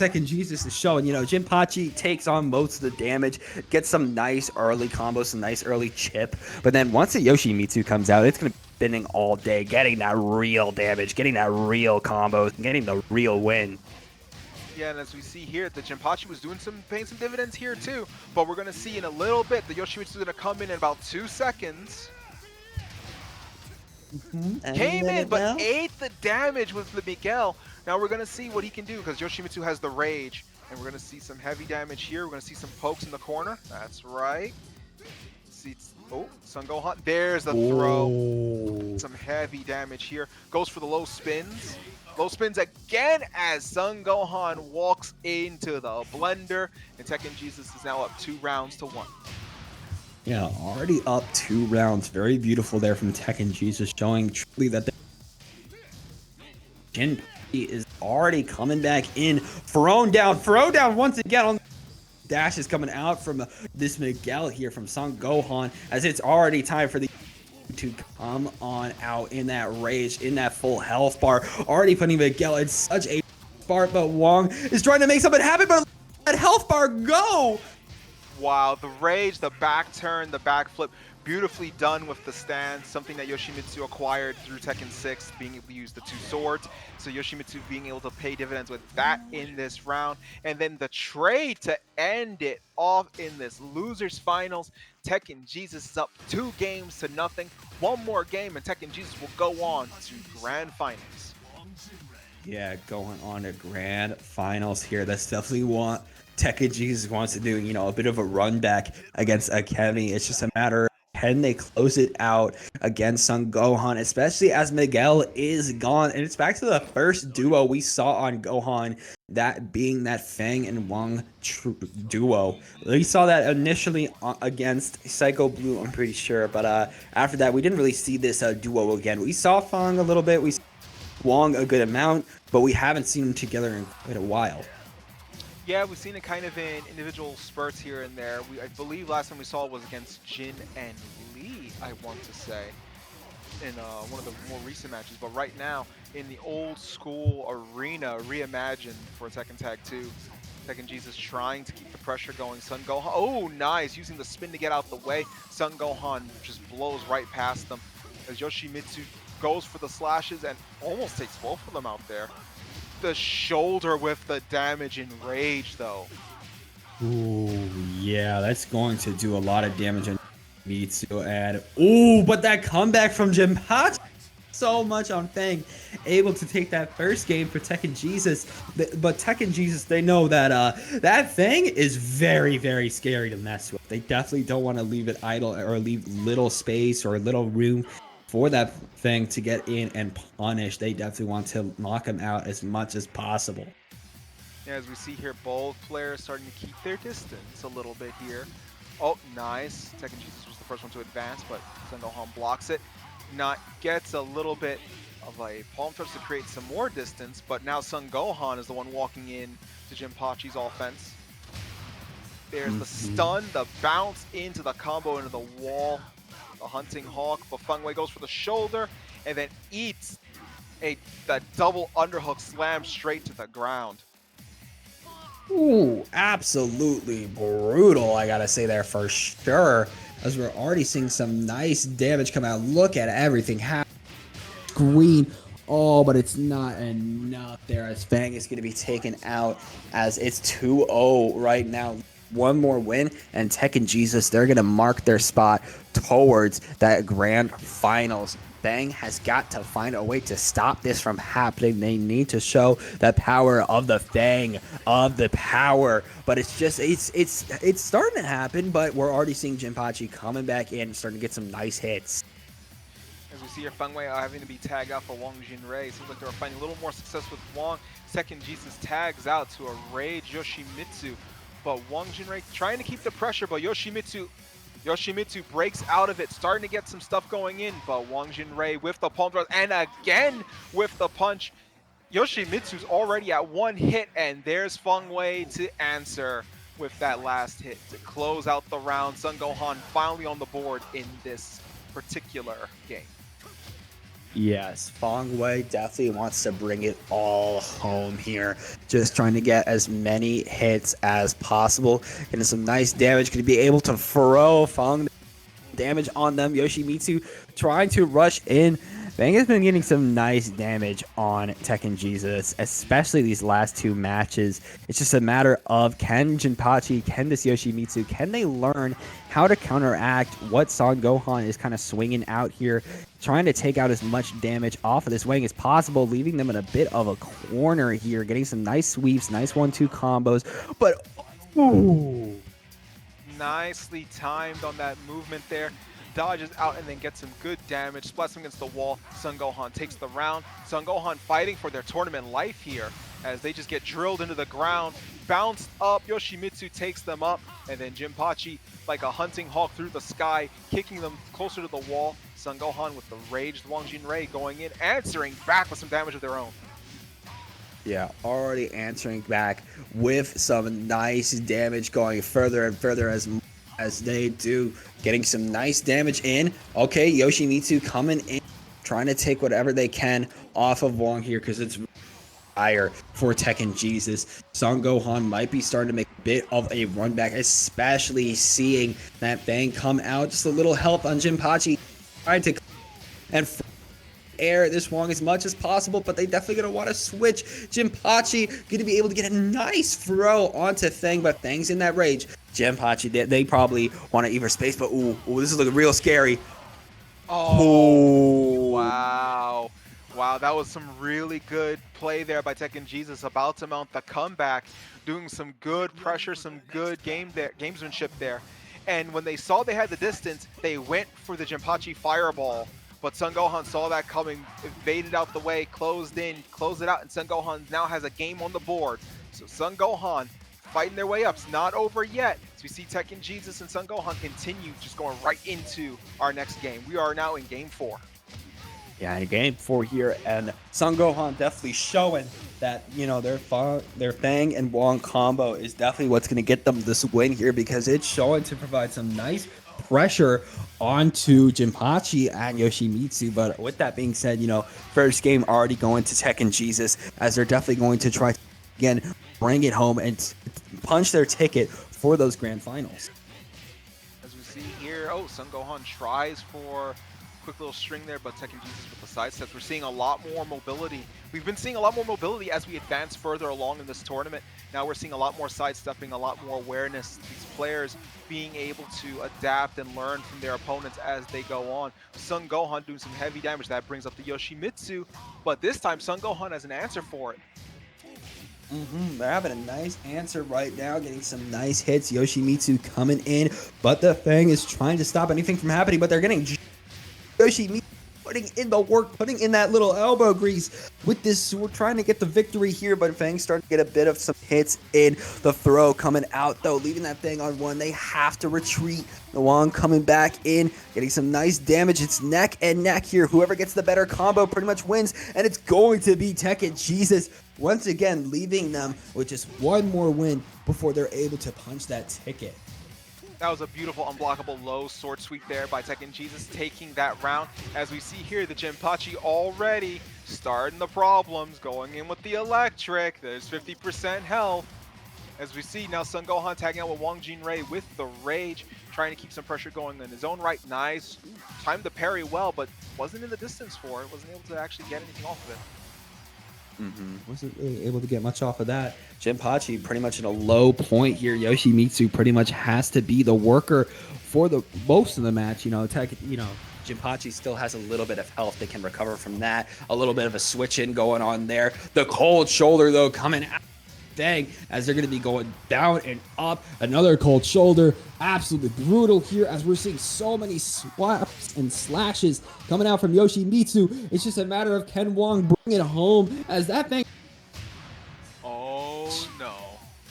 Tekken Jesus is showing, Jinpachi takes on most of the damage, gets some nice early combos, some nice early chip, but then once the Yoshimitsu comes out, it's going to be spinning all day, getting that real damage, getting that real combos, getting the real win. Yeah, and as we see here, the Jinpachi was paying some dividends here too, but we're going to see in a little bit, the Yoshimitsu is going to come in about 2 seconds. Came in, but ate the damage with the Miguel. Now we're going to see what he can do because Yoshimitsu has the rage. And we're going to see some heavy damage here. We're going to see some pokes in the corner. That's right. See, oh, Sun Gohan. There's the throw. Some heavy damage here. Goes for the low spins. Low spins again as Sun Gohan walks into the blender. And Tekken Jesus is now up 2 rounds to 1. Yeah, already up 2 rounds. Very beautiful there from Tekken Jesus, showing truly that the Jinpachi is already coming back in. Throw down once again on dash is coming out from this Miguel here from Son Gohan, as it's already time for the to come on out in that rage, in that full health bar. Already putting Miguel in such a bar, but Wong is trying to make something happen, but that health bar go! Wow, the rage, the back turn, the back flip, beautifully done with the stand, something that Yoshimitsu acquired through Tekken 6, being able to use the 2 swords. So Yoshimitsu being able to pay dividends with that in this round. And then the trade to end it off in this losers finals. Tekken Jesus is up 2 games to nothing. One more game and Tekken Jesus will go on to grand finals. Yeah, going on to grand finals here. That's definitely what Tekken Jesus wants to do, a bit of a run back against Akemi. It's just a matter of can they close it out against Son Gohan, especially as Miguel is gone. And it's back to the first duo we saw on Gohan, that being that Fang and Wang duo. We saw that initially against Psycho Blue, I'm pretty sure. But after that, we didn't really see this duo again. We saw Fang a little bit. We saw Wang a good amount, but we haven't seen them together in quite a while. Yeah, we've seen it kind of in individual spurts here and there. I believe last time we saw it was against Jin and Lee, I want to say, in one of the more recent matches. But right now, in the old school arena, reimagined for Tekken Tag 2, Tekken Jesus trying to keep the pressure going. Son Gohan, oh, nice, using the spin to get out the way. Son Gohan just blows right past them as Yoshimitsu goes for the slashes and almost takes both of them out there. The shoulder with the damage and rage, though. Ooh, yeah, that's going to do a lot of damage on Mitsu. And ooh, but that comeback from Jinpachi, so much on Fang, able to take that first game for Tekken Jesus. But Tekken Jesus, they know that that Fang is very, very scary to mess with. They definitely don't want to leave it idle or leave little space or little room for that thing to get in and punish. They definitely want to knock him out as much as possible. Yeah, as we see here, both players starting to keep their distance a little bit here. Oh, nice. Tekken Jesus was the first one to advance, but Son Gohan blocks it. Gets a little bit of a palm touch to create some more distance, but now Son Gohan is the one walking in to Jinpachi's offense. There's the stun, the bounce into the combo into the wall. The Hunting Hawk, but Feng Wei goes for the shoulder and then eats that double underhook slam straight to the ground. Ooh, absolutely brutal, I gotta say there for sure, as we're already seeing some nice damage come out. Look at everything happen. Green. Oh, but it's not enough there as Fang is going to be taken out as it's 2-0 right now. One more win and Tekken Jesus, they're going to mark their spot towards that grand finals. Fang has got to find a way to stop this from happening. They need to show the power of the Fang, of the power. But it's just, it's starting to happen, but we're already seeing Jinpachi coming back in and starting to get some nice hits. As we see here, Feng Wei having to be tagged out for Wang Jinrei. Seems like they're finding a little more success with Wang. Tekken Jesus tags out to a rage Yoshimitsu. But Wang Jinrei trying to keep the pressure, but Yoshimitsu breaks out of it, starting to get some stuff going in, but Wang Jinrei with the palm thrust, and again with the punch. Yoshimitsu's already at 1 hit, and there's Feng Wei to answer with that last hit to close out the round. Son Gohan finally on the board in this particular game. Yes, Fong Wei definitely wants to bring it all home here. Just trying to get as many hits as possible. Getting some nice damage. Going to be able to throw Fong damage on them. Yoshimitsu trying to rush in. Fang has been getting some nice damage on Tekken Jesus, especially these last two matches. It's just a matter of can Jinpachi, can this Yoshimitsu, can they learn how to counteract what Son Gohan is kind of swinging out here, trying to take out as much damage off of this Wang as possible, leaving them in a bit of a corner here, getting some nice sweeps, nice 1-2 combos, but ooh. Nicely timed on that movement there. Dodges out and then gets some good damage. Splats him against the wall. Son Gohan takes the round. Son Gohan fighting for their tournament life here as they just get drilled into the ground. Bounced up. Yoshimitsu takes them up. And then Jinpachi, like a hunting hawk through the sky, kicking them closer to the wall. Son Gohan with the raged Wang Jinrei going in, answering back with some damage of their own. Yeah, already answering back with some nice damage, going further and further as they do, getting some nice damage in. Okay, Yoshimitsu coming in, trying to take whatever they can off of Wong here because it's higher for Tekken Jesus. Son Gohan might be starting to make a bit of a run back, especially seeing that Fang come out. Just a little help on Jinpachi, trying to and air this Wong as much as possible, but they definitely going to want to switch. Jinpachi going to be able to get a nice throw onto Fang, but Fang's in that rage. Jinpachi, they probably want to either space, but ooh, this is looking real scary. Oh, wow. Wow, that was some really good play there by Tekken Jesus, about to mount the comeback, doing some good pressure, some good gamesmanship there. And when they saw they had the distance, they went for the Jinpachi fireball. But Son Gohan saw that coming, evaded out the way, closed in, closed it out, and Son Gohan now has a game on the board. So Son Gohan fighting their way up. It's not over yet. So we see Tekken Jesus and Son Gohan continue just going right into our next game. We are now in game 4. Yeah, in game 4 here, and Son Gohan definitely showing that, you know, their Fang and Wong combo is definitely what's going to get them this win here, because it's showing to provide some nice pressure onto Jinpachi and Yoshimitsu. But with that being said, you know, first game already going to Tekken Jesus, as they're definitely going to try to, again, bring it home and punch their ticket for those grand finals. As we see here, oh, Son Gohan tries for quick little string there, but Tekken Jesus with the side steps. We're seeing a lot more mobility. We've been seeing a lot more mobility as we advance further along in this tournament. Now we're seeing a lot more sidestepping, a lot more awareness. These players being able to adapt and learn from their opponents as they go on. Son Gohan doing some heavy damage. That brings up the Yoshimitsu, but this time Son Gohan has an answer for it. They're having a nice answer right now, getting some nice hits. Yoshimitsu coming in, but the Fang is trying to stop anything from happening, but they're getting Yoshimitsu putting in the work, putting in that little elbow grease with this. We're trying to get the victory here, but Fang's starting to get a bit of some hits in. The throw coming out, though, leaving that Fang on one. They have to retreat. The Wong coming back in, getting some nice damage. It's neck and neck here. Whoever gets the better combo pretty much wins, and it's going to be Tekken Jesus once again, leaving them with just one more win before they're able to punch that ticket. That was a beautiful unblockable low sword sweep there by Tekken Jesus, taking that round. As we see here, the Jinpachi already starting the problems, going in with the electric. There's 50% health. As we see now, Son Gohan tagging out with Wang Jinrei with the rage, trying to keep some pressure going in his own right. Nice. Timed the parry well, but wasn't in the distance for it. Wasn't able to actually get anything off of it. Wasn't really able to get much off of that. Jinpachi pretty much in a low point here. Yoshimitsu pretty much has to be the worker for the most of the match. You know, Jinpachi still has a little bit of health. They can recover from that. A little bit of a switch in going on there. The cold shoulder, though, coming out. Dang, as they're going to be going down and up. Another cold shoulder. Absolutely brutal here, as we're seeing so many swaps and slashes coming out from Yoshimitsu. It's just a matter of can Wong bring it home, as that thing. Oh, no.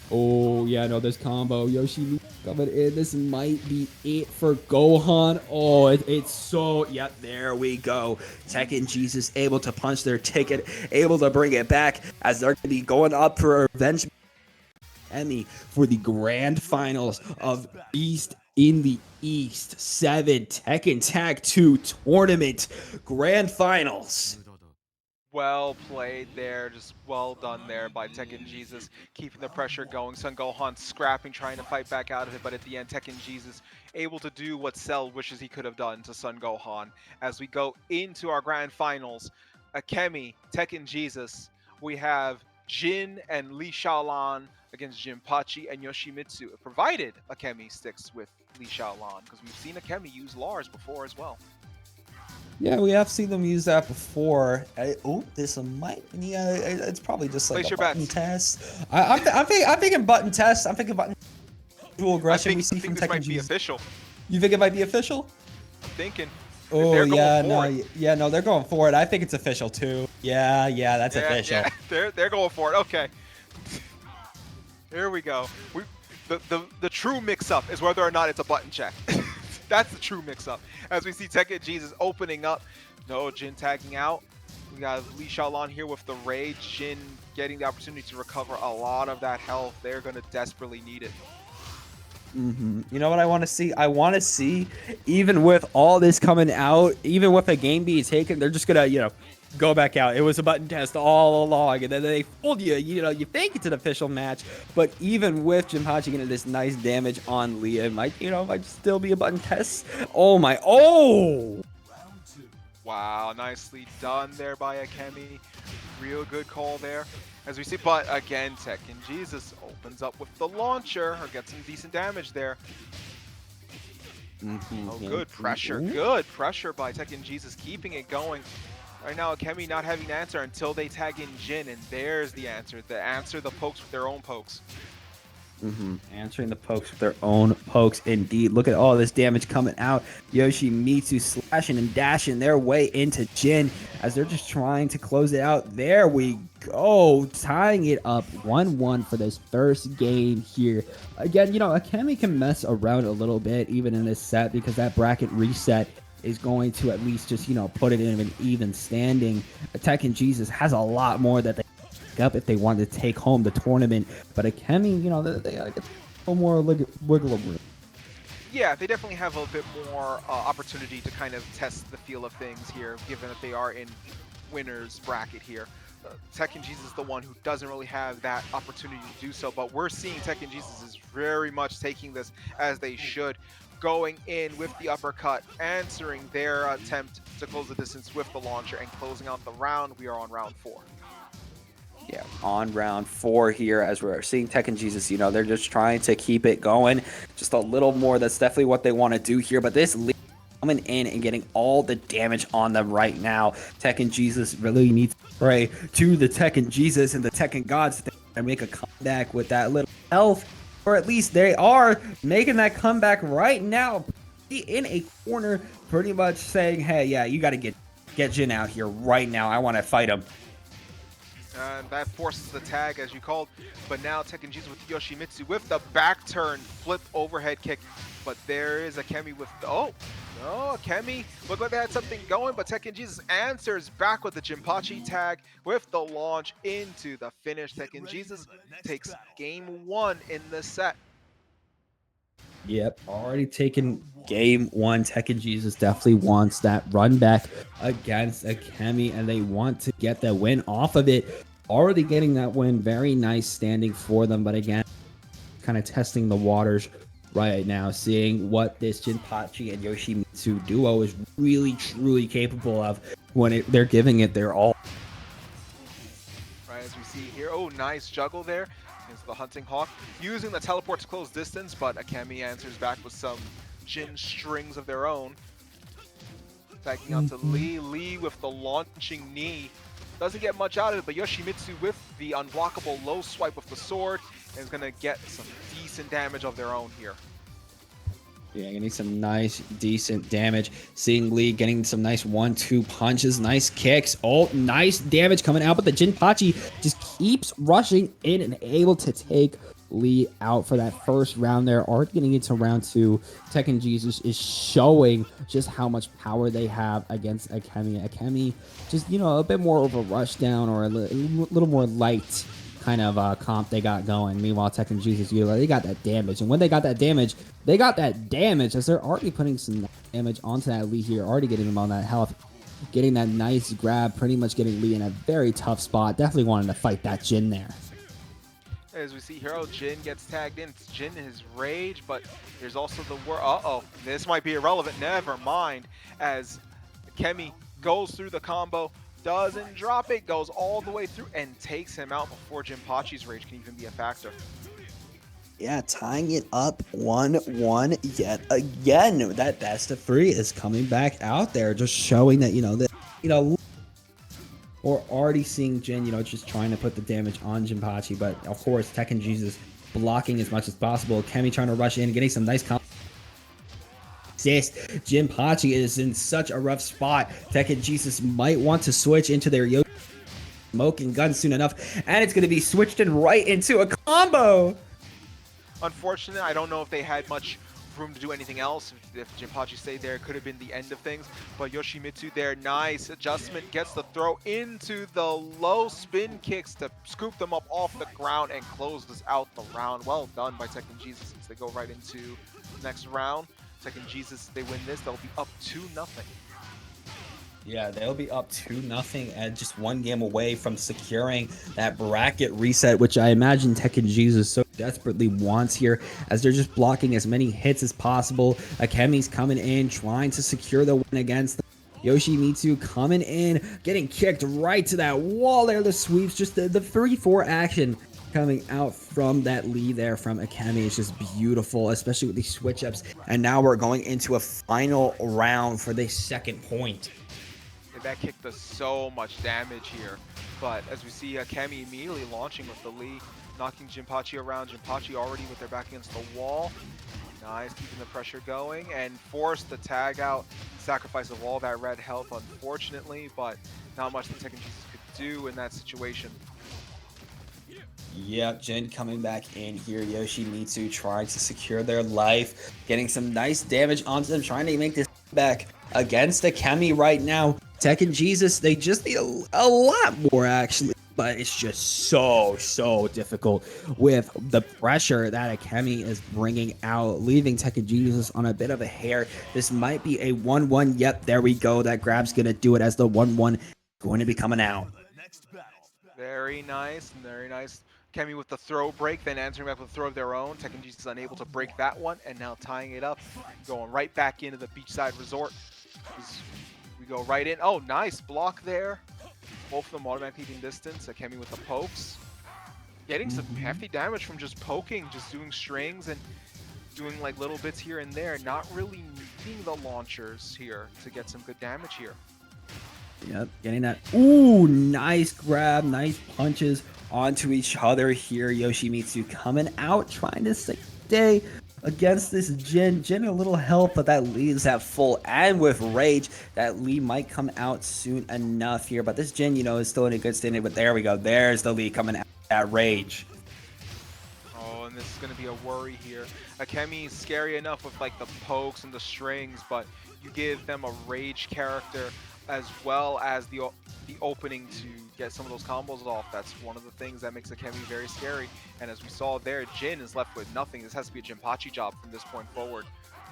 Oh, yeah, no, this combo. Yoshimitsu coming in. This might be it for Gohan. Oh, it's so... Yep, there we go. Tekken Jesus able to punch their ticket, able to bring it back, as they're going to be going up for a revenge. Akemi for the grand finals of Beast in the East 7 Tekken Tag 2 Tournament Grand Finals. Well played there, just well done there by Tekken Jesus, keeping the pressure going. Son Gohan scrapping, trying to fight back out of it, but at the end, Tekken Jesus able to do what Cell wishes he could have done to Son Gohan. As we go into our grand finals, Akemi, Tekken Jesus, we have Jin and Li Xiaolan against Jinpachi and Yoshimitsu, provided Akemi sticks with Li Xiaolan, because we've seen Akemi use Lars before as well. Yeah, we have seen them use that before. This might. Yeah, it's probably just like Place a your button bets. test. I'm thinking button test. I'm thinking button dual aggression we see I from think this Tekken might be Jesus. official. You think it might be official? I'm thinking. Oh They're going yeah, for no, it. yeah, no, they're going for it. I think it's official too. Yeah, that's official. Yeah, they're going for it. Okay. Here we go. The true mix-up is whether or not it's a button check. That's the true mix-up. As we see Tekken Jesus opening up. No, Jin tagging out. We got Li Xiaolan here with the rage. Jin getting the opportunity to recover a lot of that health. They're going to desperately need it. You know what I want to see? I want to see, even with all this coming out, even with a game being taken, they're just gonna, go back out. It was a button test all along, and then they fooled you. You think it's an official match, but even with Jinpachi getting this nice damage on Lee, it might still be a button test. Oh my! Oh! Wow, nicely done there by Akemi. Real good call there. As we see, but again, Tekken Jesus opens up with the launcher, or gets some decent damage there. Oh, good pressure. Good pressure by Tekken Jesus, keeping it going. Right now, Akemi not having an answer until they tag in Jin, and there's the answer. The answer, the pokes with their own pokes. Answering the pokes with their own pokes, indeed. Look at all this damage coming out. Yoshimitsu slashing and dashing their way into Jin as they're just trying to close it out. There we go, tying it up 1-1 for this first game here. Again, Akemi can mess around a little bit even in this set because that bracket reset is going to at least just, put it in an even standing. Tekken Jesus has a lot more that they up if they wanted to take home the tournament, but Akemi, they gotta get a little more wiggle room. Yeah, they definitely have a bit more opportunity to kind of test the feel of things here, given that they are in winner's bracket here. Tekken Jesus is the one who doesn't really have that opportunity to do so, but we're seeing Tekken Jesus is very much taking this as they should, going in with the uppercut, answering their attempt to close the distance with the launcher, and closing out the round. We are on round 4. Yeah, on round 4 here, as we're seeing Tekken Jesus, they're just trying to keep it going just a little more. That's definitely what they want to do here, but this lead coming in and getting all the damage on them right now. Tekken Jesus really needs to pray to the Tekken Jesus and the Tekken gods to make a comeback with that little health, or at least they are making that comeback right now in a corner, pretty much saying, hey, yeah, you got to get Jin out here right now. I want to fight him. And that forces the tag, as you called. But now Tekken Jesus with Yoshimitsu with the back turn, flip overhead kick. But there is Akemi with the... Oh, no, Akemi looked like they had something going, but Tekken Jesus answers back with the Jinpachi tag with the launch into the finish. Tekken Jesus takes game 1 in the set. Yep, already taken game 1. Tekken Jesus definitely wants that run back against Akemi, and they want to get that win off of it. Already getting that win, very nice standing for them, but again, kind of testing the waters right now, seeing what this Jinpachi and Yoshimitsu duo is really, truly capable of when they're giving it their all. Right, as we see here, oh, nice juggle there. Is the Hunting Hawk using the teleport to close distance, but Akemi answers back with some Jin strings of their own. Tagging out to Lee with the launching knee. Doesn't get much out of it, but Yoshimitsu with the unblockable low swipe with the sword is going to get some decent damage of their own here. Yeah, getting some nice, decent damage. Seeing Lee getting some nice 1-2 punches, nice kicks. Oh, nice damage coming out, but the Jinpachi just keeps rushing in and able to take Lee out for that first round there. Already getting into round 2. Tekken Jesus is showing just how much power they have against Akemi. Akemi just, a bit more of a rush down or a little more light kind of comp they got going. Meanwhile, Tekken Jesus, they got that damage. And when they got that damage, as they're already putting some damage onto that Lee here, already getting him on that health, getting that nice grab, pretty much getting Lee in a very tough spot. Definitely wanting to fight that Jin there. As we see here, Jin gets tagged in. It's Jin, his rage, but there's also the word. Uh-oh, this might be irrelevant. Never mind. As Kemi goes through the combo, doesn't drop it, goes all the way through and takes him out before Jinpachi's rage can even be a factor. Yeah, tying it up 1-1 yet again. That best of 3 is coming back out there, just showing that, we're already seeing Jin, just trying to put the damage on Jinpachi, but of course, Tekken Jesus blocking as much as possible. Kemi trying to rush in, getting some nice Jinpachi is in such a rough spot. Tekken Jesus might want to switch into their smoking gun soon enough, and it's going to be switched in right into a combo. Unfortunately, I don't know if they had much room to do anything else. If Jinpachi stayed there, it could have been the end of things. But Yoshimitsu there, nice adjustment, gets the throw into the low spin kicks to scoop them up off the ground and closes out the round. Well done by Tekken Jesus as they go right into the next round. Tekken Jesus, they win this, they'll be up 2-0. Yeah, they'll be up 2-0 and just one game away from securing that bracket reset, which I imagine Tekken Jesus so desperately wants here, as they're just blocking as many hits as possible. Akemi's coming in, trying to secure the win against them. Yoshimitsu coming in, getting kicked right to that wall there. The sweeps, just the 3-4 action coming out from that lead there from Akemi is just beautiful, especially with these switch-ups. And now we're going into a final round for the second point. That kick does so much damage here, but as we see Akemi immediately launching with the Lee, knocking Jinpachi around. Jinpachi already with their back against the wall. Nice, keeping the pressure going and force the tag out. Sacrifice of all that red health, unfortunately, but not much that Tekken Jesus could do in that situation. Yep, Jin coming back in here. Yoshimitsu trying to secure their life, getting some nice damage onto them, trying to make this back against Akemi right now. Tekken Jesus, they just need a lot more, actually. But it's just so difficult with the pressure that Akemi is bringing out, leaving Tekken Jesus on a bit of a hair. This might be a 1-1. Yep, there we go. That grab's going to do it as the 1-1 going to be coming out. Very nice, very nice. Kemi with the throw break, then answering back with a throw of their own. Tekken Jesus unable to break that one, and now tying it up, going right back into the beachside resort. We go right in. Oh, nice block there. Both of them automatically keeping distance. Akemi with the pokes. Getting some hefty damage from just poking, just doing strings and doing like little bits here and there. Not really needing the launchers here to get some good damage here. Yep, getting that. Ooh, nice grab, nice punches onto each other here. Yoshimitsu coming out, trying to stay against this Jin. Jin a little help, but that leaves that full. And with rage, that lead might come out soon enough here. But this Jin, is still in a good standing. But there we go. There's the lead coming out. That rage. Oh, and this is going to be a worry here. Akemi is scary enough with like the pokes and the strings, but you give them a rage character as well as the opening to get some of those combos off. That's one of the things that makes Akemi very scary. And as we saw there, Jin is left with nothing. This has to be a Jinpachi job from this point forward.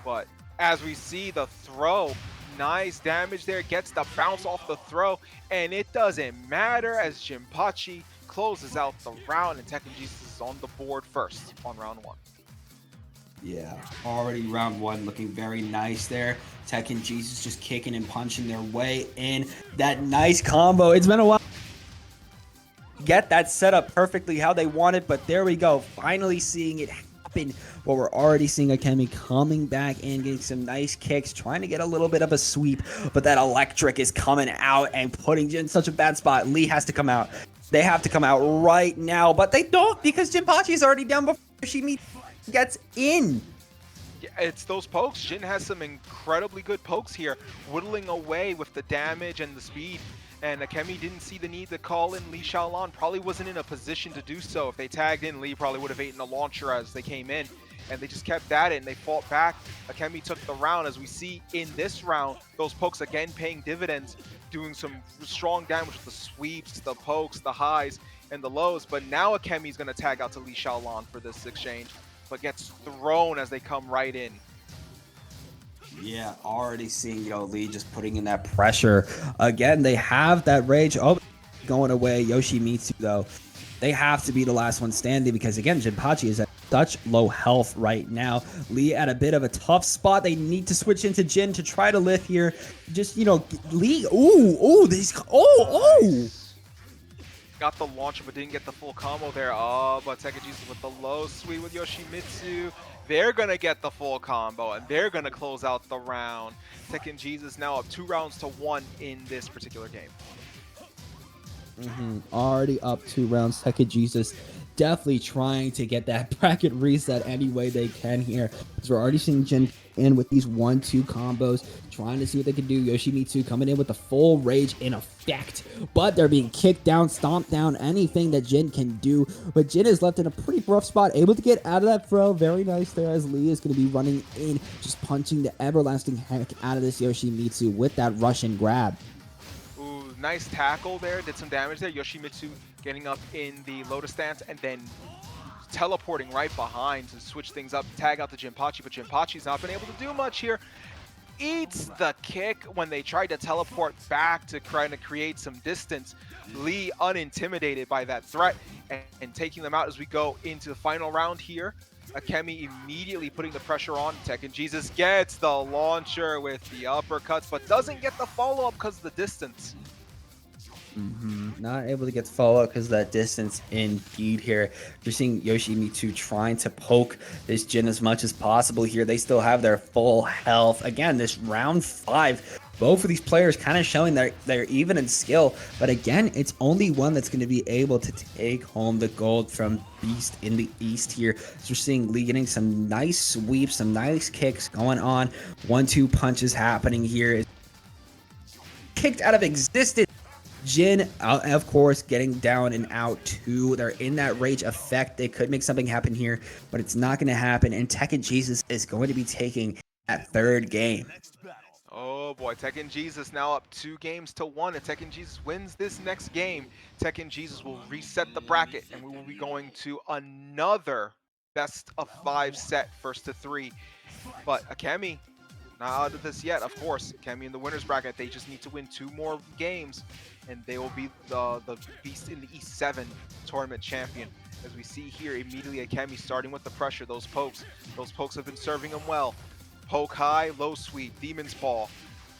But as we see the throw, nice damage there, gets the bounce off the throw, and it doesn't matter as Jinpachi closes out the round, and Tekken Jesus is on the board first on round 1. Yeah, already round 1 looking very nice there. Tekken Jesus just kicking and punching their way in. That nice combo. It's been a while. Get that set up perfectly how they wanted, but there we go. Finally seeing it happen. Well, we're already seeing Akemi coming back in, getting some nice kicks, trying to get a little bit of a sweep, but that electric is coming out and putting Jin in such a bad spot. Lee has to come out. They have to come out right now, but they don't because Jinpachi is already down before she gets in. Yeah, it's those pokes. Jin has some incredibly good pokes here, whittling away with the damage and the speed. And Akemi didn't see the need to call in Lee Xiaolan. Probably wasn't in a position to do so. If they tagged in, Lee probably would have eaten a launcher as they came in. And they just kept at it and they fought back. Akemi took the round. As we see in this round, those pokes again paying dividends, doing some strong damage with the sweeps, the pokes, the highs, and the lows, but now Akemi's going to tag out to Li Xiaolong for this exchange, but gets thrown as they come right in. Yeah, already seeing, Lee just putting in that pressure. Again, they have that rage. Oh, going away. Yoshimitsu, though, they have to be the last one standing because, again, Jinpachi is at such low health right now. Lee at a bit of a tough spot. They need to switch into Jin to try to live here. Just, Lee. Nice. Got the launcher, but didn't get the full combo there. Oh, but Tekken Jesus with the low sweep with Yoshimitsu. They're going to get the full combo, and they're going to close out the round. Tekken Jesus now up 2-1 in this particular game. Already up 2 rounds. Tekken Jesus definitely trying to get that bracket reset any way they can here. Because we're already seeing Jin in with these 1-2 combos, trying to see what they can do. Yoshimitsu coming in with the full rage in effect, but they're being kicked down, stomped down, anything that Jin can do. But Jin is left in a pretty rough spot, able to get out of that throw. Very nice there as Lee is going to be running in, just punching the everlasting heck out of this Yoshimitsu with that Russian grab. Ooh, nice tackle there, did some damage there. Yoshimitsu getting up in the Lotus stance and then teleporting right behind to switch things up, tag out to Jinpachi, but Jinpachi's not been able to do much here. Eats the kick when they tried to teleport back to trying to create some distance. Lee unintimidated by that threat and taking them out as we go into the final round here. Akemi immediately putting the pressure on. Tekken Jesus gets the launcher with the uppercuts, but doesn't get the follow-up because of the distance. Not able to get the follow-up because of that distance indeed here. You're seeing Yoshimitsu trying to poke this Jin as much as possible here. They still have their full health. Again, this round 5, both of these players kind of showing they're even in skill. But again, it's only one that's going to be able to take home the gold from Beast in the East here. So we're seeing Lee getting some nice sweeps, some nice kicks going on. 1-2 punches happening here. Kicked out of existence. Jin, of course, getting down and out too. They're in that rage effect. They could make something happen here, but it's not going to happen. And Tekken Jesus is going to be taking that third game. Oh boy, Tekken Jesus now up 2-1. If Tekken Jesus wins this next game, Tekken Jesus will reset the bracket, and we will be going to another best of 5 set, 1st to 3. But Akemi, not out of this yet, of course. Akemi in the winner's bracket, they just need to win 2 more games, and they will be the Beast in the East 7 tournament champion. As we see here, immediately Akemi starting with the pressure, those pokes. Those pokes have been serving him well. Poke high, low sweep, Demon's Paw.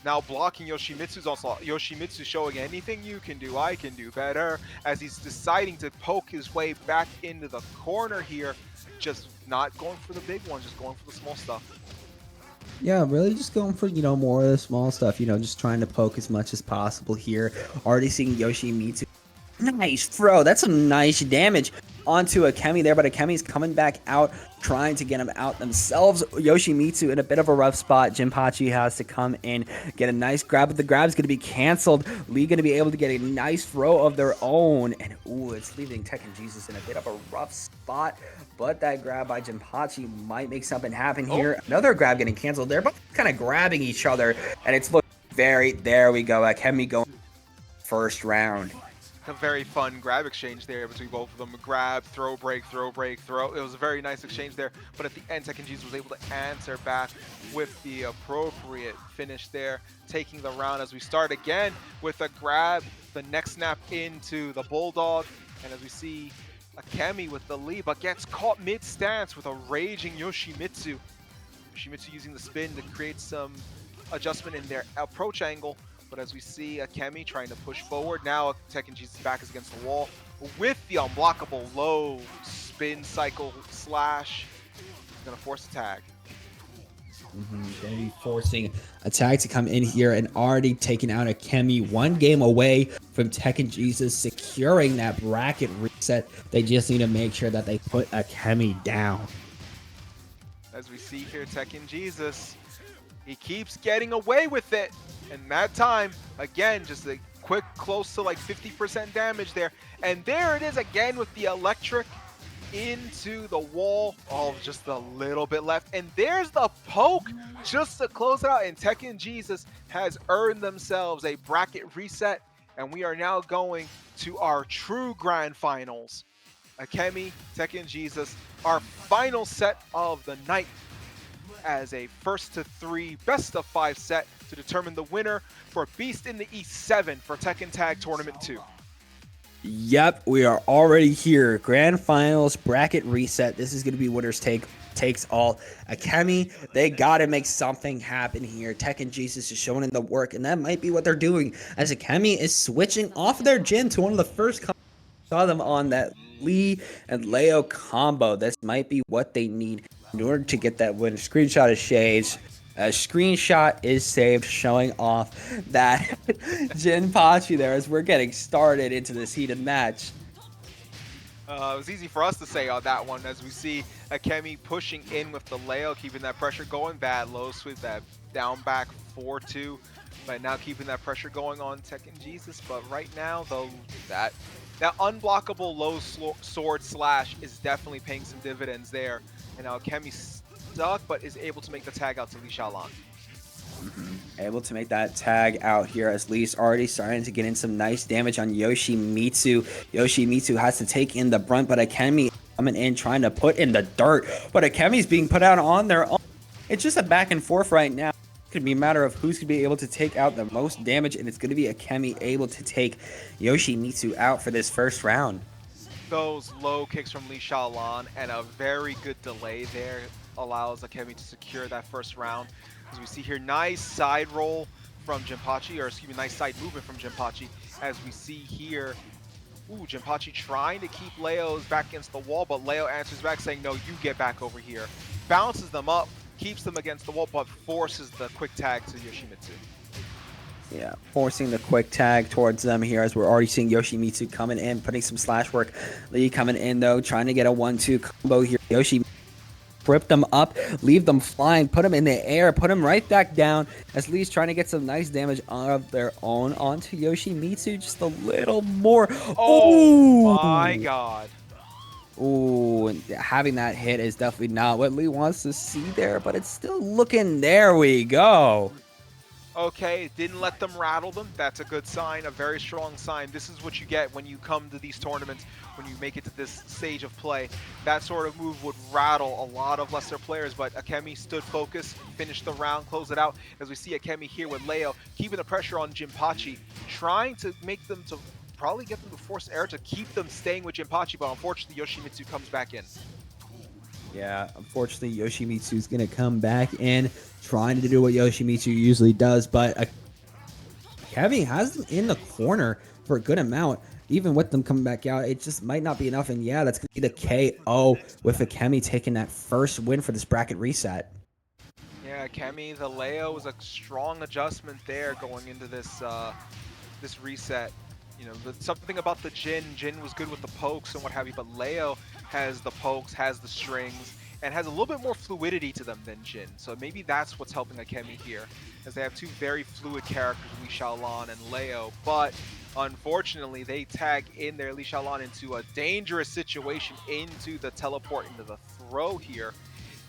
Now blocking Yoshimitsu's onslaught. Yoshimitsu showing anything you can do, I can do better. As he's deciding to poke his way back into the corner here. Just not going for the big one, just going for the small stuff. Yeah, really just going for, more of the small stuff, just trying to poke as much as possible here. Already seeing Yoshimitsu. Nice throw. That's some nice damage onto Akemi there, but Akemi's coming back out, trying to get him out themselves. Yoshimitsu in a bit of a rough spot. Jinpachi has to come in, get a nice grab, but the grab's going to be canceled. Lee going to be able to get a nice throw of their own, and ooh, it's leaving Tekken Jesus in a bit of a rough spot, but that grab by Jinpachi might make something happen here. Another grab getting canceled. They're both kind of grabbing each other, and it's looking there we go. Akemi going first round. A very fun grab exchange there between both of them. Grab, throw, break, throw, break, throw. It was a very nice exchange there, but at the end, Tekken Jesus was able to answer back with the appropriate finish there, taking the round as we start again with a grab, the neck snap into the Bulldog, and as we see Akemi with the lead, but gets caught mid-stance with a raging Yoshimitsu. Yoshimitsu using the spin to create some adjustment in their approach angle. But as we see Akemi trying to push forward, now Tekken Jesus' back is against the wall with the unblockable low spin cycle slash. He's going to force a tag. Going to be forcing a tag to come in here and already taking out Akemi. 1 game away from Tekken Jesus securing that bracket reset. They just need to make sure that they put Akemi down. As we see here, Tekken Jesus, he keeps getting away with it. And that time, again, just a quick close to like 50% damage there. And there it is again with the electric into the wall. Oh, just a little bit left. And there's the poke just to close it out. And Tekken Jesus has earned themselves a bracket reset And we are now going to our true grand finals. Akemi, Tekken Jesus, our final set of the night as a first to 3, best of 5 set to determine the winner for Beast in the East 7 for Tekken Tag Tournament 2. Yep, we are already here. Grand Finals bracket reset. This is going to be winners takes all. Akemi, they got to make something happen here. Tekken Jesus is showing in the work, and that might be what they're doing as Akemi is switching off of their Jin to one of the first saw them on that Lee and Leo combo. This might be what they need in order to get that win. Screenshot of Shades. A screenshot is saved showing off that Jinpachi there as we're getting started into this heated match. It was easy for us to say on that one as we see Akemi pushing in with the Leo, keeping that pressure going. Bad low sweep, that down back 4-2, but now keeping that pressure going on Tekken Jesus. But right now, though, that unblockable low sword slash is definitely paying some dividends there. And now Akemi's stuck, but is able to make the tag out to Li Xiaolan. Able to make that tag out here as Lee's already starting to get in some nice damage on Yoshimitsu. Yoshimitsu has to take in the brunt, but Akemi coming in trying to put in the dirt. But Akemi's being put out on their own. It's just a back and forth right now. It's going to be a matter of who's going to be able to take out the most damage, and it's going to be Akemi able to take Yoshimitsu out for this first round. Those low kicks from Li Xiaolan and a very good delay there allows Akemi to secure that first round. As we see here, nice side roll from Jinpachi, or excuse me, nice side movement from Jinpachi. As we see here, Jinpachi trying to keep Leo's back against the wall, but Leo answers back saying, no, you get back over here. Bounces them up, keeps them against the wall, but forces the quick tag to Yoshimitsu. Yeah, forcing the quick tag towards them here as we're already seeing Yoshimitsu coming in, putting some slash work. Lee coming in, though, trying to get a 1-2 combo here. Yoshi rip them up, leave them flying, put them in the air, put them right back down as Lee's trying to get some nice damage of their own onto Yoshimitsu just a little more. Oh my god. Ooh, and having that hit is definitely not what Lee wants to see there, but it's still looking, there we go. Okay, didn't let them rattle them. That's a good sign, a very strong sign. This is what you get when you come to these tournaments, when you make it to this stage of play. That sort of move would rattle a lot of lesser players, but Akemi stood focused, finished the round, closed it out. As we see Akemi here with Leo, keeping the pressure on Jinpachi, trying to make them to probably get them to force error to keep them staying with Jinpachi, but unfortunately Yoshimitsu comes back in. Yeah, unfortunately, Yoshimitsu's going to come back in, trying to do what Yoshimitsu usually does, but Akemi has them in the corner for a good amount. Even with them coming back out, it just might not be enough, and yeah, that's going to be the KO with Akemi taking that first win for this bracket reset. Yeah, Akemi, the Leo was a strong adjustment there going into this this reset. You know, something about the Jin was good with the pokes and what have you, but Leo has the pokes, has the strings, and has a little bit more fluidity to them than Jin. So maybe that's what's helping Akemi here, as they have two very fluid characters, Li Xiaolan and Leo, but unfortunately they tag in their Li Xiaolan into a dangerous situation, into the teleport, into the throw here.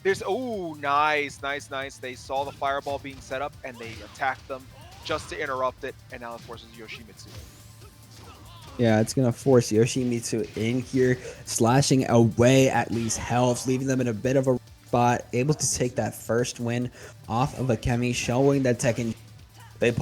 There's, oh, nice. They saw the fireball being set up and they attacked them just to interrupt it, and now it forces Yoshimitsu. Yeah, it's going to force Yoshimitsu in here, slashing away at Lee's health, leaving them in a bit of a spot, able to take that first win off of Akemi, showing that Tekken, they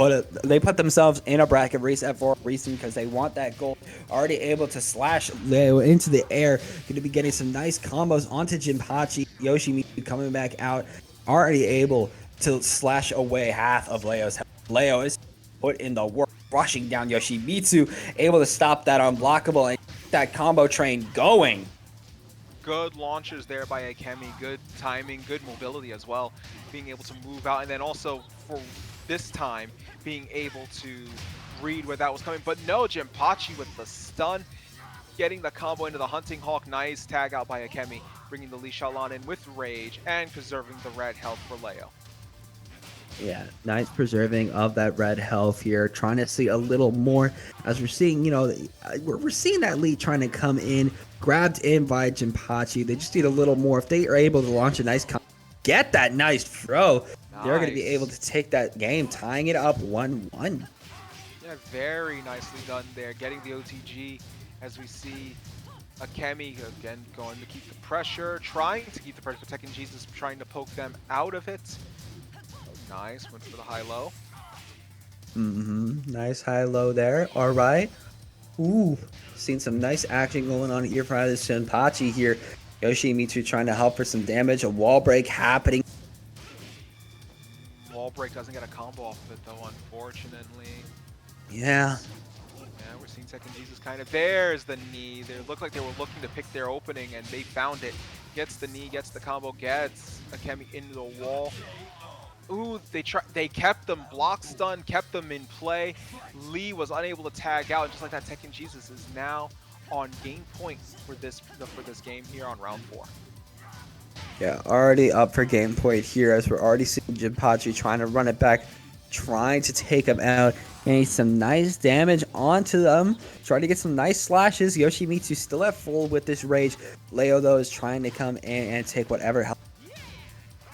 put themselves in a bracket reset for a reason, because they want that goal. Already able to slash Leo into the air, going to be getting some nice combos onto Jinpachi. Yoshimitsu coming back out, already able to slash away half of Leo's health. Leo is put in the work, rushing down Yoshimitsu, able to stop that unblockable and get that combo train going. Good launches there by Akemi, good timing, good mobility as well, being able to move out, and then also for this time being able to read where that was coming. But no, Jinpachi with the stun, getting the combo into the Hunting Hawk. Nice tag out by Akemi, bringing the Li Xiaolan in with rage and preserving the red health for Leo. Yeah, nice preserving of that red health here. Trying to see a little more as we're seeing, you know, we're seeing that Lee trying to come in, grabbed in by Jinpachi. They just need a little more. If they are able to launch a nice get that nice throw, they're going to be able to take that game, tying it up 1-1. Yeah, very nicely done there, getting the OTG as we see Akemi again going to keep the pressure, trying to keep the pressure, but Tekken Jesus trying to poke them out of it. Oh, nice, went for the high-low. Nice high-low there. All right. Ooh, seen some nice action going on here from the Shinpachi here. Yoshimitsu trying to help for some damage. A wall break happening. Wall break doesn't get a combo off of it though, unfortunately. Yeah. Yeah, we're seeing Tekken Jesus kind of, there's the knee. They looked like they were looking to pick their opening and they found it. Gets the knee, gets the combo, gets Akemi into the wall. Ooh, they kept them block stun, kept them in play. Lee was unable to tag out, and just like that, Tekken Jesus is now on game point for this game here on round 4. Yeah, already up for game point here as we're already seeing Jinpachi trying to run it back, trying to take him out, getting some nice damage onto them, trying to get some nice slashes. Yoshimitsu still at full with this rage. Leo, though, is trying to come in and take whatever help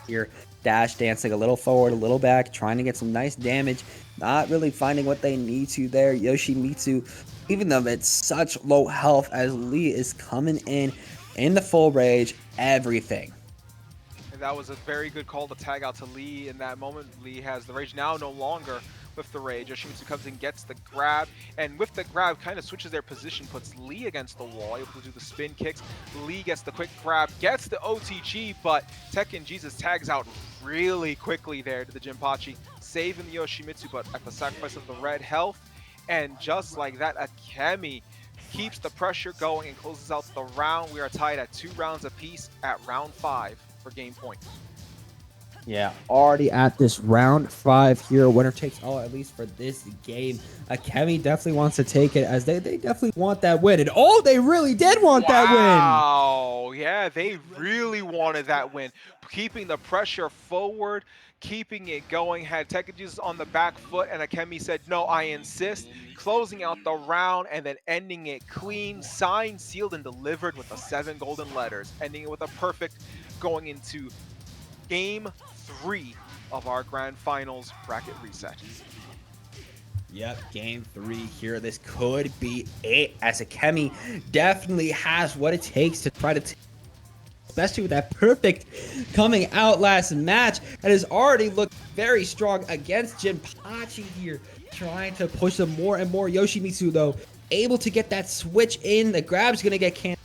here. Dash dancing a little forward, a little back, trying to get some nice damage. Not really finding what they need to there. Yoshimitsu, even though it's such low health as Lee is coming in the full rage, everything. And that was a very good call to tag out to Lee in that moment. Lee has the rage now, no longer with the rage. Yoshimitsu comes in, gets the grab, and with the grab, kind of switches their position, puts Lee against the wall, able to do the spin kicks. Lee gets the quick grab, gets the OTG, but Tekken Jesus tags out really quickly there to the Jinpachi, saving the Yoshimitsu, but at the sacrifice of the red health. And just like that, Akemi keeps the pressure going and closes out the round. We are tied at 2 rounds apiece at round 5 for game point. Yeah, already at this round 5 here. Winner takes all, at least for this game. Akemi definitely wants to take it as they definitely want that win. And oh, they really did want that win. Wow, yeah, they really wanted that win. Keeping the pressure forward, keeping it going, had Tekken Jesus on the back foot, and Akemi said, no, I insist. Closing out the round and then ending it clean, signed, sealed, and delivered with the 7 golden letters, ending it with a perfect going into Game 3 of our Grand Finals bracket reset. Yep, game 3 here. This could be it, as Akemi definitely has what it takes to try to especially with that perfect coming out last match. It has already looked very strong against Jinpachi here, trying to push them more and more. Yoshimitsu, though, able to get that switch in. The grab's going to get canceled.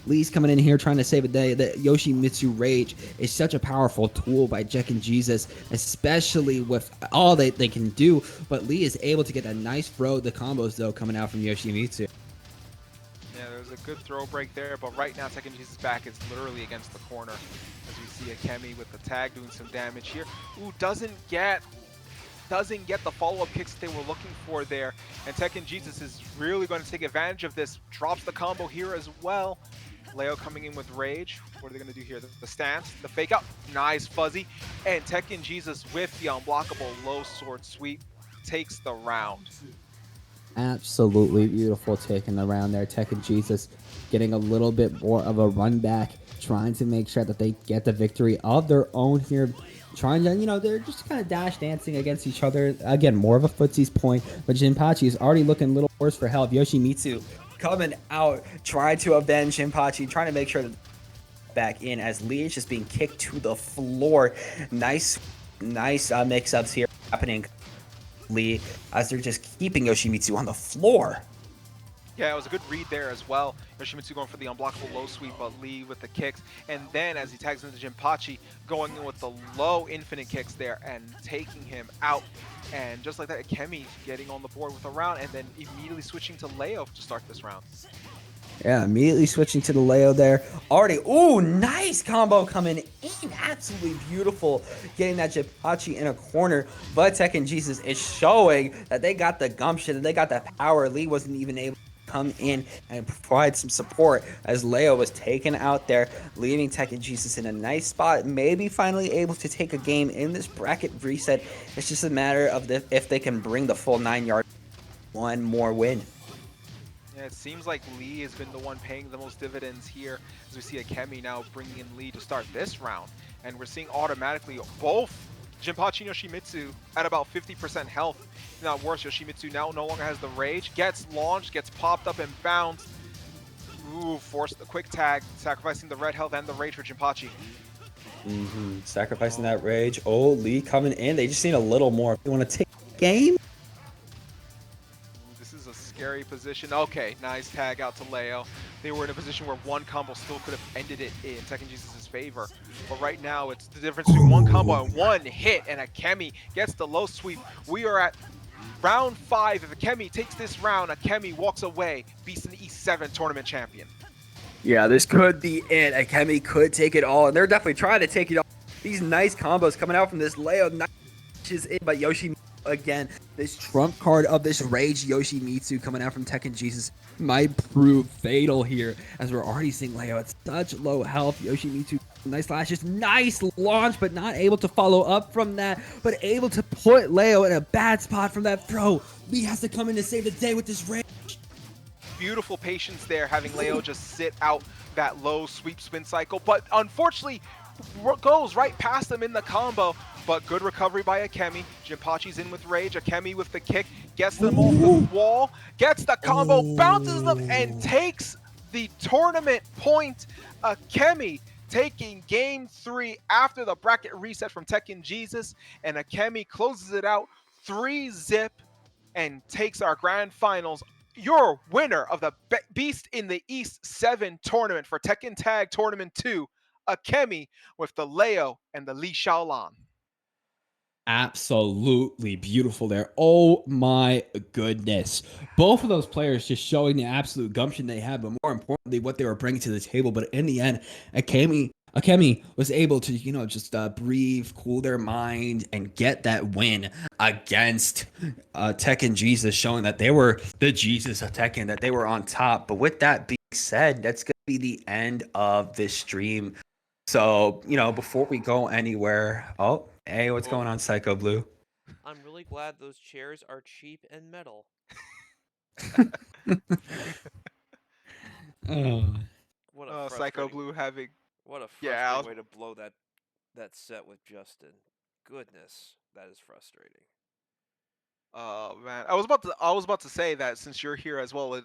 Lee's coming in here trying to save a day. The Yoshimitsu Rage is such a powerful tool by Tekken Jesus, especially with all they can do. But Lee is able to get that nice throw. The combos, though, coming out from Yoshimitsu. Yeah, there was a good throw break there, but right now Tekken Jesus' back is literally against the corner. As we see Akemi with the tag doing some damage here. Ooh, doesn't get the follow-up kicks that they were looking for there. And Tekken Jesus is really going to take advantage of this. Drops the combo here as well. Leo coming in with rage. What are they going to do here? The stance, the fake out. Nice fuzzy. And Tekken Jesus with the unblockable low sword sweep takes the round. Absolutely beautiful taking the round there. Tekken Jesus getting a little bit more of a run back, trying to make sure that they get the victory of their own here. Trying to, they're just kind of dash dancing against each other. Again, more of a footsie's point, but Jinpachi is already looking a little worse for help. Yoshimitsu coming out, trying to avenge Jinpachi, trying to make sure that back in as Lee is just being kicked to the floor. Nice mix-ups here happening. Lee, as they're just keeping Yoshimitsu on the floor. Yeah, it was a good read there as well. Yoshimitsu going for the unblockable low sweep, but Lee with the kicks. And then as he tags into Jinpachi, going in with the low infinite kicks there and taking him out. And just like that, Akemi getting on the board with a round and then immediately switching to Leo to start this round. Yeah, immediately switching to the Leo there. Already, ooh, nice combo coming in. Absolutely beautiful. Getting that Jinpachi in a corner. But Tekken Jesus is showing that they got the gumption and they got the power. Lee wasn't even able to come in and provide some support as Leo was taken out there, leaving Tekken Jesus in a nice spot. Maybe finally able to take a game in this bracket reset. It's just a matter of if they can bring the full 9 yards. One more win. Yeah, it seems like Lee has been the one paying the most dividends here as we see Akemi now bringing in Lee to start this round. And we're seeing automatically both Jinpachi Yoshimitsu at about 50% health. Not worse, Yoshimitsu now no longer has the rage. Gets launched, gets popped up and bounced. Ooh, forced the quick tag, sacrificing the red health and the rage for Jinpachi. Sacrificing that rage. Oh, Lee coming in. They just need a little more. If they want to take the game. This is a scary position. Okay, nice tag out to Leo. They were in a position where one combo still could have ended it in Tekken Jesus' favor. But right now, it's the difference between one combo and one hit, and Akemi gets the low sweep. We are at round 5. If Akemi takes this round, Akemi walks away, Beast in the East 7 tournament champion. Yeah, this could be it. Akemi could take it all, and they're definitely trying to take it all. These nice combos coming out from this Leo. Nice is in, but Yoshimitsu again. This trump card of this Rage Yoshimitsu coming out from Tekken Jesus might prove fatal here, as we're already seeing Leo at such low health. Yoshimitsu, nice lashes, nice launch, but not able to follow up from that, but able to put Leo in a bad spot from that throw. Lee has to come in to save the day with this Rage. Beautiful patience there, having Leo just sit out that low sweep spin cycle, but unfortunately goes right past him in the combo. But good recovery by Akemi. Jinpachi's in with rage. Akemi with the kick, gets them off the wall, gets the combo, bounces them, and takes the tournament point. Akemi taking game 3 after the bracket reset from Tekken Jesus, and Akemi closes it out 3-zip and takes our grand finals. Your winner of the Beast in the East 7 tournament for Tekken Tag Tournament 2, Akemi with the Leo and the Li Xiaolan. Absolutely beautiful there. Oh my goodness. Both of those players just showing the absolute gumption they have, but more importantly, what they were bringing to the table. But in the end, Akemi was able to, just breathe, cool their mind, and get that win against Tekken Jesus, showing that they were the Jesus of Tekken, that they were on top. But with that being said, that's going to be the end of this stream. So, before we go anywhere, hey, what's going on, Psycho Blue? I'm really glad those chairs are cheap and metal. What a Psycho frustrating Blue having, what a yeah, frustrating way to blow that set with Justin. Goodness, that is frustrating. oh man, I was about to say that since you're here as well,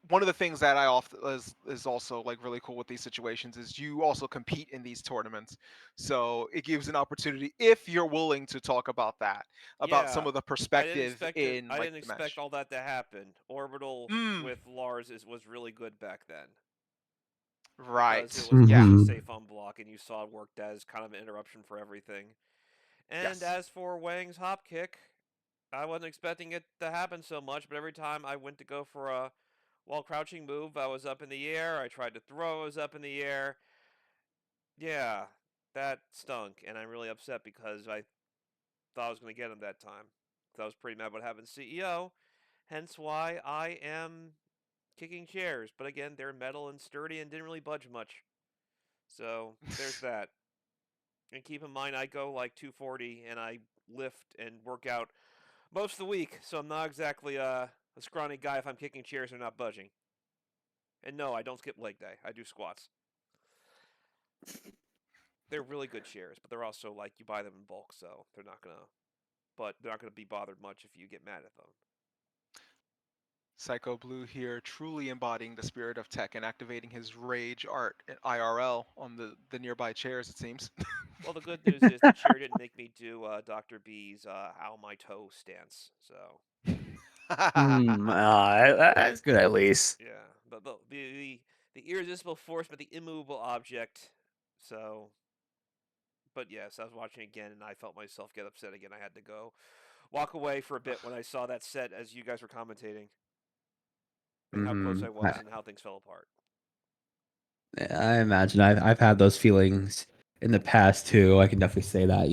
one of the things that I often is also like really cool with these situations is you also compete in these tournaments, so it gives an opportunity if you're willing to talk about that, about some Yeah, of the I didn't perspective expect it. in I like didn't the expect match. all that to happen. Orbital Mm, with Lars was really good back then because it right. was Yeah. mostly Mm-hmm. safe on block, and you saw it worked as kind of an interruption for everything. And Yes. as for Wang's hop kick, I wasn't expecting it to happen so much, but every time I went to go for a while crouching move, I was up in the air. I tried to throw, I was up in the air. Yeah, that stunk, and I'm really upset because I thought I was going to get him that time. So I was pretty mad about having CEO, hence why I am kicking chairs. But again, they're metal and sturdy and didn't really budge much. So there's that. And keep in mind, I go like 240 and I lift and work out most of the week, so I'm not exactly a scrawny guy if I'm kicking chairs and not budging. And no, I don't skip leg day. I do squats. They're really good chairs, but they're also like you buy them in bulk, so they're not gonna be bothered much if you get mad at them. Psycho Blue here, truly embodying the spirit of tech and activating his rage art in IRL on the nearby chairs, it seems. Well, the good news is the chair didn't make me do Dr. B's ow my toe stance. So That's good at least. yeah, but the irresistible force, but the immovable object. So, but yes, I was watching again and I felt myself get upset again. I had to go walk away for a bit when I saw that set as you guys were commentating and how close Mm-hmm. I was and how things fell apart. I imagine I've had those feelings in the past too. I can definitely say that.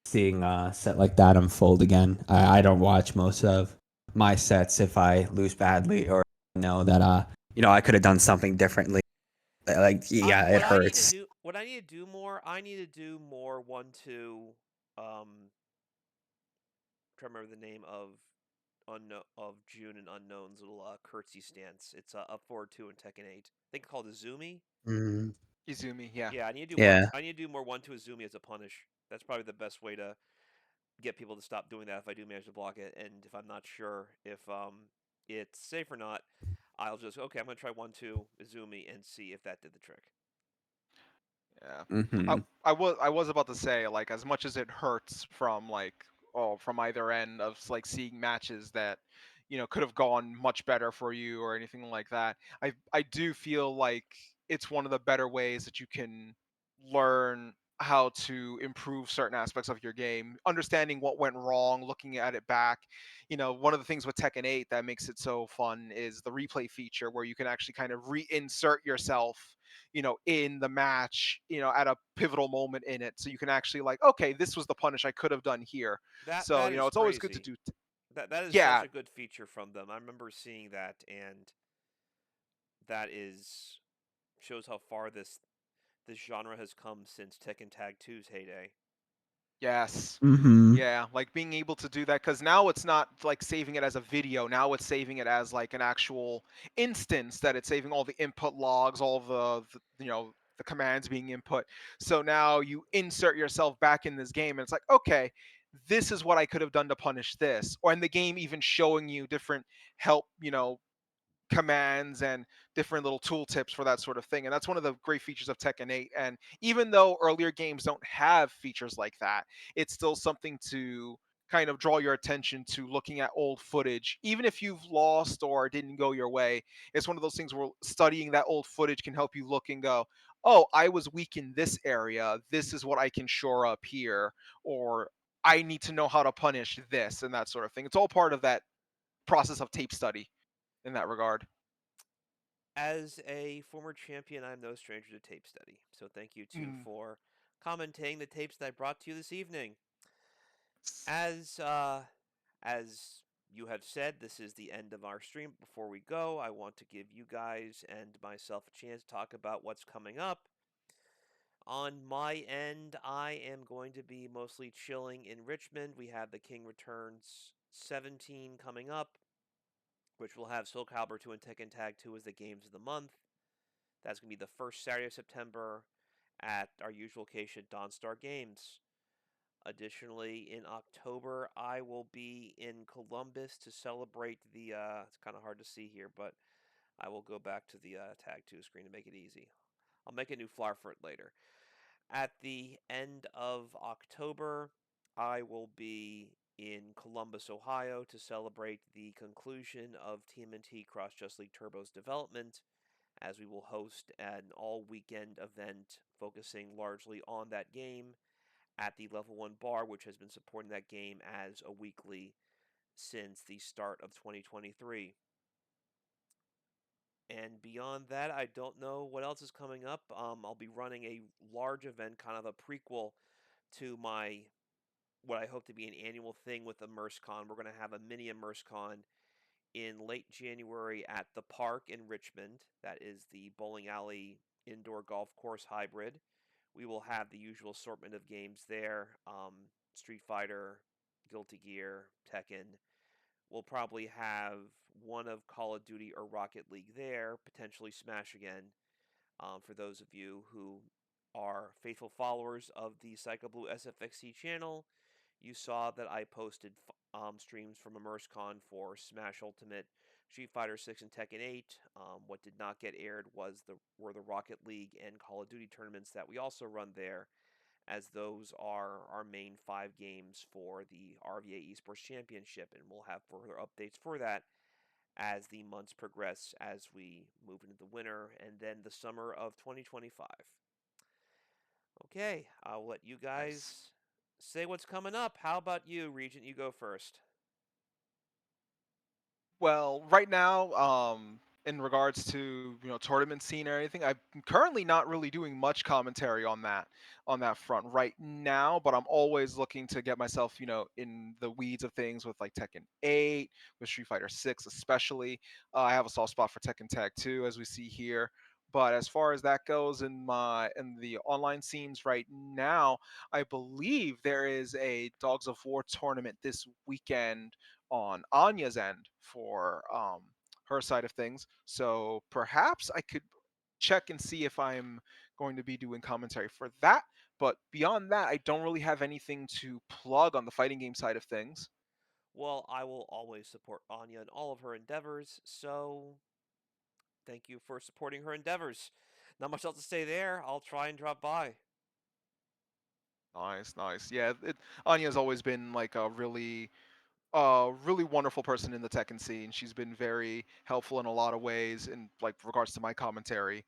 Seeing a set like that unfold again. I don't watch most of my sets if I lose badly or know that I could have done something differently. Like, yeah, it hurts. What I need to do more, I need to do more 1-2. Trying to remember the name of June and Unknown's little curtsy stance. It's up forward 2 in Tekken 8. I think it's called a Zumi. Mm. Izumi, yeah. Yeah, I need to do one. Yeah. I need to do more one to Azumi as a punish. That's probably the best way to get people to stop doing that if I do manage to block it. And if I'm not sure if it's safe or not, I'll just okay. I'm gonna try one two Izumi and see if that did the trick. Yeah. I Mm-hmm. I was about to say, like, as much as it hurts from, like, oh, from either end of like seeing matches that could have gone much better for you or anything like that. I do feel like it's one of the better ways that you can learn how to improve certain aspects of your game, understanding what went wrong, looking at it back. One of the things with Tekken 8 that makes it so fun is the replay feature where you can actually kind of reinsert yourself in the match, at a pivotal moment in it. So you can actually, like, okay, this was the punish I could have done here. So, That is it's always good to crazy. do. That is such Yeah, a good feature from them. I remember seeing that, and that is shows how far this genre has come since Tekken Tag Two's heyday. yes. Mm-hmm. Yeah, like being able to do that because now it's not like saving it as a video. Now it's saving it as like an actual instance that it's saving all the input logs, all the commands being input. So now you insert yourself back in this game, and it's like, okay, this is what I could have done to punish this, or in the game even showing you different help, commands and different little tooltips for that sort of thing. And that's one of the great features of Tekken 8. And even though earlier games don't have features like that, it's still something to kind of draw your attention to looking at old footage. Even if you've lost or didn't go your way, it's one of those things where studying that old footage can help you look and go, oh, I was weak in this area. This is what I can shore up here. Or I need to know how to punish this and that sort of thing. It's all part of that process of tape study in that regard. As a former champion, I'm no stranger to tape study. So thank you too Mm. for commenting the tapes that I brought to you this evening. As you have said, this is the end of our stream. Before we go, I want to give you guys and myself a chance to talk about what's coming up. On my end, I am going to be mostly chilling in Richmond. We have the King Returns 17 coming up, which will have Soul Calibur 2 and Tekken Tag 2 as the games of the month. That's going to be the first Saturday of September at our usual location, Dawnstar Games. Additionally, in October, I will be in Columbus to celebrate the. It's kind of hard to see here, but I will go back to the Tag 2 screen to make it easy. I'll make a new flyer for it later. At the end of October, I will be in Columbus, Ohio to celebrate the conclusion of TMNT Cross Just League Turbo's development, as we will host an all weekend event focusing largely on that game at the Level 1 bar, which has been supporting that game as a weekly since the start of 2023. And beyond that, I don't know what else is coming up. I'll be running a large event, kind of a prequel to my what I hope to be an annual thing with ImmerseCon. We're going to have a mini ImmerseCon in late January at the park in Richmond. That is the bowling alley indoor golf course hybrid. We will have the usual assortment of games there: Street Fighter, Guilty Gear, Tekken. We'll probably have one of Call of Duty or Rocket League there, potentially Smash again. For those of you who are faithful followers of the Psycho Blue SFXC channel, you saw that I posted streams from ImmerseCon for Smash Ultimate, Street Fighter 6, and Tekken 8. What did not get aired were the Rocket League and Call of Duty tournaments that we also run there, as those are our main 5 games for the RVA Esports Championship, and we'll have further updates for that as the months progress as we move into the winter and then the summer of 2025. Okay, I'll let you Nice. guys say what's coming up. How about you, Regent? You go first. Well, right now, in regards to tournament scene or anything, I'm currently not really doing much commentary on that front right now. But I'm always looking to get myself in the weeds of things with like Tekken 8, with Street Fighter 6 especially. I have a soft spot for Tekken Tag 2 as we see here. But as far as that goes in the online scenes right now, I believe there is a Dogs of War tournament this weekend on Anya's end for her side of things. So perhaps I could check and see if I'm going to be doing commentary for that. But beyond that, I don't really have anything to plug on the fighting game side of things. Well, I will always support Anya in all of her endeavors, so thank you for supporting her endeavors. Not much else to say there. I'll try and drop by. Nice, nice. Yeah, Anya's always been like a really wonderful person in the Tekken scene. She's been very helpful in a lot of ways in like regards to my commentary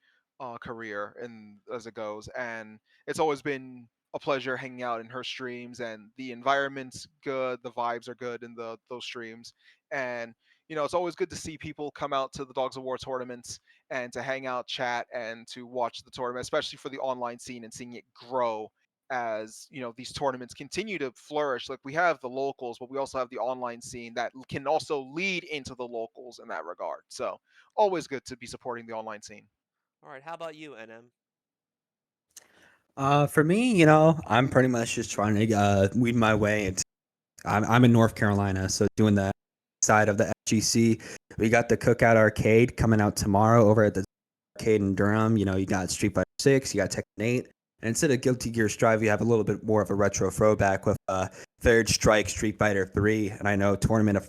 career and as it goes. And it's always been a pleasure hanging out in her streams. And the environment's good, the vibes are good in the those streams. And it's always good to see people come out to the Dogs of War tournaments and to hang out, chat, and to watch the tournament, especially for the online scene and seeing it grow as these tournaments continue to flourish. Like we have the locals, but we also have the online scene that can also lead into the locals in that regard. So always good to be supporting the online scene. All right, how about you, NM? For me, I'm pretty much just trying to weed my way into. I'm in North Carolina, so doing the side of the FGC. We got the Cookout Arcade coming out tomorrow over at the arcade in Durham. You got Street Fighter 6, you got Tekken 8. And instead of Guilty Gear Strive, you have a little bit more of a retro throwback with Third Strike Street Fighter 3. And I know Tournament of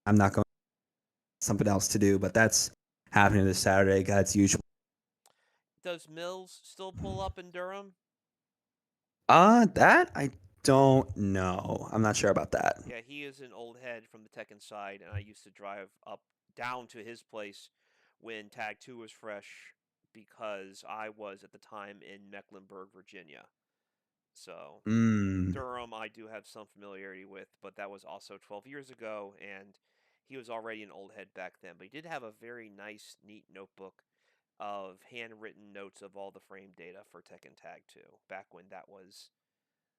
I'm not going to something else to do, but that's happening this Saturday. God's usual. Does Mills still pull up in Durham? That I don't know. I'm not sure about that. Yeah, he is an old head from the Tekken side, and I used to drive up down to his place when Tag 2 was fresh because I was at the time in Mecklenburg, Virginia. So Mm. Durham, I do have some familiarity with, but that was also 12 years ago, and he was already an old head back then. But he did have a very nice, neat notebook of handwritten notes of all the frame data for Tekken Tag 2, back when that was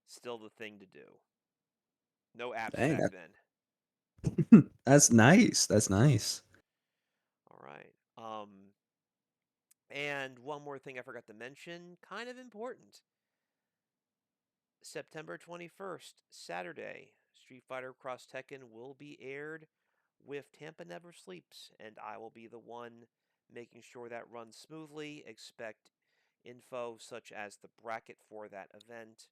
still the thing to do. No apps Dang, back then. that's nice. That's nice. All right. And one more thing I forgot to mention, kind of important. September 21st, Saturday, Street Fighter Cross Tekken will be aired with Tampa Never Sleeps, and I will be the one making sure that runs smoothly. Expect info such as the bracket for that event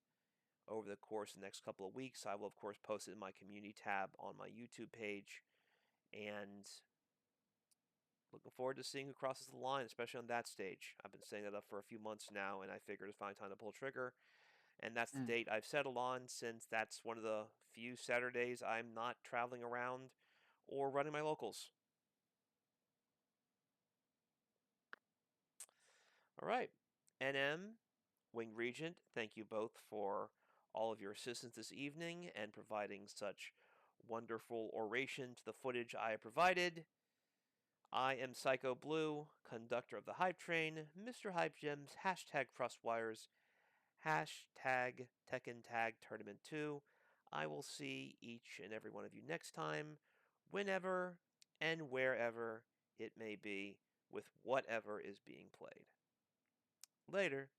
over the course of the next couple of weeks. I will, of course, post it in my community tab on my YouTube page, and looking forward to seeing who crosses the line, especially on that stage. I've been setting that up for a few months now, and I figured it's finally time to pull trigger. And that's the Mm. date I've settled on since that's one of the few Saturdays I'm not traveling around or running my locals. All right. NM, Wing Regent, thank you both for all of your assistance this evening and providing such wonderful oration to the footage I have provided. I am Psycho Blue, conductor of the Hype Train, Mr. Hype Gems, hashtag Crosswires, hashtag Tekken Tag Tournament 2. I will see each and every one of you next time, whenever and wherever it may be, with whatever is being played. Later.